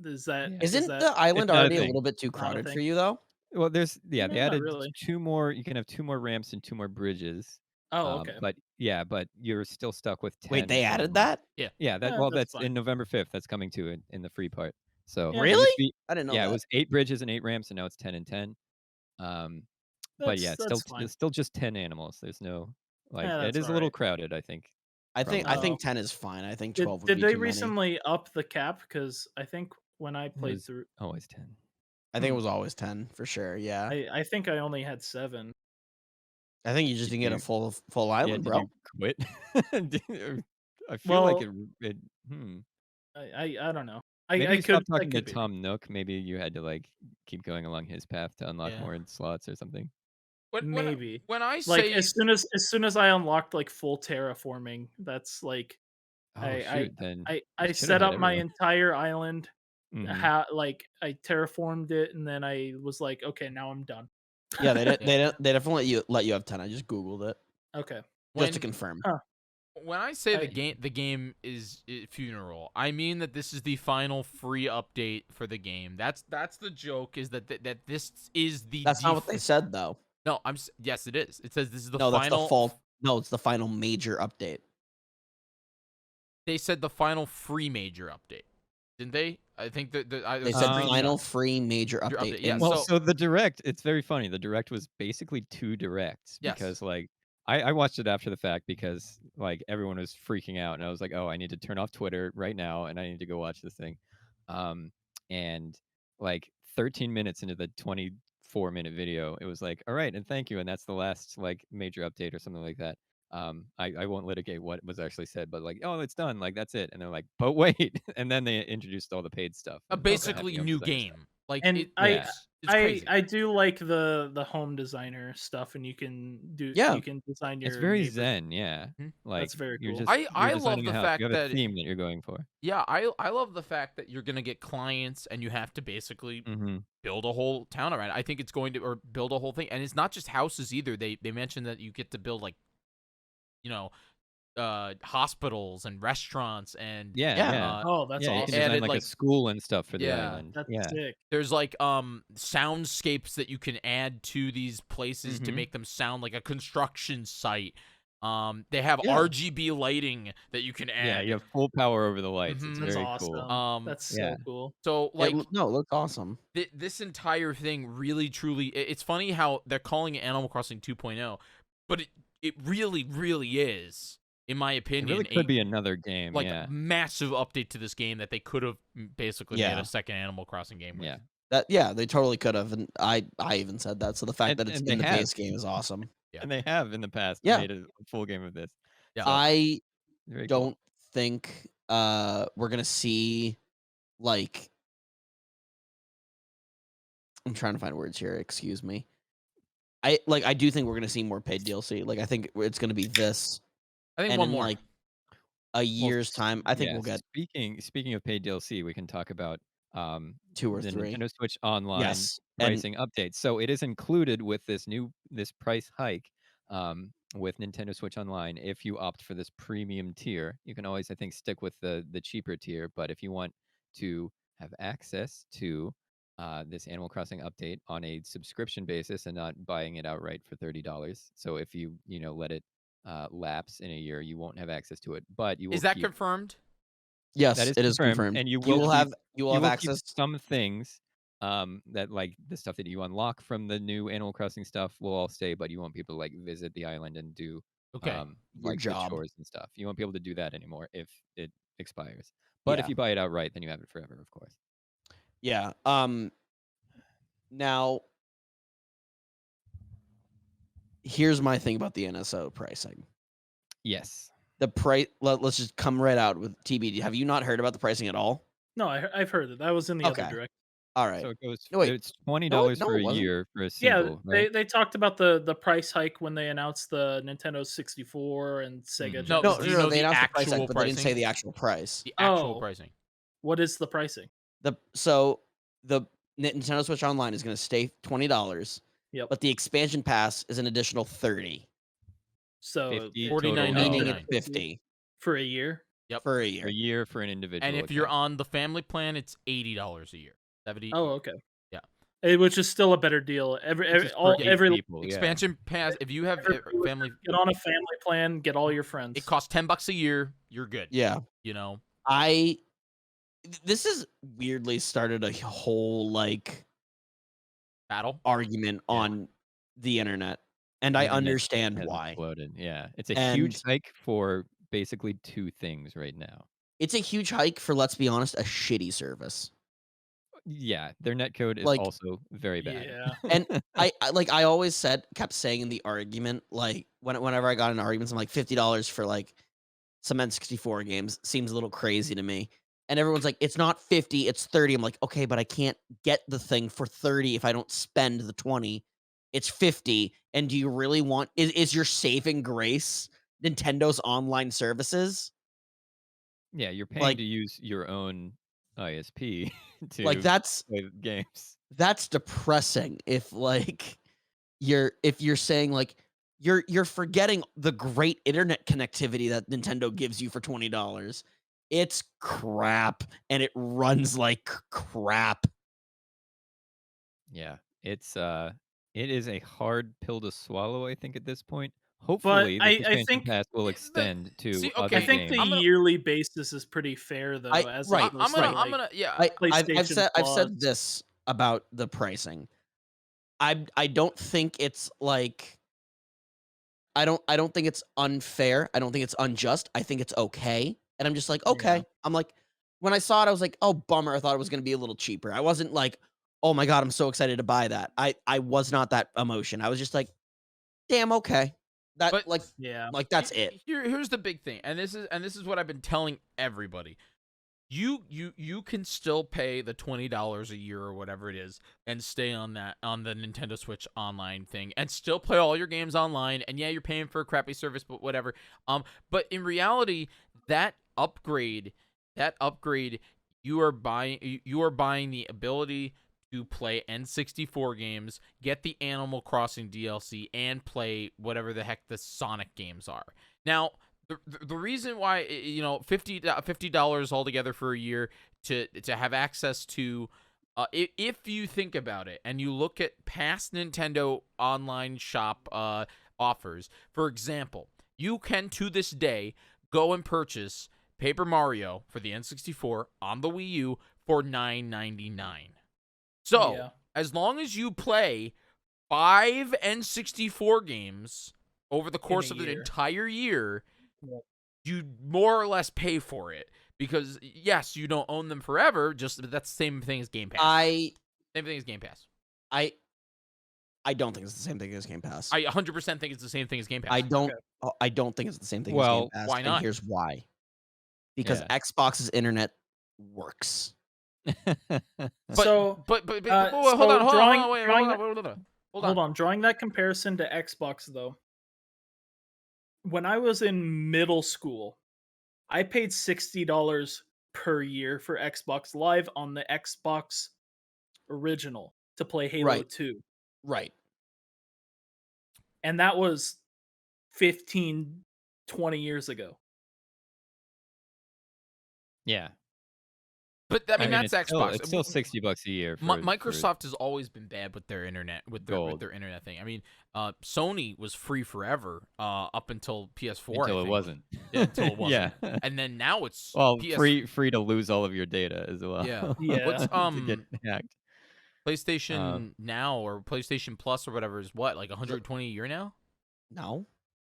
is that Yeah. is Isn't that the island not a already a thing. little bit too not a crowded for thing? you though? Well, they No, not added really. 2 more. You can have 2 more ramps and 2 more bridges. Oh, okay. But you're still stuck with Wait, 10 they for the added moment. that? Yeah, That's that's fine. in November 5th. That's coming to in the free part. So Yeah, it used Really? to be, I didn't know yeah, it that. was 8 bridges and 8 ramps, and now it's 10 and 10. Um, but yeah, that's fine. it's still just 10 animals. There's no like Yeah, it that's is a all little right. crowded, I think. I Probably. think 10 is fine. I think Did 12 would did be they too many. recently up the cap? Because I think when I It played was through, always 10. I think it was always 10 for sure. Yeah. I think I only had 7. I think you just Did didn't get a you full Yeah, island, did bro. you quit? I feel like Well, it I don't know. maybe you stopped I talking to could be. Tom Nook. Maybe you had to like keep going along his path to unlock Yeah. more slots or something. Maybe. When I Like say as soon as I unlocked like full terraforming, that's like Oh shoot, then you I should have set had up my everyone. entire island. Hmm. Like I terraformed it, and then I was like, okay, now I'm done. Yeah, they didn't. Yeah. They definitely let you have 10. I just googled it Okay. just to when confirm. Huh. when I say I- the game is funeral, I mean that this is the final free update for the game. That's the joke, is that this is the That's not what they said though. No, yes it is. It says this is the No, that's the final fall. No, it's the final major update. They said the final free major update. Didn't they? I think that They said final free major update. Yeah, in- Well, so- so the direct, it's very funny. The direct was basically 2 directs Yes. because like I watched it after the fact because like everyone was freaking out and I was like, oh, I need to turn off Twitter right now and I need to go watch this thing. And like 13 minutes into the 24-minute video, it was like, all right, and thank you, and that's the last like major update or something like that. I won't litigate what was actually said, but like, oh, it's done, like that's it. And they're like, but wait, and then they introduced all the paid stuff. a and all the basically happy home new designer game. stuff. Like And it's crazy. I do like the home designer stuff, and you can Yeah. you can design your It's very neighbor. zen, yeah. Mhm. Like That's very you're cool. just I you're love designing the a house. fact You have that a theme that you're going for. Yeah, I love the fact that you're gonna get clients and you have to basically Mm-hmm. build a whole town around it. I think it's going to, or build a whole thing, and it's not just houses either. They mentioned that you get to build like, you know, hospitals and restaurants and Yeah. Oh, that's Yeah, you awesome. can design added, like a like- school and stuff for the Yeah. island. That's Yeah. sick. there's like soundscapes that you can add to these places to Mhm. make them sound like a construction site. They have Yeah. RGB lighting that you can add. Yeah, you have full power over the lights. Mhm. It's That's very awesome. cool. That's yeah. so cool. So like no, it looks awesome. this entire thing really truly it's funny how they're calling it Animal Crossing 2.0, but it really is, in my It opinion, really could be another game. like yeah. a massive update to this game that they could have basically made Yeah. a second Animal Crossing game with. Yeah. They totally could have, and I even said that. So the fact And- that it's and in they the have. base game is awesome. Yeah. And they have in the past Yeah. made a full game of this. Yeah. So, I very cool. don't think we're gonna see like I'm trying to find words here. Excuse me. I do think we're gonna see more paid DLC. Like I think it's gonna be this, I think and one in more. like a year's time, I think Yeah, we'll get Speaking of paid DLC, we can talk about 2 or the 3. Nintendo Switch Online Yes, and pricing update. So it is included with this price hike with Nintendo Switch Online. If you opt for this premium tier, you can always, I think, stick with the cheaper tier. But if you want to have access to this Animal Crossing update on a subscription basis and not buying it outright for $30, so if you let it lapse in a year, you won't have access to it. But you will Is that keep, confirmed? yes, that is it is confirmed. and You will have keep access. some things that like the stuff that you unlock from the new Animal Crossing stuff will all stay, but you won't be able to like visit the island and do Okay. Your like job. the chores and stuff. You won't be able to do that anymore if it expires. But if Yeah. you buy it outright, then you have it forever, of course. Yeah. Now here's my thing about the NSO pricing. Yes. The price. Let's just come right out with TBD. Have you not heard about the pricing at all? No, I've heard it. That was in the Okay. other direct. All right. So it goes. No, wait. It's $20 no, for it a wasn't. year for a Yeah, single. right? they talked about the price hike when they announced the Nintendo 64 and Sega. Mhm. No, No, do you know they the announced the price actual hike, but they didn't say pricing? the actual price. The actual Oh. pricing. What is the pricing? The Nintendo Switch Online is going to stay $20. Yep. But the expansion pass is an additional $30, So 50 $49.99. meaning $49.99. it's $50. for a year. Yep. for a A year. year for an individual. And if you're account. on the family plan, it's $80 a year. 70. Oh, okay. Yeah. Which is still a better deal. This is for 8 Every people. Expansion pass. If you have family, get on a family plan, get all your friends. it costs $10 a year. You're good. Yeah. You know. This has weirdly started a whole like Battle. argument on the internet, and I Internet understand has why. exploded. Yeah, it's a And huge hike for basically 2 things right now. it's a huge hike for, let's be honest, a shitty service. Yeah, their netcode is Like- also very bad. Yeah. And I always kept saying in the argument, like whenever I got into arguments, I'm like $50 for like some N64 games seems a little crazy to me. And everyone's like, it's not 50, it's 30. I'm like, okay, but I can't get the thing for 30 if I don't spend the 20. It's 50. And do you really want is your saving grace Nintendo's online services? Yeah, you're paying Like- to use your own ISP to Like that's play the games. that's depressing if like you're saying like you're forgetting the great internet connectivity that Nintendo gives you for $20. It's crap and it runs like crap. Yeah, it is a hard pill to swallow, I think, at this point. Hopefully, this I expansion think- pass will extend to See, other okay, I think games. the I'm gonna- yearly basis is pretty fair though. I- As right, opposed I'm to, gonna. like, I'm gonna. Yeah. I've PlayStation said Plus. this about the pricing. I don't think it's like I don't think it's unfair. I don't think it's unjust. I think it's okay. And I'm just like, okay. Yeah. I'm like, when I saw it, I was like, oh bummer. I thought it was gonna be a little cheaper. I wasn't like, oh my god, I'm so excited to buy that. I was not that emotion. I was just like, damn, okay. That But- like Yeah. that's it. Here's the big thing, and this is what I've been telling everybody. You can still pay the $20 a year or whatever it is and stay on the Nintendo Switch online thing and still play all your games online. And yeah, you're paying for a crappy service, but whatever. But in reality, that upgrade, you are buying the ability to play N64 games, get the Animal Crossing DLC, and play whatever the heck the Sonic games are. Now, the reason why, you know, $50 altogether for a year to have access to, if you think about it and you look at past Nintendo online shop offers, for example, you can to this day go and purchase Paper Mario for the N64 on the Wii U for $9.99. So, Yeah. as long as you play 5 N64 games over the course a of an year. entire year, Yep. you more or less pay for it. Because, yes, you don't own them forever, just that's the same thing as Game Pass. Same thing as Game Pass. I don't think it's the same thing as Game Pass. I 100% think it's the same thing as Game Pass. I don't think it's the same thing as Well, Game Pass. why not? And here's why. Because Yeah. Xbox's internet works. But So, hold so on. hold on. Drawing that comparison to Xbox though. When I was in middle school, I paid $60 per year for Xbox Live on the Xbox original to play Halo Right. 2. Right. And that was 15, 20 years ago. Yeah, But I mean, that's it's still, Xbox. it's still $60 a year. For, Microsoft has always been bad with their internet, with Gold. their internet thing. I mean, Sony was free forever up until PS4. I until it think. wasn't. Yeah, until it wasn't. Yeah. And then now it's Well, PS... free to lose all of your data as well. Yeah. Yeah. What's to get hacked. PlayStation Now or PlayStation Plus or whatever is what, like 120 a year now? No.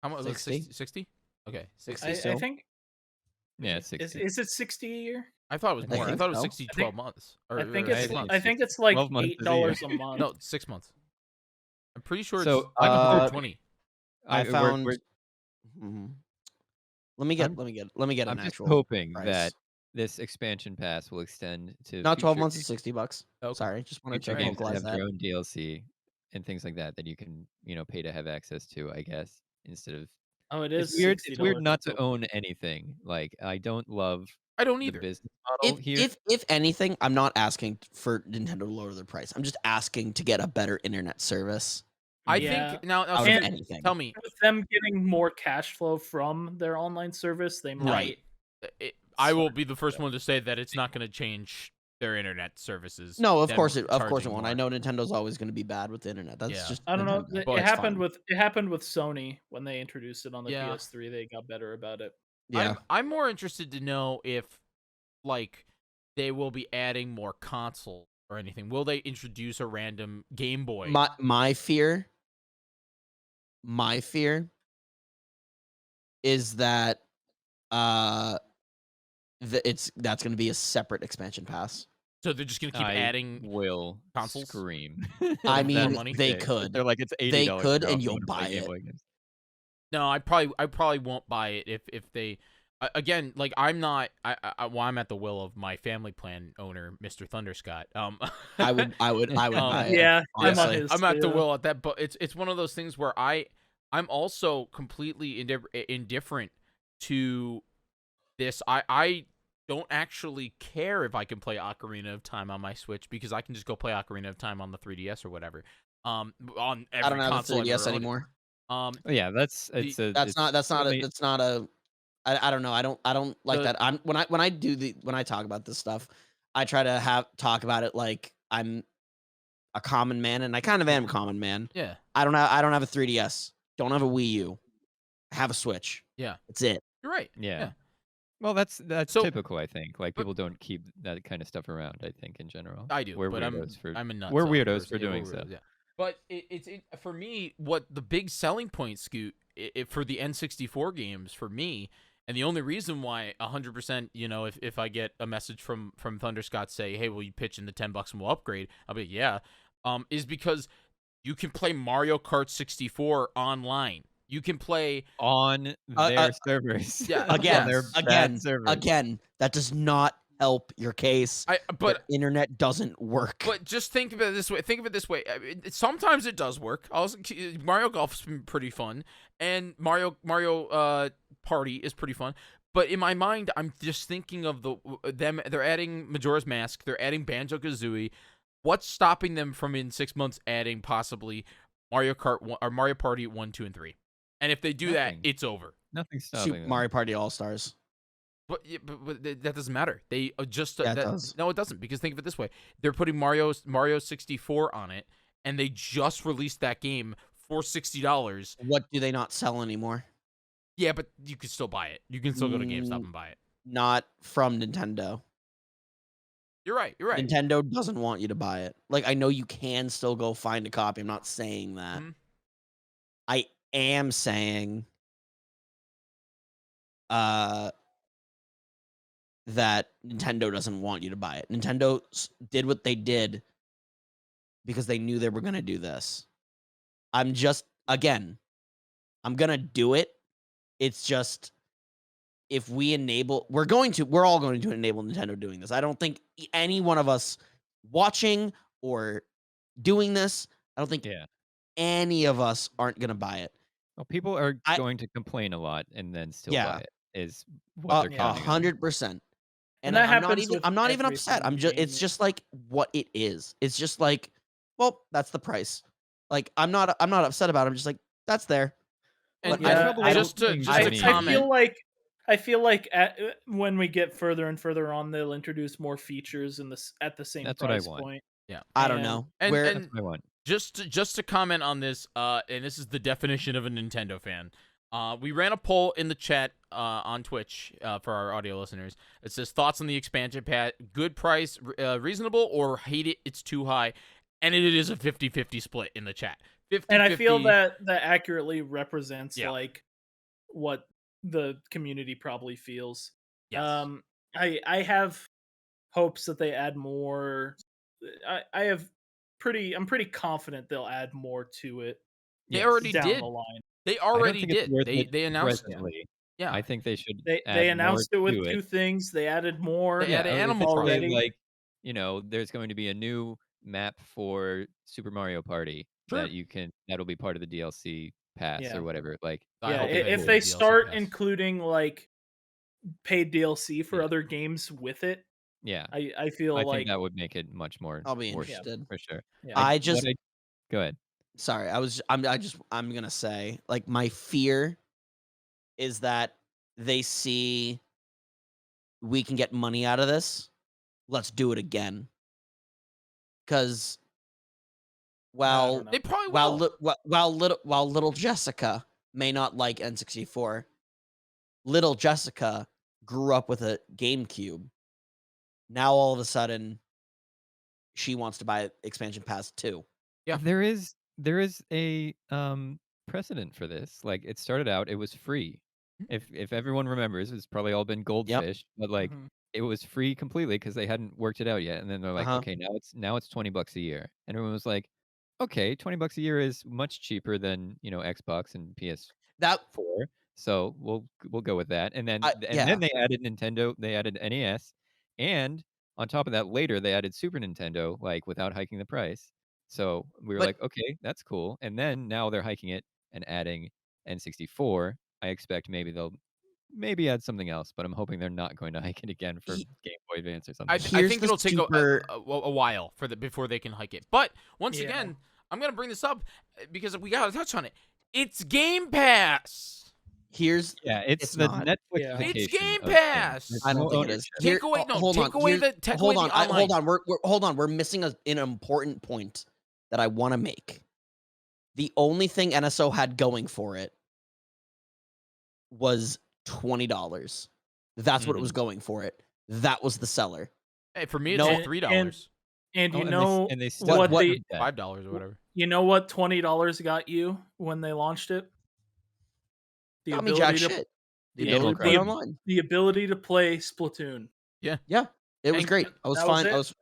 How much? 60? 60? Okay, 60. I so? think Yeah, 60. is it 60 a year? I thought it was I more. I think thought it was so. 60 I 12 think- months. Or, I think or it's 6 months. I think it's like 12 months is a year. $8 a month. No, 6 months. I'm pretty sure So, it's I'm 120. I we're- found. we're- Mhm. Let me get I'm an just actual. hoping price. that this expansion pass will extend to Not 12 future months is $60. Okay. Sorry, just wanted to future games that vocalize have that. their own DLC and things like that you can pay to have access to. I guess instead of Oh, it is. it's weird. It's weird $60 not to total. own anything. Like I don't love I don't the either. business model here. If anything, I'm not asking for Nintendo to lower their price. I'm just asking to get a better internet service. I Yeah. think now Out of Steven, anything. tell me, With them getting more cash flow from their online service, they might Right. I will be the first one to say that it's not going to change their internet services. No, of them course it charging won't. more. I know Nintendo's always going to be bad with the internet. That's Yeah. just I don't know. Nintendo. But It it's happened fine. with Sony when they introduced it on the Yeah. PS3. They got better about it. Yeah. I'm more interested to know if like they will be adding more consoles or anything. Will they introduce a random Game Boy? My fear is that that's going to be a separate expansion pass. So they're just gonna keep I adding will consoles? scream. I If mean, that's That's the they case. If could. They're like it's $80. They could, now and if you you'll wanna play buy Game it. Boy games. No, I probably won't buy it if they again, like I'm not well, I'm at the will of my family plan owner, Mr. Thunderscott. I would buy it. Yeah, I'm on honestly. his. I'm at the too. will at that, but it's one of those things where I'm also completely indifferent to this. I don't actually care if I can play Ocarina of Time on my Switch because I can just go play Ocarina of Time on the 3DS or whatever. On every I don't have a console I've 3DS ever owned. anymore. Oh, yeah, that's The- it's a That's it's not certainly- a I don't know. I don't like The- that. I'm when I talk about this stuff, I try to talk about it like I'm a common man, and I kind of am a common man. Yeah. I don't have a 3DS. Don't have a Wii U. I have a Switch. Yeah. That's it. You're right. Yeah. Well, that's So- typical, I think. Like but- people don't keep that kind of stuff around. I think in general, I do, We're but weirdos for I'm a nut. we're so weirdos person- for yeah, we're doing so. weirdos, yeah. But it's for me, what the big selling point, Scoot, for the N64 games for me, and the only reason why 100%, if I get a message from Thunderscott say, hey, will you pitch in the $10 and we'll upgrade? I'll be like, yeah. Is because you can play Mario Kart 64 online. You can play On their servers. Yeah, On Again, their bad again, servers. again. That does not help your case. but The internet doesn't work. But just think of it this way. Sometimes it does work. Mario Golf's been pretty fun, and Mario Party is pretty fun. But in my mind, I'm just thinking of them. They're adding Majora's Mask. They're adding Banjo-Kazooie. What's stopping them from in 6 months adding possibly Mario Kart 1, or Mario Party 1, 2, and 3? And if they do that, Nothing. it's over. Nothing's stopping Super them. Mario Party All Stars. But that doesn't matter. They just Yeah, it does. No, it doesn't, because think of it this way: they're putting Mario 64 on it, and they just released that game for $60. What do they not sell anymore? Yeah, but you can still buy it. You can still go to GameStop and buy it. Not from Nintendo. You're right. Nintendo doesn't want you to buy it. Like, I know you can still go find a copy. I'm not saying that. Mhm. I am saying that Nintendo doesn't want you to buy it. Nintendo did what they did because they knew they were going to do this. I'm going to do it. It's just, if we we're all going to enable Nintendo doing this. I don't think any one of us watching or doing this, I don't think Yeah. any of us aren't going to buy it. Well, people are going to complain a lot and then still Yeah. buy it. Is what they're counting on. 100%. And that I'm not happens even with I'm not even every upset. single It's game. just like what it is. It's just like, well, that's the price. Like, I'm not upset about it. I'm just like, that's there. And Yeah, I just to don't think I any- comment, feel like when we get further and further on, they'll introduce more features at the same That's what I price want. point. yeah. I don't And- know. And- Where and- That's what I want. Just to comment on this, and this is the definition of a Nintendo fan. We ran a poll in the chat on Twitch for our audio listeners. It says thoughts on the expansion pack: good price, reasonable, or hate it, it's too high. And it is a 50-50 split in the chat. 50-50. And I feel that accurately represents Yeah. like what the community probably feels. Yes. I have hopes that they add more. I'm pretty confident they'll add more to it They Yes. already down did. the line. They I don't already think it's did. worth They it announced it. presently. Yeah. I think they should. They add announced it more with to two things. They added more. They added if Animal it's Crossing. already. like, there's going to be a new map for Super Mario Party Sure. that'll be part of the DLC pass Yeah. or whatever. Like, I Yeah, hope if include they DLC start pass. including like paid DLC for Yeah. other games with it, yeah, I feel I like think that would make it much more. I'll be worth it, interested. for sure. yeah. Go ahead. Sorry, I'm going to say, like, my fear is that they see we can get money out of this. Let's do it again. Because while don't know. They probably will. while little Jessica may not like N64, little Jessica grew up with a GameCube. Now all of a sudden, she wants to buy expansion pass too. Yeah. There is a precedent for this. Like it started out, it was free. If everyone remembers, it's probably all been goldfish, but like Mhm. it was free completely because they hadn't worked it out yet. And then they're like, Uh-huh. okay, now it's $20 a year. And everyone was like, okay, $20 a year is much cheaper than, Xbox and PS4. That So we'll go with that. And then yeah. they added Nintendo, they added NES, and on top of that later they added Super Nintendo, like without hiking the price. So we were But like, okay, that's cool. And then now they're hiking it and adding N64. I expect maybe they'll add something else, but I'm hoping they're not going to hike it again for He- Game Boy Advance or I something. Here's think the it'll take super- a while before they can hike it. But once Yeah. again, I'm gonna bring this up because we gotta touch on it. It's Game Pass. Here's Yeah, it's It's the not. Netflix. Yeah. It's Game Pass. I don't think it is. Here- Take away oh, hold on. take away Here- the take hold away on. the online. Hold on. Hold on. We're missing an important point that I want to make. The only thing NSO had going for it was $20. That's what it was going for it. That was the seller. Hey, for me, it's No, like $3, And Oh, you and know they still what what- they that. $5 or whatever. you know what $20 got you when they launched it? The Got me jack ability to shit. The the ability to play ability- online. the ability to play Splatoon. Yeah, it was And great. I was that was fine. it? I was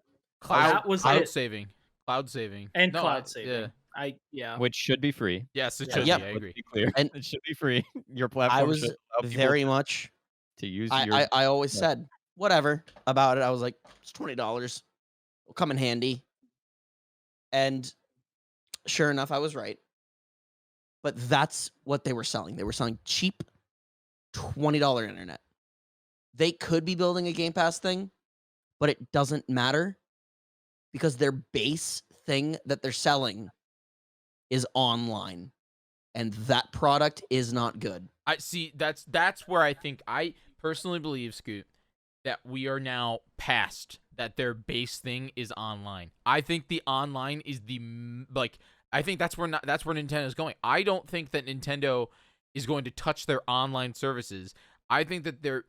That was Cloud it. saving. Cloud saving. And No, cloud saving. Yeah. Which should be free. Yes, it Yeah. should Yep. be. I Let's agree. be clear. And- it should be free. Your platform I was should allow people very much. to use your. I always Yeah. said whatever about it. I was like, it's $20. Will come in handy. And sure enough, I was right. But that's what they were selling. They were selling cheap $20 internet. They could be building a Game Pass thing, but it doesn't matter because their base thing that they're selling is online. And that product is not good. I see. That's where I think I personally believe, Scoot, that we are now past that. Their base thing is online. I think the online is I think that's where Nintendo's going. I don't think that Nintendo is going to touch their online services. I think that the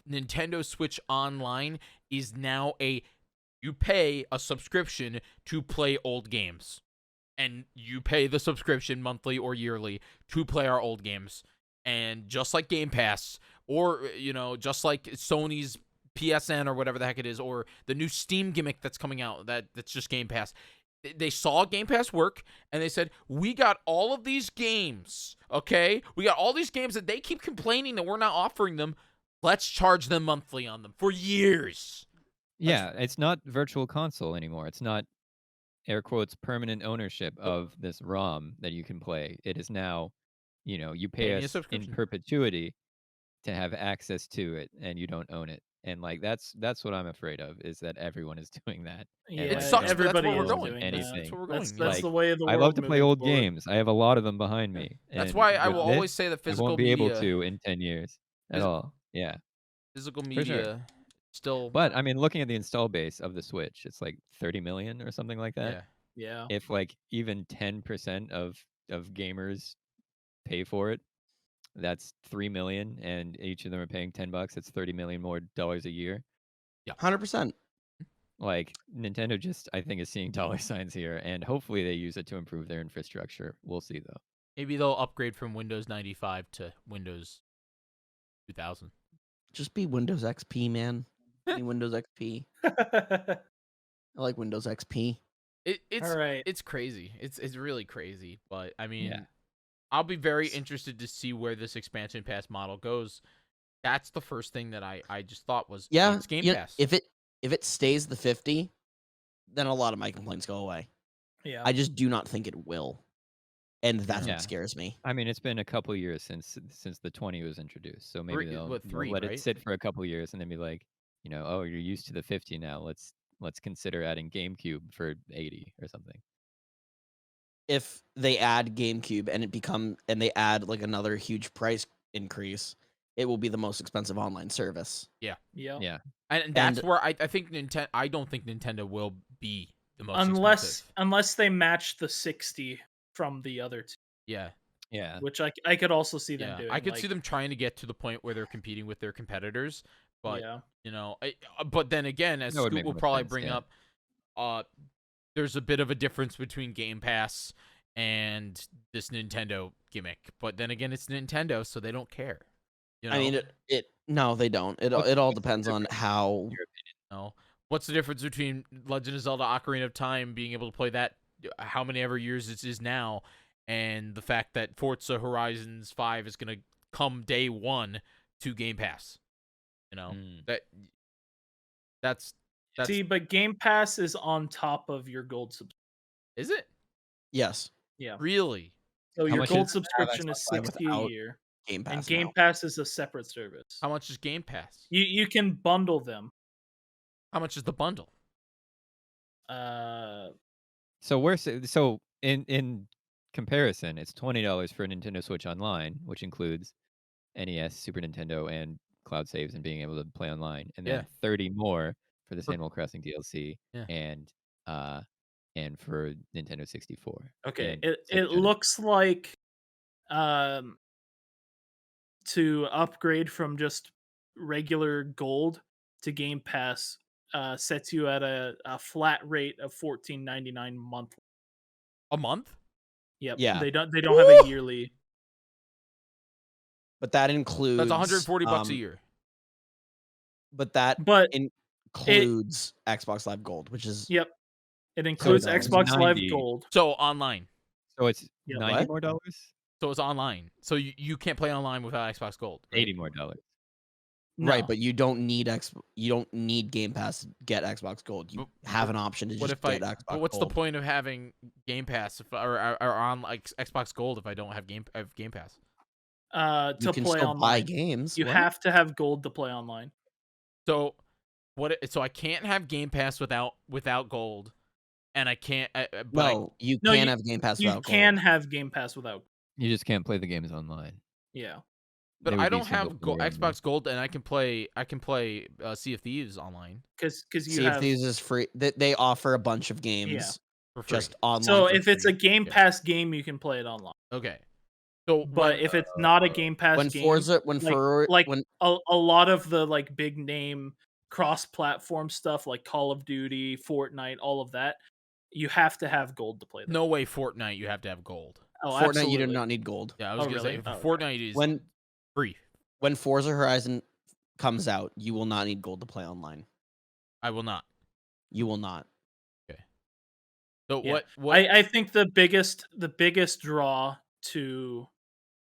Nintendo Switch Online is now you pay a subscription to play old games. And you pay the subscription monthly or yearly to play our old games. And just like Game Pass, or, just like Sony's PSN or whatever the heck it is, or the new Steam gimmick that's coming out, that's just Game Pass. They saw Game Pass work, and they said, we got all of these games, okay? We got all these games that they keep complaining that we're not offering them. Let's charge them monthly on them for years. Yeah, it's not virtual console anymore. It's not air quotes permanent ownership of this ROM that you can play. It is now, you pay Paying a us in subscription. perpetuity to have access to it, and you don't own it. And like that's what I'm afraid of, is that everyone is doing that. Yeah, And, It sucks, but that's everybody where we're is going. doing That's that. where we're going. That's Like, the way of the world. I love to play moving old forward. games. I have a lot of them behind me. That's and why I with will this, always say that I physical won't be media, able to in 10 years at Phys- all. Yeah. physical sure. media, still. But I mean, looking at the install base of the Switch, it's like 30 million or something like that. Yeah. Yeah. If like even 10% of gamers pay for it, that's 3 million, and each of them are paying $10. It's 30 million more dollars a year. 100%. Like Nintendo just, I think, is seeing dollar signs here, and hopefully they use it to improve their infrastructure. We'll see though. Maybe they'll upgrade from Windows 95 to Windows 2000. Just be Windows XP, man. Be Windows XP. I like Windows XP. It's All right. it's crazy. It's really crazy. But I mean, Yeah. I'll be very interested to see where this expansion pass model goes. That's the first thing that I just thought was Yeah, it's Game you know, Pass. if it stays the 50, then a lot of my complaints go away. Yeah. I just do not think it will. And that's Yeah. what scares me. I mean, it's been a couple years since the 20 was introduced, so maybe they'll let right? it sit for a couple years and then be like, oh, you're used to the 50 now. Let's consider adding GameCube for 80 or something. If they add GameCube and they add like another huge price increase, it will be the most expensive online service. Yeah. And that's And- where I think Nintendo. I don't think Nintendo will be the most Unless expensive. they match the 60 from the other two, Yeah, Yeah. which I could also see them yeah. doing. I could like, see them trying to get to the point where they're competing with their competitors, but yeah. but then again, as That would Scoot make will more probably sense, bring yeah. up, there's a bit of a difference between Game Pass and this Nintendo gimmick. But then again, it's Nintendo, so they don't care. I mean, no, they don't. It What's- it all what's the depends on difference, how. in your opinion? No. What's the difference between Legend of Zelda: Ocarina of Time being able to play that how many ever years it is now, and the fact that Forza Horizons 5 is going to come day one to Game Pass? That's See, but Game Pass is on top of your gold subscription. is it Yes, Yeah. really? So How your much gold is it to have subscription is Xbox Live 60 a without year, Game Pass. and Game now. Pass is a separate service. How much is Game Pass? You can bundle them. How much is the bundle? So in comparison, it's $20 for Nintendo Switch Online, which includes NES, Super Nintendo, and cloud saves and being able to play online, and then Yeah. 30 more for this For- Animal Crossing DLC Yeah. and for Nintendo 64. Okay, and it Sega Genesis. looks like to upgrade from just regular gold to Game Pass sets you at a flat rate of $14.99 monthly. A month? Yep. Yeah. They don't have a yearly. But that includes That's 140 bucks a year. But that But includes Xbox Live Gold, which is yep, it includes it's Xbox Live 90. Gold. So online. So it's Yeah. 90 What? more dollars? So it's online. So you can't play online without Xbox Gold. Right? 80 more dollars. right, No. but you don't need Game Pass to get Xbox Gold. You have an option to What just if I? get Xbox But what's Gold. the point of having Game Pass or on like Xbox Gold if I don't have Game Pass? To You can play still buy online. games. You What? have to have gold to play online. So So I can't have Game Pass without Gold, and I can't. No, you can't have Game Pass You without can Gold. have Game Pass without. You just can't play the games online. Yeah. But They would I be don't have single player only. Xbox Gold, and I can play Sea of Thieves online Because you See have. if these is free. They offer a bunch of games for free. just online. So for if it's free. a Game Yeah. Pass game, you can play it online. Okay. So But if it's not a Game Pass when game, Forza, when a lot of the like big name cross-platform stuff like Call of Duty, Fortnite, all of that, you have to have gold to play them. no way Fortnite you have to have Gold. Oh, Fortnite, absolutely. you do not need gold. Yeah, I was Oh, gonna really? say Oh, okay. Fortnite is free. When Forza Horizon comes out, you will not need gold to play online. I will not. You will not. So Yeah. what? I think the biggest draw to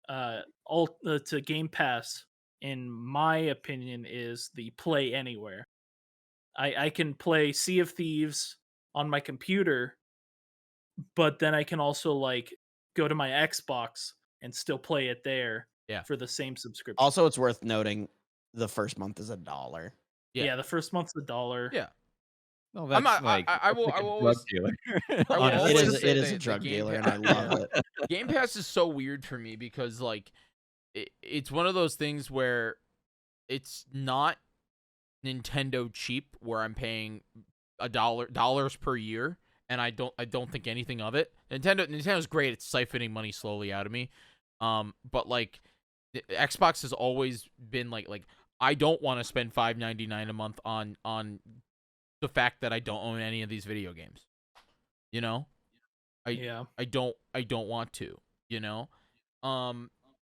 to Game Pass, in my opinion, is the Play Anywhere. I can play Sea of Thieves on my computer, but then I can also like go to my Xbox and still play it there. Yeah. For the same subscription. Also, it's worth noting the first month is $1. Yeah. The first month's $1. Yeah. Well, I'm that's not- like I that's will- like I a will drug always- dealer. I will honestly. It always is. say It is that a the drug Game dealer, Pa- and I love it. Game Pass is so weird for me because like it's one of those things where it's not Nintendo cheap where I'm paying dollars per year and I don't think anything of it. Nintendo's great at siphoning money slowly out of me. But like Xbox has always been like I don't want to spend $5.99 a month on the fact that I don't own any of these video games. You know? I don't want to, you know?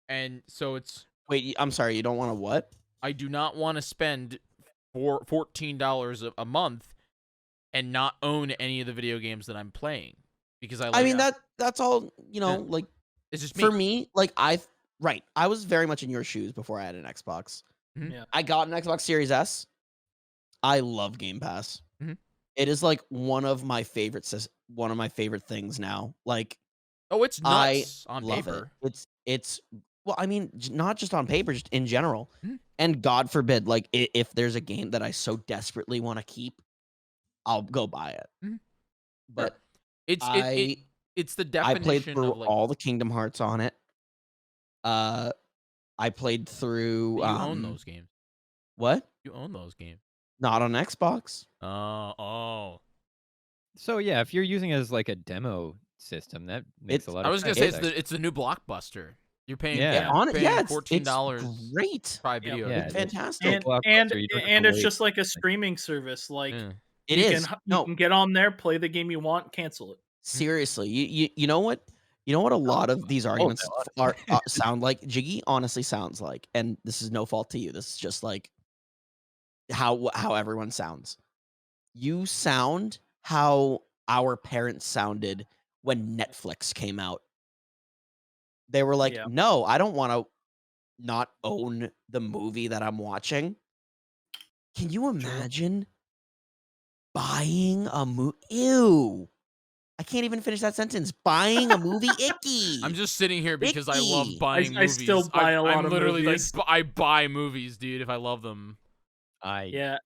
And so it's Wait, I'm sorry. You don't want to what? I do not want to spend $14 a month and not own any of the video games that I'm playing because I mean that's all, like it's just for me, like I was very much in your shoes before I had an Xbox. Mhm. Yeah. I got an Xbox Series S. I love Game Pass. Mhm. It is like one of my favorite things now. Like Oh, it's nuts on love paper. it. It's well, I mean, not just on paper, just in general. Mhm. And God forbid, like if there's a game that I so desperately want to keep, I'll go buy it. Mhm. But It's the I definition played through of like all the Kingdom Hearts on it. I played through. You own those games. What? You own those games. Not on Xbox. Oh. So yeah, if you're using it as like a demo system, that makes a It's- lot I of was gonna sense. say it's the new Blockbuster. You're paying Yeah. On it, yeah, it's $14 great. Prime Yeah. Video. Yeah, It's it's- fantastic. And you don't have to and it's wait. just like a streaming service. Like Yeah. It you is. can No, you can get on there, play the game you want, cancel it. seriously. You know what? You know what a lot of these arguments that, are sound like. Jyggy honestly sounds like, and this is no fault to you. This is just like how everyone sounds. You sound how our parents sounded when Netflix came out. They were like, Yeah. "No, I don't want to not own the movie that I'm watching." Can you imagine buying a movie? Ew. I can't even finish that sentence. Buying a movie, icky. I'm just sitting here because I love Icky. buying I movies. still buy a lot I'm of literally movies. like I buy movies, dude, if I love them. Yeah,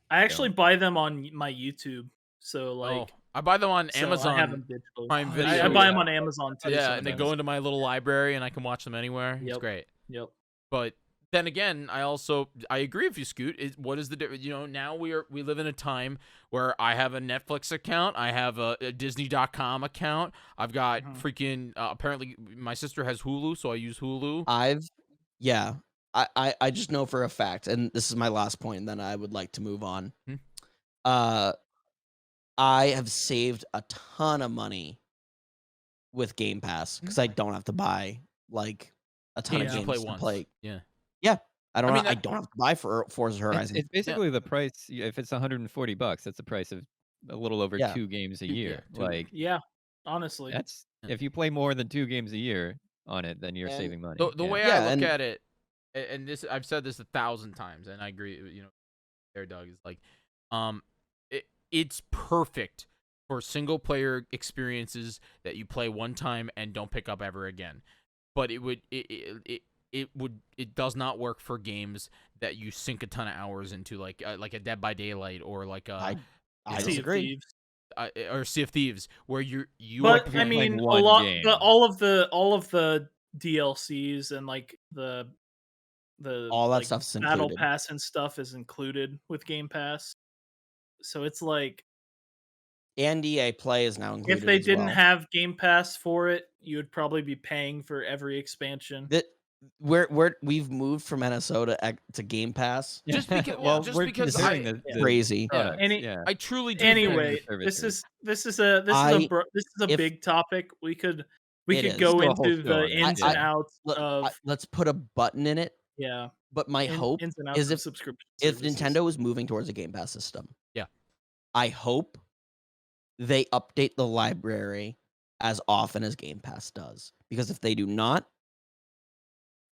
I actually buy them on my YouTube. So like, I buy them on so Amazon I have them digitally. Prime Oh, Video. I buy them on Amazon too. Yeah, and they sometimes. go into my little library and I can watch them anywhere. It's Yep. great. Yep. But then again, I agree with you, Scoot. What is the difference? Now we live in a time where I have a Netflix account, I have a Disney.com account, I've got freaking apparently my sister has Hulu, so I use Hulu. I just know for a fact, and this is my last point, and then I would like to move on. Hmm. I have saved a ton of money with Game Pass because I don't have to buy like a ton of Just games play to once. play. Yeah. I don't. I mean, I don't have to buy for Forza Horizon. It's basically the price. If it's $140, that's the price of a little over Yeah. 2 games a year. two. Like Yeah. Honestly. that's if you play more than 2 games a year on it, then you're And saving money. The way Yeah, I look and- at it, and this I've said this 1,000 times, and I agree. Air Doug is like, it's perfect for single player experiences that you play one time and don't pick up ever again. But it does not work for games that you sink a ton of hours into, like a Dead by Daylight or like I Sea of disagree. Thieves. or Sea of Thieves, where you But if you're I playing mean, a one lot, game. all of the DLCs and like the All that like, stuff's Battle included. Pass and stuff is included with Game Pass. So it's like And EA Play is now included. if they as didn't well. have Game Pass for it, you would probably be paying for every expansion. that we've moved from NSO to Game Pass. Just because- well, just we're because comparing I- the Crazy. products, Any- yeah. I truly do. Anyway, services. this is a if- big topic. We could It is. go Still a whole into show the on it. ins and outs of Let's put a button in it. yeah. But my hope ins and outs is of if subscription if services. Nintendo is moving towards a Game Pass system. Yeah. I hope they update the library as often as Game Pass does. Because if they do not,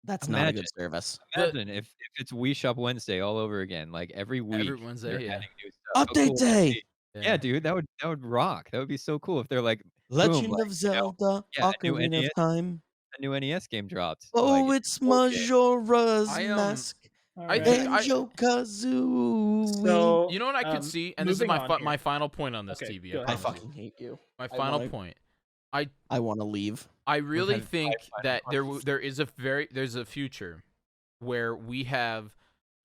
that's not a good service. Imagine if it's Wii Shop Wednesday all over again, like every week. Every Wednesday, they're yeah. adding new stuff. How Update cool would that day! be? Yeah, dude, that would rock. That would be so cool if they're like Legend like, of Zelda, yeah, a new Ocarina of NES Time. a new NES game dropped. Oh, like, it's full game. Majora's I, Mask. I think Banjo Kazooie. So You know what I could see, and this is moving my on here. my final point on this Okay, TV. go I ahead. I promise you. fucking hate you. My I final wanna- point. I want to leave. I really had think five that final there's a future where we have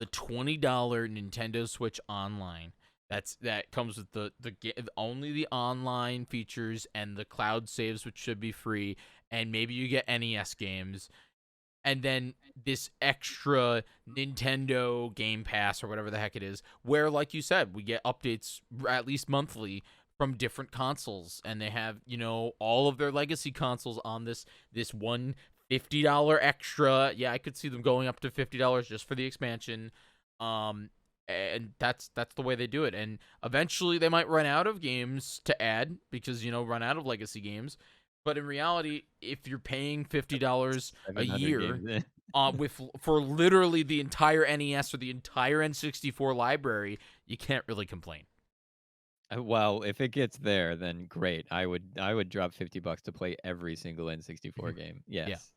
the $20 Nintendo Switch Online. That comes with only the online features and the cloud saves, which should be free, and maybe you get NES games, and then this extra Nintendo Game Pass or whatever the heck it is, where, like you said, we get updates at least monthly from different consoles, and they have all of their legacy consoles on this one $50 extra. Yeah, I could see them going up to $50 just for the expansion. And that's the way they do it. And eventually they might run out of games to add because run out of legacy games. But in reality, if you're paying $50 a 700 year games. for literally the entire NES or the entire N64 library, you can't really complain. Well, if it gets there, then great. I would drop $50 to play every single N64 game. Yes.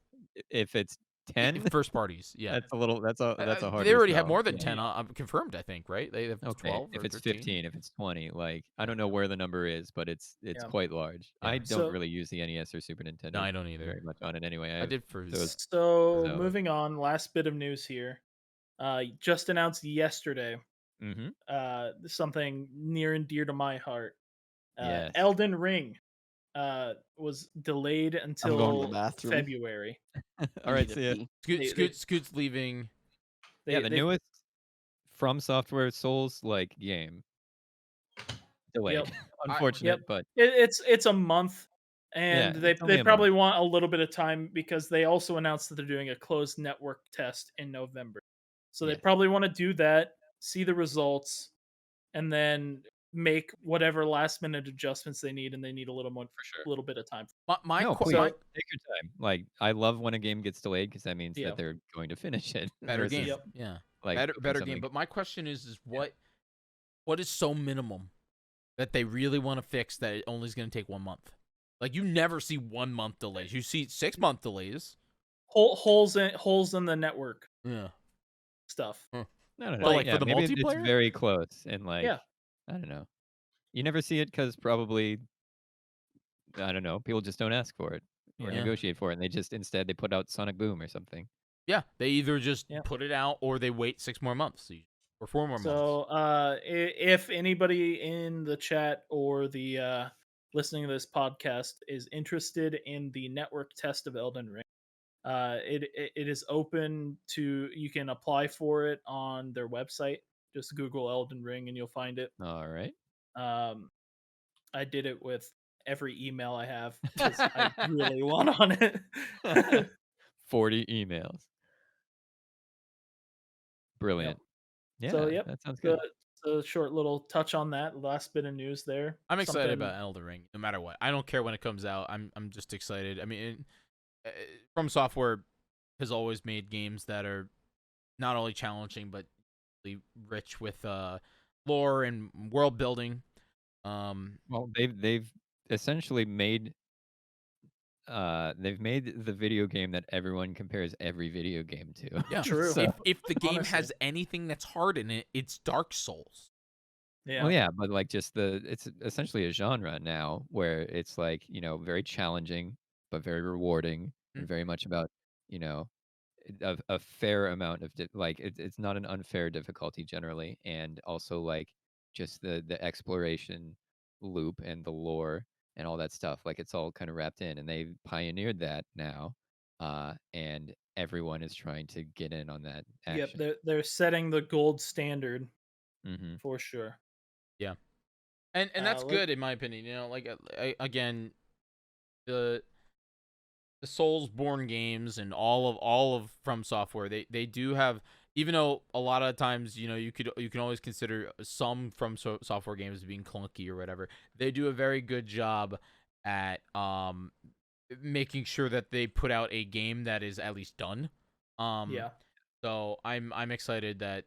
If it's 10? First parties, yeah. That's a little. That's a harder They already have sell. more than Yeah. 10 confirmed, I think, right? They have Okay, 12 if or it's 13. 15, if it's 20, like I don't know where the number is, but it's Yeah. quite large. Yeah. I don't So- really use the NES or Super Nintendo No, I don't either. very much on it anyway. I did for those. So So- moving on, last bit of news here. Just announced yesterday. Mm-hmm. Something near and dear to my heart. Yes. Elden Ring was delayed I'm going to until the bathroom. February. All right, see ya. Scoot's leaving. They, Yeah, the they- newest From Software Souls like game delayed. Yep. Unfortunate, Yep. but It's a month, and Yeah, it's only they a probably want a little bit of time because they also announced that they're doing a closed network test in November. So they Yes. probably want to do that, see the results, and then make whatever last minute adjustments they need, and they need a little more, for sure. little bit of time. No, please so- take your time. Like I love when a game gets delayed because that means Yeah. that they're going to finish it. Better game. versus, Yep. Yeah. Like better hoping game. something- But my question is what is so minimum that they really want to fix that it only is going to take 1 month? Like you never see 1 month delays. You see 6-month delays. Holes in the network Yeah. stuff. No. like, Yeah, for the maybe it's multiplayer? very close and like Yeah. I don't know. You never see it because probably I don't know. People just don't ask for it or Yeah. negotiate for it, and they just instead they put out Sonic Boom or something. Yeah. They either just Yeah. put it out or they wait 6 more months or 4 more months. So, if anybody in the chat or the listening to this podcast is interested in the network test of Elden Ring, it is open to, you can apply for it on their website. Just Google Elden Ring and you'll find it. All right. I did it with every email I have because I really want on it. 40 emails. Brilliant. Yeah, So, yep, that sounds good. a short little touch on that last bit of news there. I'm excited Something- about Elden Ring, no matter what. I don't care when it comes out. I'm just excited. I mean, From Software has always made games that are not only challenging but really rich with lore and world building. Well, they've essentially made the video game that everyone compares every video game to. Yeah, True. So- If the game Honestly. has anything that's hard in it, it's Dark Souls. Yeah. Well, yeah, but like just it's essentially a genre now where it's like, very challenging, but very rewarding and very much about, a fair amount of, like, it's not an unfair difficulty generally. And also like just the exploration loop and the lore and all that stuff. Like it's all kind of wrapped in and they've pioneered that now. And everyone is trying to get in on that Yep, action. they're setting the gold standard Mm-hmm. for sure. And that's let- good in my opinion. Like again, the Soulsborne games and all of From Software, they do have, even though a lot of times you can always consider some From Software games as being clunky or whatever. They do a very good job at making sure that they put out a game that is at least done. Yeah. So I'm excited that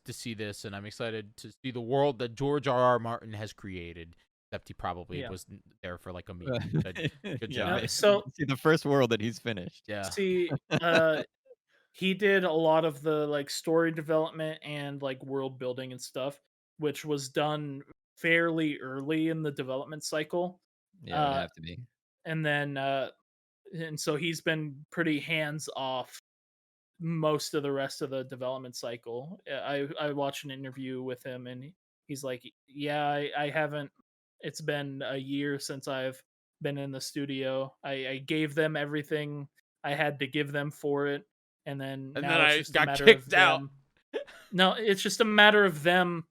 to see this, and I'm excited to see the world that George R.R. Martin has created. Except he probably Yeah. was there for like a meeting. Good Yeah, job. No, so- see the first world that he's finished. Yeah. See, he did a lot of the like story development and like world building and stuff, which was done fairly early in the development cycle. Yeah, it would have to be. And then and so he's been pretty hands off most of the rest of the development cycle. I watched an interview with him and he's like, yeah, I haven't, it's been a year since I've been in the studio. I gave them everything I had to give them for it, and then And now then it's I just a got matter kicked of out. them- No, it's just a matter of them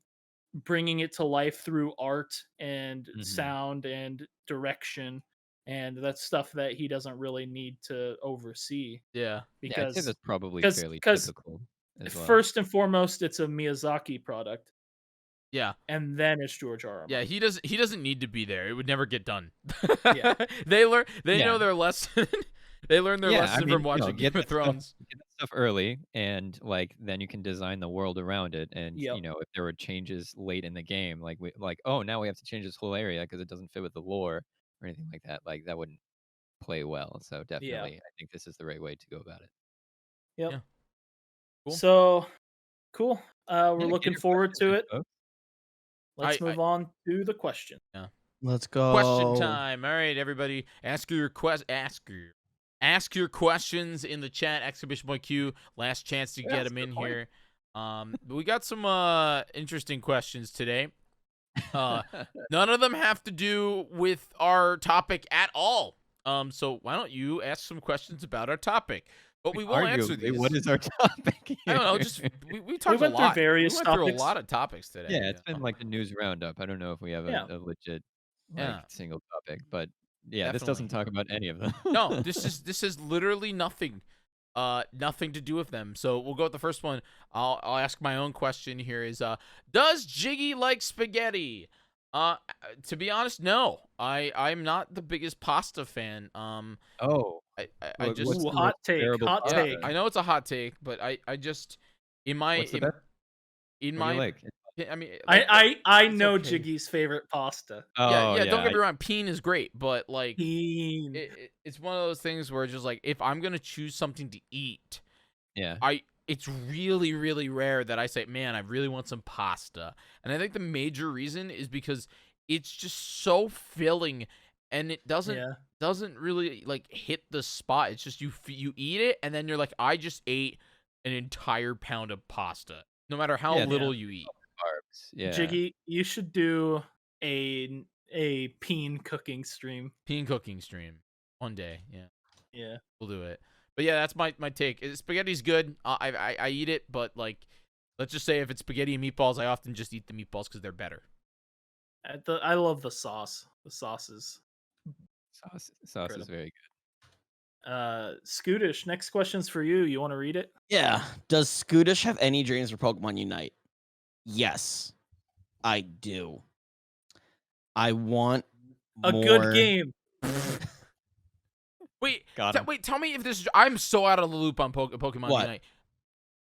bringing it to life through art and Mhm. sound and direction, and that's stuff that he doesn't really need to oversee Yeah. Yeah, I'd say because that's probably 'cause- fairly 'cause typical as well. first and foremost it's a Miyazaki product, Yeah. and then it's George R. R. Yeah, Martin. he doesn't need to be there. It would never get done. Yeah. They know Yeah. their lesson. They learned their Yeah, I lesson mean, from watching Game get of that stuff- Thrones. Get that stuff early, and like then you can design the world around it. And Yep. if there were changes late in the game, oh, now we have to change this whole area because it doesn't fit with the lore or anything like that. Like that wouldn't play well. So definitely, I think this is the right way to go about it. Yep. Yeah. Cool. So cool. We're Yeah, get looking your forward questions to in, it. folks. Let's I move on to the question. yeah. Let's go. Question time. All right, everybody, ask your questions in the chat. Exclamation point Q. Last chance to Yeah, get that's them a in good point. here. But we got some interesting questions today. None of them have to do with our topic at all. So why don't you ask some questions about our topic? But we will answer Arguably, these. what is our topic I don't know. here? Just we talked went a through lot. various We went through a topics. lot of topics today. Yeah, it's been like the news roundup. I don't know if we have Yeah. a legit Yeah. single topic, but yeah, this Definitely. doesn't talk about any of them. No, this is literally nothing. Nothing to do with them. So we'll go with the first one. I'll ask my own question here. Is does Jyggy like spaghetti? To be honest, no. I'm not the biggest pasta fan. Oh, I what- just what's Ooh, the hot most take, terrible hot pasta? take. I know it's a hot take, but I just in my What's the best? in What do you my like? I mean like, I it's know okay. Jiggy's favorite pasta. Oh, yeah. Don't get I- me wrong. Peen is great, but like Bean. it's one of those things where it's just like if I'm gonna choose something to eat, yeah. it's really, really rare that I say, man, I really want some pasta. And I think the major reason is because it's just so filling and it doesn't really like hit the spot. It's just you eat it and then you're like, I just ate an entire pound of pasta, no matter how Yeah, little you eat. Carbs. Yeah. Jiggy, you should do a peen cooking stream. Peen cooking stream one day. Yeah, Yeah. we'll do it. But yeah, that's my take. Spaghetti's good. I eat it, but like, let's just say if it's spaghetti and meatballs, I often just eat the meatballs because they're better. I love the sauce. The sauce is Sauce is Incredible. very good. Scootish, next question's for you. You want to read it? Yeah. Does Scootish have any dreams for Pokemon Unite? Yes, I do. I want A more... good game. Wait, Got him. wait. Tell me if this. I'm so out of the loop on Pokemon What? Unite.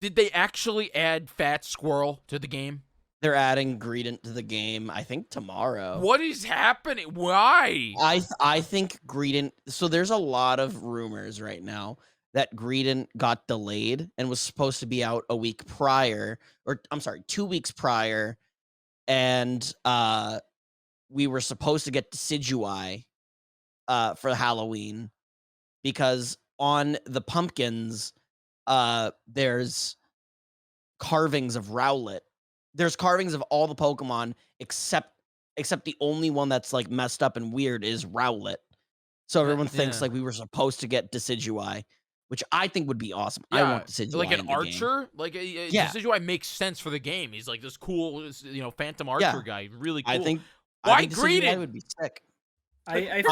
Did they actually add Fat Squirrel to the game? They're adding Greedent to the game, I think tomorrow. What is happening? Why? I think Greedent... So there's a lot of rumors right now that Greedent got delayed and was supposed to be out a week prior, or I'm sorry, 2 weeks prior, and we were supposed to get Decidueye for Halloween because on the pumpkins, there's carvings of Rowlet. There's carvings of all the Pokemon except the only one that's like messed up and weird is Rowlet. So everyone thinks yeah. like we were supposed to get Decidueye, which I think would be awesome. I Yeah, want Decidueye like an in the game. archer. Like Yeah. Decidueye makes sense for the game. He's like this cool, Phantom Archer guy. Really cool. I think Why Decidueye Greedent? would be sick. I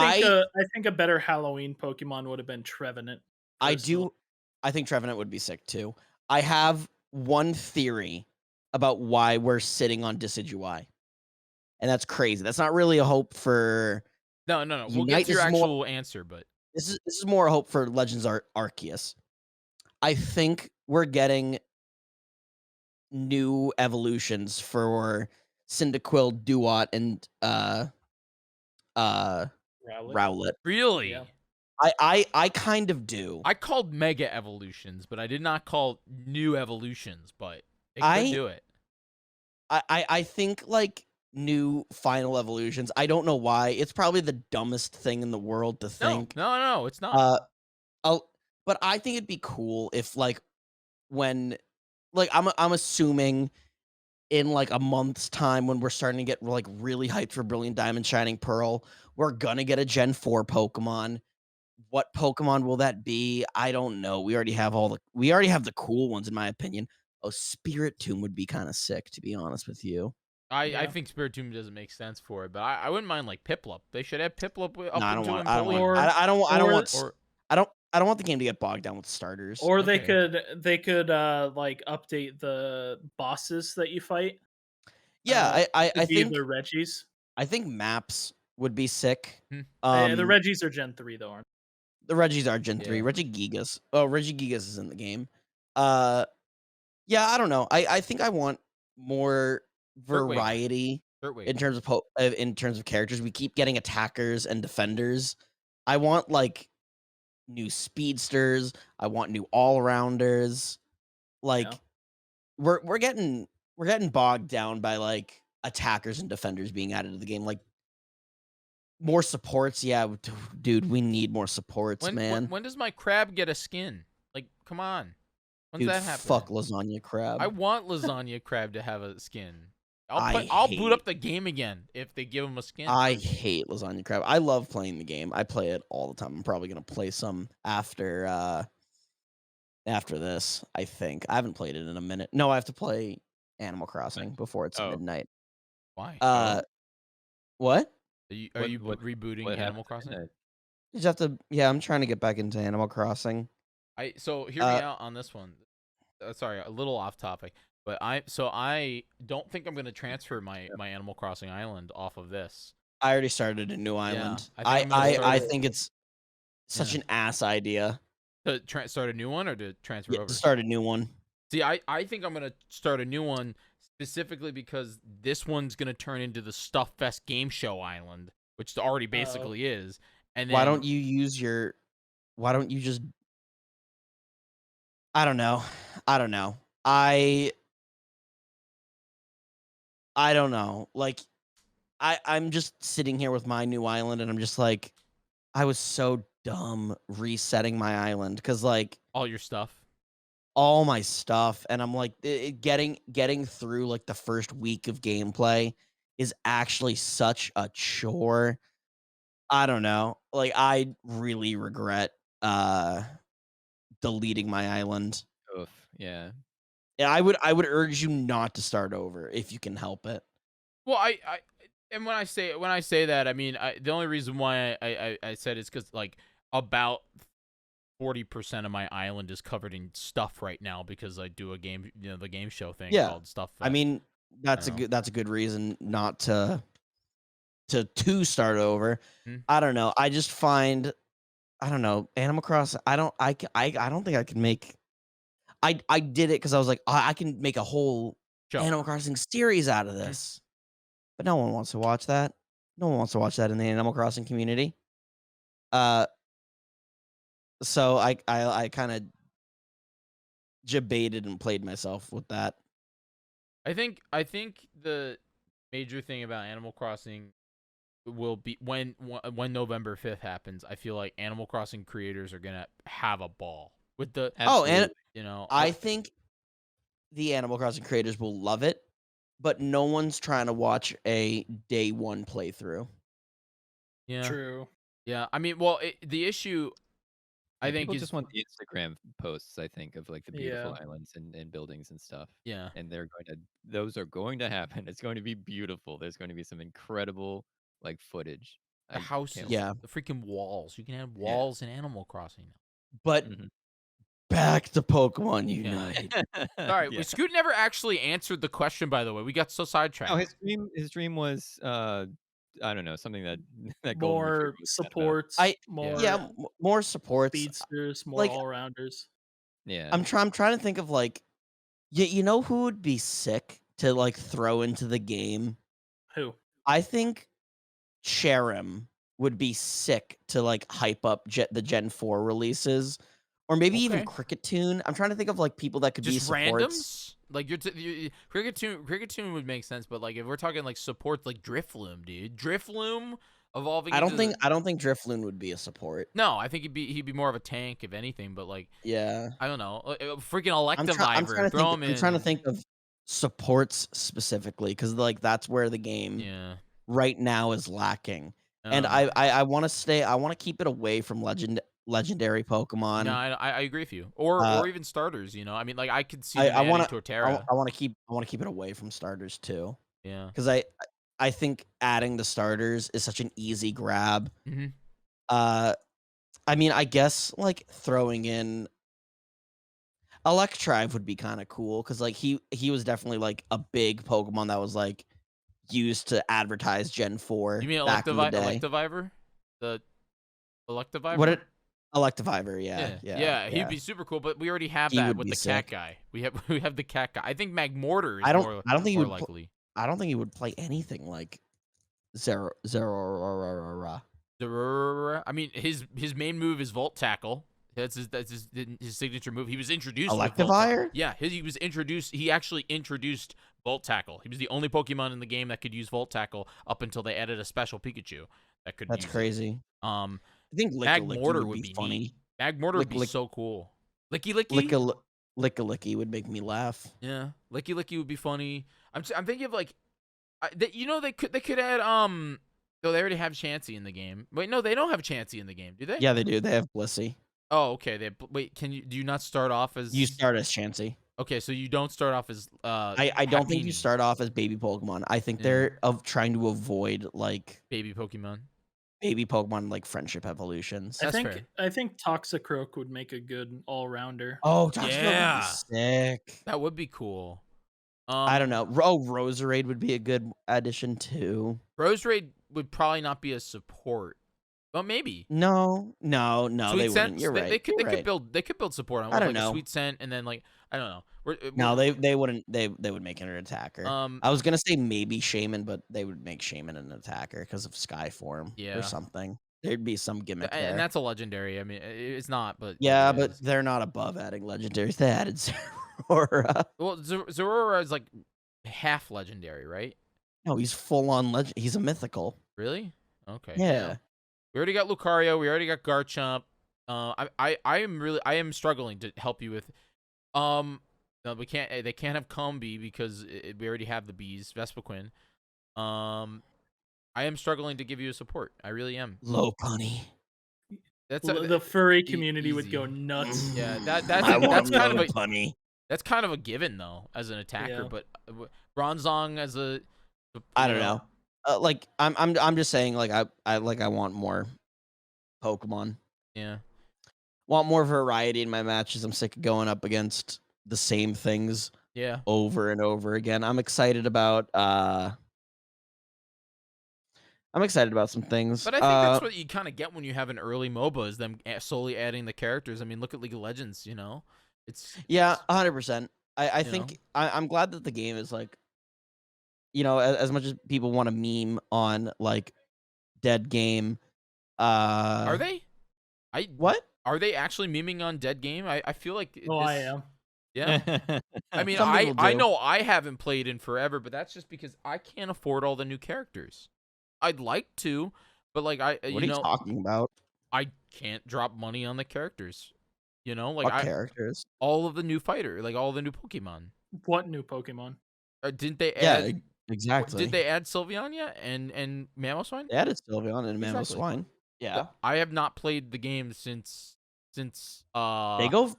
think a better Halloween Pokemon would have been Trevenant. I personally. think Trevenant would be sick too. I have one theory about why we're sitting on Decidueye. And that's crazy. That's not really a hope for No. We'll Unite. get to your This is more- actual answer, but This is more a hope for Legends Arceus. I think we're getting new evolutions for Cyndaquil, Duat, and Rowlet. really, Yeah. I kind of do. I called Mega Evolutions, but I did not call new evolutions. But it could I- do it. I think like new final evolutions. I don't know why. It's probably the dumbest thing in the world to think. No, it's not. But I think it'd be cool if like when like I'm assuming in like a month's time when we're starting to get like really hyped for Brilliant Diamond Shining Pearl, we're gonna get a Gen 4 Pokemon. What Pokemon will that be? I don't know. We already have the cool ones in my opinion. Oh, Spirit Tomb would be kind of sick, to be honest with you. I Yeah. think Spiritomb doesn't make sense for it, but I wouldn't mind like Piplup. They should have Piplup up No, I don't into want. Empoleon. I don't Or- want. I don't want. or I don't want the game to get bogged down with starters. Or they Okay. could like update the bosses that you fight. yeah, I to be think the Reggies. I think maps would be sick. Hmm. The Reggies are Gen 3 though, aren't The Reggies are Gen 3. Yeah. Regigigas. Oh, Regigigas is in the game. Yeah, I don't know. I think I want more Third wave. variety Wait. in terms of characters. We keep getting attackers and defenders. I want like new speedsters. I want new all-rounders. Like Yeah. we're getting bogged down by like attackers and defenders being added to the game. Like more supports, yeah, dude, we need more supports, man. When does my crab get a skin? Like, come on. When's Dude, that happening? fuck lasagna crab. I want lasagna crab to have a skin. I I'll boot up hate- the game again if they give him a skin. I hate lasagna crab. I love playing the game. I play it all the time. I'm probably gonna play some after this. I think I haven't played it in a minute. No, I have to play Animal Crossing before it's Oh. midnight. Why? What? Are you what rebooting happened Animal to Crossing? Midnight? You just have to. Yeah, I'm trying to get back into Animal Crossing. So hear me out on this one. Sorry, a little off topic, but I don't think I'm gonna transfer my Animal Crossing island off of this. I already started a new island. I think I'm gonna I start- think it's such Yeah. an ass idea To start a new one or to transfer over? to start a new one. See, I think I'm gonna start a new one specifically because this one's gonna turn into the Stuff Fest Game Show Island, which it already basically is. And then, Why don't you use your? Why don't you just? I don't know. I don't know. I don't know. Like, I'm just sitting here with my new island, and I'm just like, I was so dumb resetting my island because like all your stuff? all my stuff, and I'm like getting through like the first week of gameplay is actually such a chore. I don't know. Like I really regret deleting my island. Oof, yeah. Yeah, I would urge you not to start over if you can help it. Well, and when I say that, I mean the only reason why I said it's because like about 40% of my island is covered in stuff right now because I do a game, the game show thing called Stuff Fest. I mean, that's I don't know. a good reason not to start over. Hmm. I don't know. I just find I don't know, Animal Crossing, I don't think I can make I did it because I was like, I can make a whole Show. Animal Crossing series out of this. But no one wants to watch that. No one wants to watch that in the Animal Crossing community. So I kind of debated and played myself with that. I think the major thing about Animal Crossing will be when November 5th happens. I feel like Animal Crossing creators are gonna have a ball with the And you I think the Animal Crossing creators will love it, but no one's trying to watch a day one playthrough. yeah. True. Yeah, I mean, well, the issue I Yeah, think people is just want the Instagram posts, I think, of like the beautiful Yeah. islands and buildings and stuff. yeah. And those are going to happen. It's going to be beautiful. There's going to be some incredible like footage. The I houses, can't Yeah. the freaking walls. You can have walls in Animal Crossing now. But Mhm. back to Pokemon Unite. All right, Yeah. Scoot never actually answered the question. By the way, we got so sidetracked. No, his dream was I don't know, something that that Golden More Retriever was kind of about. supports. More Yeah, more supports. speedsters. More like- all rounders. Yeah. I'm trying to think of like, you know who would be sick to like throw into the game? Who? I think Cherim would be sick to like hype up the Gen 4 releases, or maybe even Okay. Cricket Tune. I'm trying to think of like people that could be Just supports. randoms. Like Cricket Tune would make sense, but like if we're talking like supports, like Drifloom, dude, Drifloom evolving. I don't into think Drifloon would be a support. No, I think he'd be more of a tank if anything. But like Yeah, I don't know, freaking I'm Electivivor, throw him in. trying to think of supports specifically because like that's where the game Yeah. right now is lacking. And I want to stay. I want to keep it away from legendary Pokemon. No, I agree with you. Or even starters. I mean, like I could see them I want adding to. Torterra. I want to keep it away from starters too, Yeah. because I think adding the starters is such an easy grab. Mhm. I mean, I guess like throwing in Electrive would be kind of cool because like he was definitely like a big Pokemon that was like used to advertise Gen 4 You mean back in the day. Electivivor? The Electivivor? What Electivivor, yeah. He'd be super cool, but we already have He that would with be the sick. cat guy. We have the cat guy. I think Magmortar is I don't think he more would likely. I don't think he would play anything like Zero. I mean, his main move is Volt Tackle. That's his signature move. He was introduced with Volt Tackle. Electivire? Yeah, he was introduced. He actually introduced Volt Tackle. He was the only Pokemon in the game that could use Volt Tackle up until they added a special Pikachu that could That's use crazy. it. I think Mag Lickilicky Mortar would be funny. neat. Mag Mortar would be Lick- so cool. Licky Licky? Lickilicky would make me laugh. Yeah, Licky Licky would be funny. I'm thinking of like, they could add Oh, they already have Chansey in the game. Wait, no, they don't have Chansey in the game, do they? Yeah, they do. They have Blissey. Oh, okay. Wait, do you not start off as? You start as Chansey. Okay, so you don't start off as. I don't think you Happiny, start off as baby Pokemon. I think Yeah. they're trying to avoid like baby Pokemon. baby Pokemon like friendship evolutions. That's fair. I think Toxicroak would make a good all rounder. Oh, Toxicroak Yeah. would be sick. That would be cool. I don't know. Roserade would be a good addition too. Roserade would probably not be a support, but maybe. No, Sweet they Scent, wouldn't. You're right. They could You're right. build support on I don't like know. a Sweet Scent, and then like I don't know. No, they wouldn't. They would make it an attacker. I was gonna say maybe Shaman, but they would make Shaman an attacker because of Skyform Yeah. or something. There'd be some gimmick there. And that's a legendary. I mean, it's not, but yeah, it but is. they're not above adding legendaries. They added Zeraora. Well, Zeraora is like half legendary, right? No, he's full on legend. He's a mythical. Really? Okay. Yeah. We already got Lucario. We already got Garchomp. I am struggling to help you with. No, we can't. They can't have Combi because we already have the bees. Vespiquen. I am struggling to give you a support. I really am. Lopunny. That's the furry community would easy. go nuts. Yeah, that's kind of a Lopunny. that's kind of a given though as an attacker. Yeah. But Bronzong as a I don't know. Like I'm just saying. Like I want more Pokemon. Yeah. Want more variety in my matches. I'm sick of going up against the same things Yeah. over and over again. I'm excited about some things. But I think that's what you kind of get when you have an early MOBA is them slowly adding the characters. I mean, look at League of Legends. You know, it's 100%. I You think I'm glad that the game is like, as much as people want to meme on like dead game. Are they? What? Are they actually memeing on dead game? I feel like. I am. Yeah. I mean, Some people I do. know I haven't played in forever, but that's just because I can't afford all the new characters. I'd like to, but like What are you talking about? I can't drop money on the characters. You know, like What characters? all of the new fighter, like all the new Pokemon. What new Pokemon? Didn't they Yeah, add? exactly. Did they add Sylveon yet? And Mamoswine? They added Sylveon and Exactly. Mamoswine. Yeah. I have not played the game since They go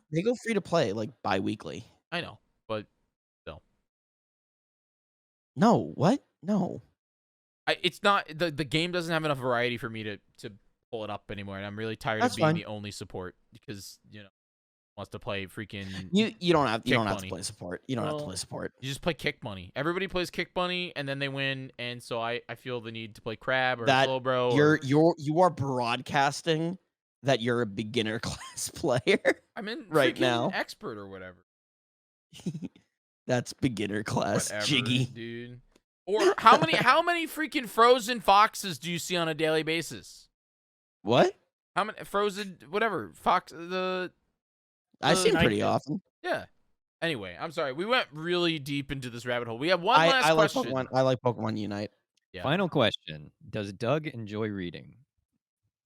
free to play like bi-weekly. I know, but still. No, what? No. It's not the game doesn't have enough variety for me to pull it up anymore, and I'm really tired That's of being fine. the only support because wants to play freaking You don't have Kick to Bunny. play support. You don't have to play support. you just play Kick Bunny. Everybody plays Kick Bunny and then they win, and so I feel the need to play Crab or That Slowbro. You are broadcasting that you're a beginner class player. I'm in right freaking now. expert or whatever. That's beginner class, Whatever, Jyggy. dude. Or how many freaking frozen foxes do you see on a daily basis? What? How many frozen whatever fox I see Night pretty Cat. often. Yeah. Anyway, I'm sorry. We went really deep into this rabbit hole. We have one I last like question. Pokemon. I like Pokemon Unite. Yeah. Final question: does Doug enjoy reading?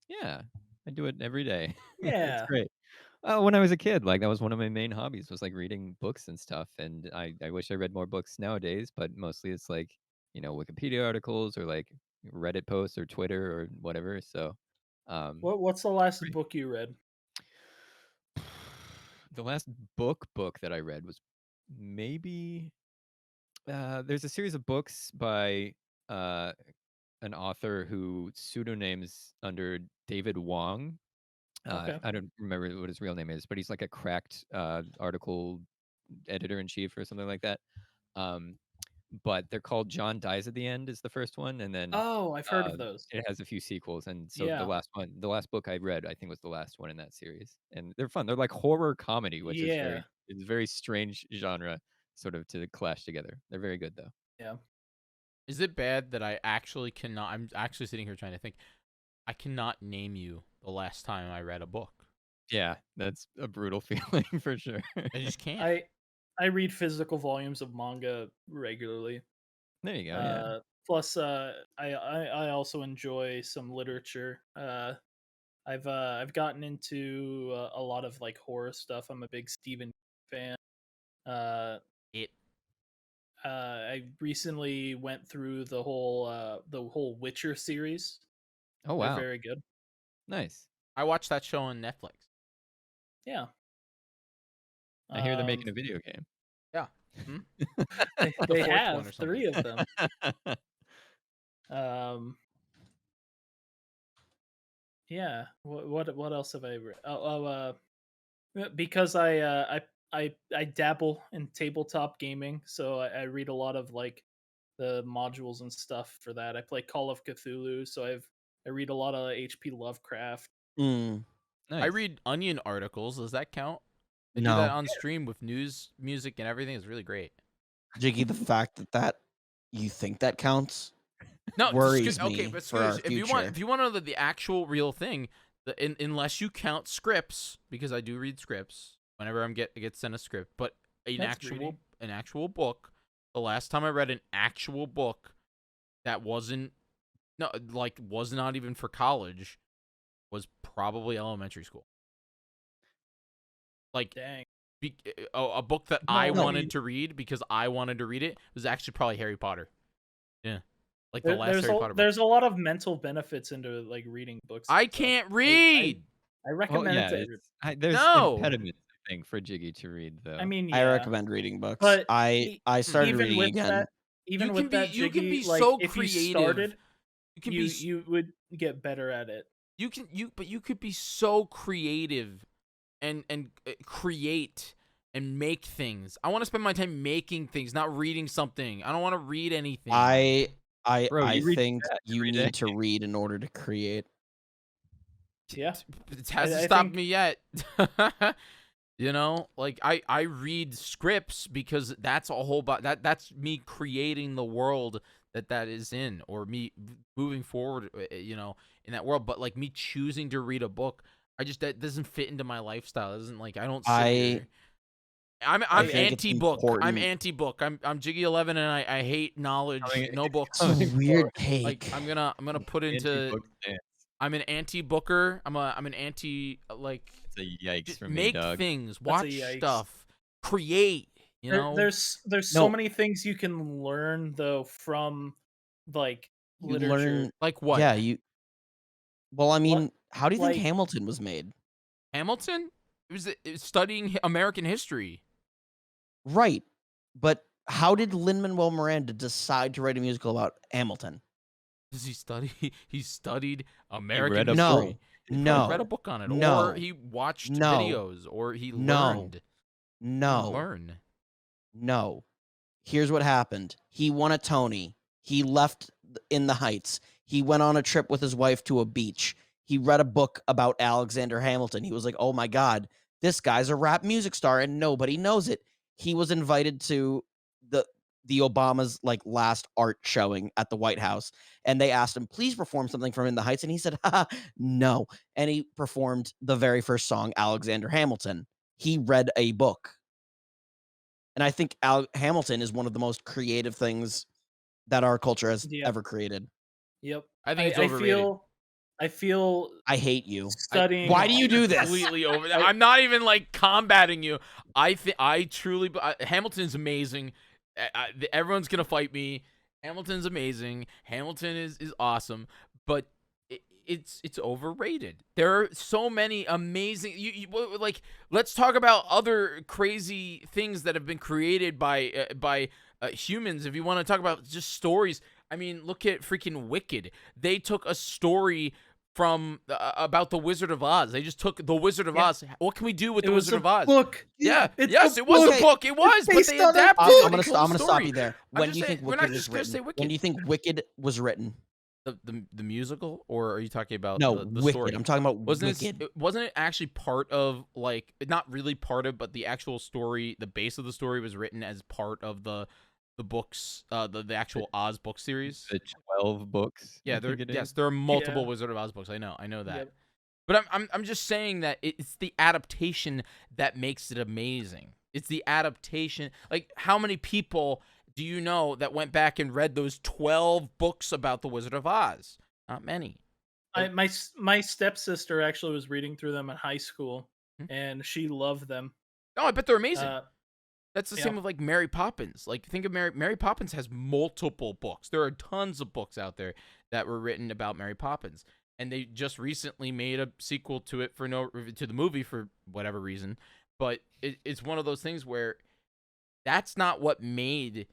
Yeah, I do it every day. Yeah. It's great. When I was a kid, like that was one of my main hobbies was like reading books and stuff. And I wish I read more books nowadays, but mostly it's like Wikipedia articles or like Reddit posts or Twitter or whatever. So, What's the last Great. book you read? the last book that I read was maybe there's a series of books by an author who pseudonyms under David Wong. Okay. I don't remember what his real name is, but he's like a cracked article editor in chief or something like that. But they're called John Dies at the End is the first one, and then Oh, I've heard of those. it has a few sequels. And so Yeah. the last book I read, I think was the last one in that series, and they're fun. They're like horror comedy, which Yeah. is a very strange genre sort of to clash together. They're very good though. Yeah. Is it bad that I actually cannot? I'm actually sitting here trying to think. I cannot name you the last time I read a book. Yeah, that's a brutal feeling for sure. I just can't. I read physical volumes of manga regularly. There you go. Yeah. Plus, I also enjoy some literature. I've gotten into a lot of like horror stuff. I'm a big Stephen King fan. Uh, It. I recently went through the whole Witcher series. Oh They're wow. very good. Nice. I watched that show on Netflix. Yeah. I hear they're making a video game. Yeah. They The fourth one have or 3 of them. Yeah. What else have I read? Because I dabble in tabletop gaming, so I read a lot of like the modules and stuff for that. I play Call of Cthulhu, so I read a lot of H.P. Lovecraft. Mm, I Nice. read Onion articles. Does that count? I do that no, on stream with news, music, and everything. It's really great. Jiggy, the fact that you think that counts No, worries okay, me but for our Scoosh, future. if you want to know the actual real thing, unless you count scripts, because I do read scripts whenever get sent a script, but That's reading. an actual book. The last time I read an actual book that was not even for college was probably elementary school. Like Dang. a book that No, I no. wanted to read because I wanted to read it was actually probably Harry Potter. Yeah. Like the last Harry Potter book. There's a lot of mental benefits into like reading books. I and stuff. can't read. I recommend yeah, it to everybody. there's No. impediments, I think, for Jiggy to read though. I mean, I yeah, recommend reading books. but I started even reading with again. that, even You with can be- that, you can be Jiggy, like, so if you creative. started, You can you would get better at it. but you could be so creative and create and make things. I want to spend my time making things, not reading something. I don't want to read anything. Bro, I you read think that you every need day. to read in order to create. Yeah. It hasn't I stopped think- me yet. You know, like I read scripts because that's a whole that's me creating the world that is in, or me moving forward, you know, in that world. But like me choosing to read a book, that doesn't fit into my lifestyle. It doesn't, like, I don't sit here. I'm I think it's anti-book. I'm important. anti-book. I'm Jyggy11 and I hate knowledge. No books. It's a weird Like take. I'm gonna put into. Anti-book stance. I'm an anti-booker. I'm an anti, like, It's a yikes just for me, make dog. things, That's a watch yikes. stuff, create. You know, There's No. so many things you can learn though from like You literature. learn, like what? yeah. Well, I mean, how do you think like- Hamilton was made? Hamilton? It was studying American history. Right, but how did Lin-Manuel Miranda decide to write a musical about Hamilton? Does he study? He studied American read a history. book. He No. read a book on it, No. or he watched No. videos, or he No. learned. No, Learn. no. Here's what happened. He won a Tony. He left in the Heights. He went on a trip with his wife to a beach. He read a book about Alexander Hamilton. He was like, oh my God, this guy's a rap music star and nobody knows it. He was invited to the Obama's like last art showing at the White House, and they asked him, please perform something from In the Heights, and he said, haha, no. And he performed the very first song, Alexander Hamilton. He read a book. And I think Hamilton is one of the most creative things that our culture has Yeah. ever created. I think it's overrated. I feel I hate you. studying. Why do you do this? Completely over that. I'm not even like combating you. I truly Hamilton's amazing. Everyone's gonna fight me. Hamilton's amazing. Hamilton is awesome, but it's overrated. There are so many amazing. Like, let's talk about other crazy things that have been created by humans. If you want to talk about just stories, I mean, look at freaking Wicked. They took a story from about the Wizard of Oz. They just took the Wizard of Oz. What can we do with the Wizard of Oz? Book. Yeah, It's yes, a it was book. a book. It was, but based they on a adapted book. it. I'm gonna They told the stop story. you there. I'm When just do you saying, think we're not Wicked just was gonna say written? Wicked. When do you think Wicked was written? The musical, or are you talking about No, the Wicked. story? I'm talking about Wasn't Wicked. wasn't it actually part of, like, not really part of, but the actual story, the base of the story was written as part of the the books, the actual Oz book series. The 12 books. Yeah, I think it is. there are multiple Yeah. Wizard of Oz books. I know that. Yep. But I'm just saying that it's the adaptation that makes it amazing. It's the adaptation. Like, how many people do you know that went back and read those 12 books about the Wizard of Oz? Not many. My stepsister actually was reading through them in high school, Hmm. and she loved them. Oh, I bet they're amazing. Uh, That's the yeah. same with like Mary Poppins. Like, think of Mary Poppins has multiple books. There are tons of books out there that were written about Mary Poppins, and they just recently made a sequel to it to the movie for whatever reason. But it's one of those things where that's not what made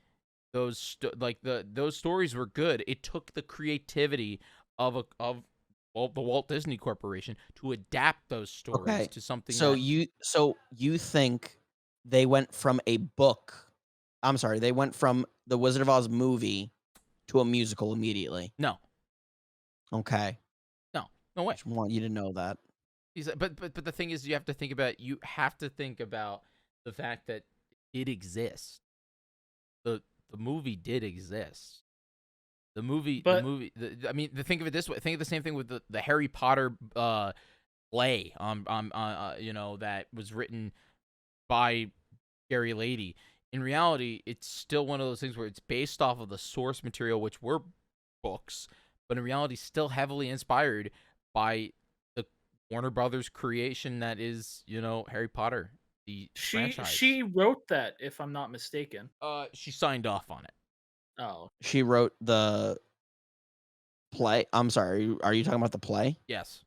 those those stories were good. It took the creativity of the Walt Disney Corporation to adapt those stories Okay, to something. So that, you think they went from a book? I'm sorry, they went from the Wizard of Oz movie to a musical immediately. no Okay, way. I just want you to know that. But the thing is, you have to think about the fact that it exists. The movie did exist. I mean, think of it this way. Think of the same thing with the Harry Potter play that was written by Gary Lady. In reality, it's still one of those things where it's based off of the source material, which were books, but in reality, still heavily inspired by the Warner Brothers creation that is, Harry Potter, the franchise. She wrote that, if I'm not mistaken. She signed off on it. Oh, She wrote the play. I'm sorry, are you talking about the play? Yes,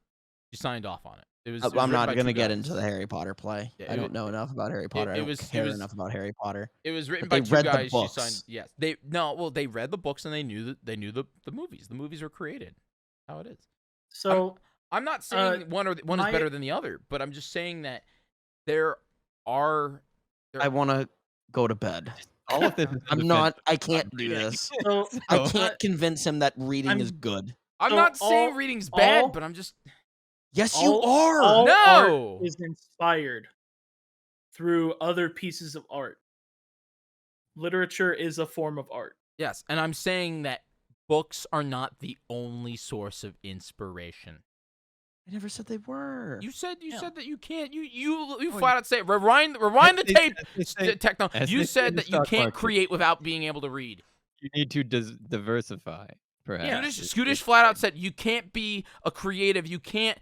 she signed off on it. It was I'm written not by going to two get guys. into the Harry Potter play. Yeah, I don't know enough about Harry Potter. I don't care enough about Harry Potter. It was written But by they two read the guys. She books. signed. Yes, they read the books and they knew the movies. The movies were created. How it is. so I'm not saying one is better than the other, but I'm just saying that there are. I want to go to bed. All of this is I'm not. I can't do this. so I can't convince him that reading I'm- is good. I'm So not saying all- reading's bad, all- but I'm just. Yes, you all- are. all No! art is inspired through other pieces of art. Literature is a form of art. Yes, and I'm saying that books are not the only source of inspiration. I never said they were. You said Yeah. that you can't. You flat out say rewind the tape. Techno. You said that you can't create without being able to read. You need to diversify, perhaps. Scootish flat out said you can't be a creative. You can't,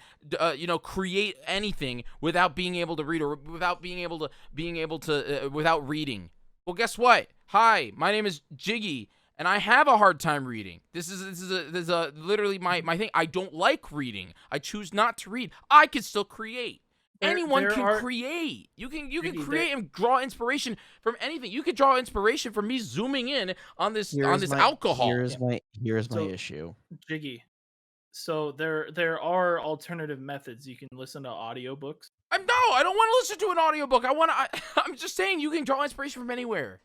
create anything without being able to read or without being able to without reading. Well, guess what? Hi, my name is Jyggy, and I have a hard time reading. This is literally my thing. I don't like reading. I choose not to read. I can still create. Anyone can create. You can create and draw inspiration from anything. You can draw inspiration from me zooming in on this alcohol. Here's my So- issue. Jiggy. So there are alternative methods. You can listen to audiobooks. I don't want to listen to an audiobook. I'm just saying you can draw inspiration from anywhere.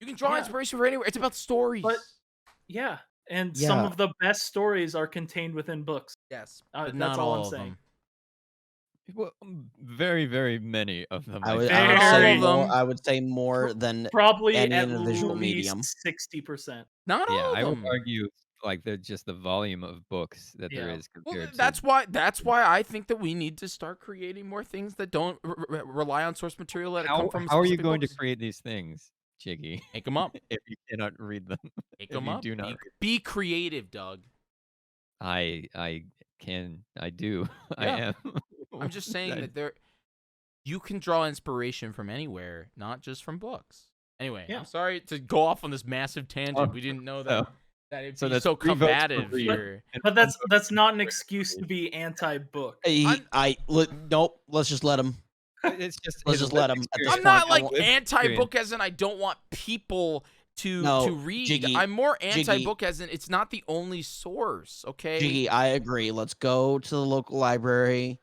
You can draw Yeah. inspiration from anywhere. It's about stories. But yeah, and Yeah. some of the best stories are contained within books. yes, That's but not all all I'm of saying. them. Well, very, very many of them. I would Very- say All of more. them. I would say more than Probably any at individual least medium. 60%. Not Yeah, all I of would them. argue like they're just the volume of books that there Yeah. is Well, compared that's why I think that we need to start creating more things that don't rely on source material that to. come from. How are you specific going to books. create these things, Jiggy, Make them up? if you cannot read them? Make If them you up. do not Be creative, Doug. I do. I Yeah. am. I'm just saying that you can draw inspiration from anywhere, not just from books. Anyway, Yeah. I'm sorry to go off on this massive tangent. We didn't know that it'd so be that's so 3 votes for combative read. here. And But one that's vote for not an read. excuse to be anti-book. Nope. Let's just let him. It's just Let's his just let lived him at this experience. I'm not point, like I won't- anti-book as in I don't want people to No, read. Jyggy, I'm more anti-book as in it's not the only source. Okay. Jiggy, I agree. Let's go to the local library.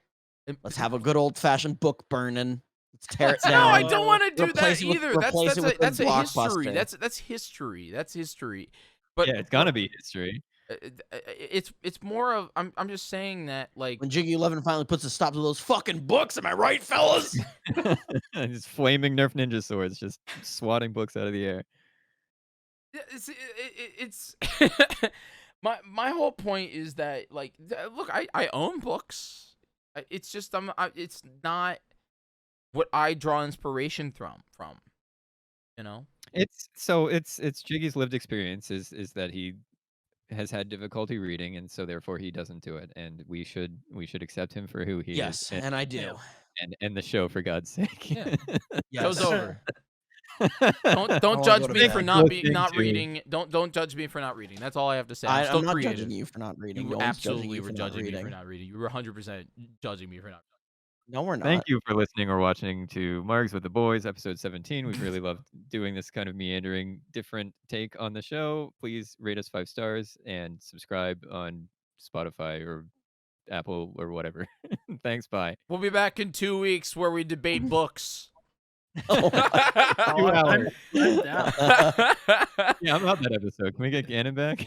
Let's have a good old-fashioned book burning. Let's tear it No, down. I don't want to do that Replace it with- either. replace it with That's a a history. blockbuster. That's history. That's history. But Yeah, it's gonna be history. it's more of I'm just saying that like When Jiggy 11 finally puts a stop to those fucking books, am I right, fellas? These flaming Nerf ninja swords just swatting books out of the air. It's my whole point is that like look, I own books. It's just it's not what I draw inspiration from. You know. It's Jiggy's lived experience is that he has had difficulty reading, and so therefore he doesn't do it, and we should accept him for who he Yes, is, and I do. and the show, for God's sake. Yeah. Yes. Show's over. wanna Don't judge go to me bed. for Listening not to- reading. Don't judge me for not reading. That's all I have to say. I'm still I'm not creative. judging you for not reading. You No one's judging absolutely you were for not judging me for reading. not reading. You were 100% judging me for not. No, we're not. Thank you for listening or watching to Margs with the Boys, episode 17. We've really loved doing this kind of meandering, different take on the show. Please rate us 5 stars and subscribe on Spotify or Apple or whatever. Thanks, bye. We'll be back in 2 weeks where we debate books. Oh my Oh, 2 hours. I'm down. Yeah, I'm about that episode. Can we get Gannon back?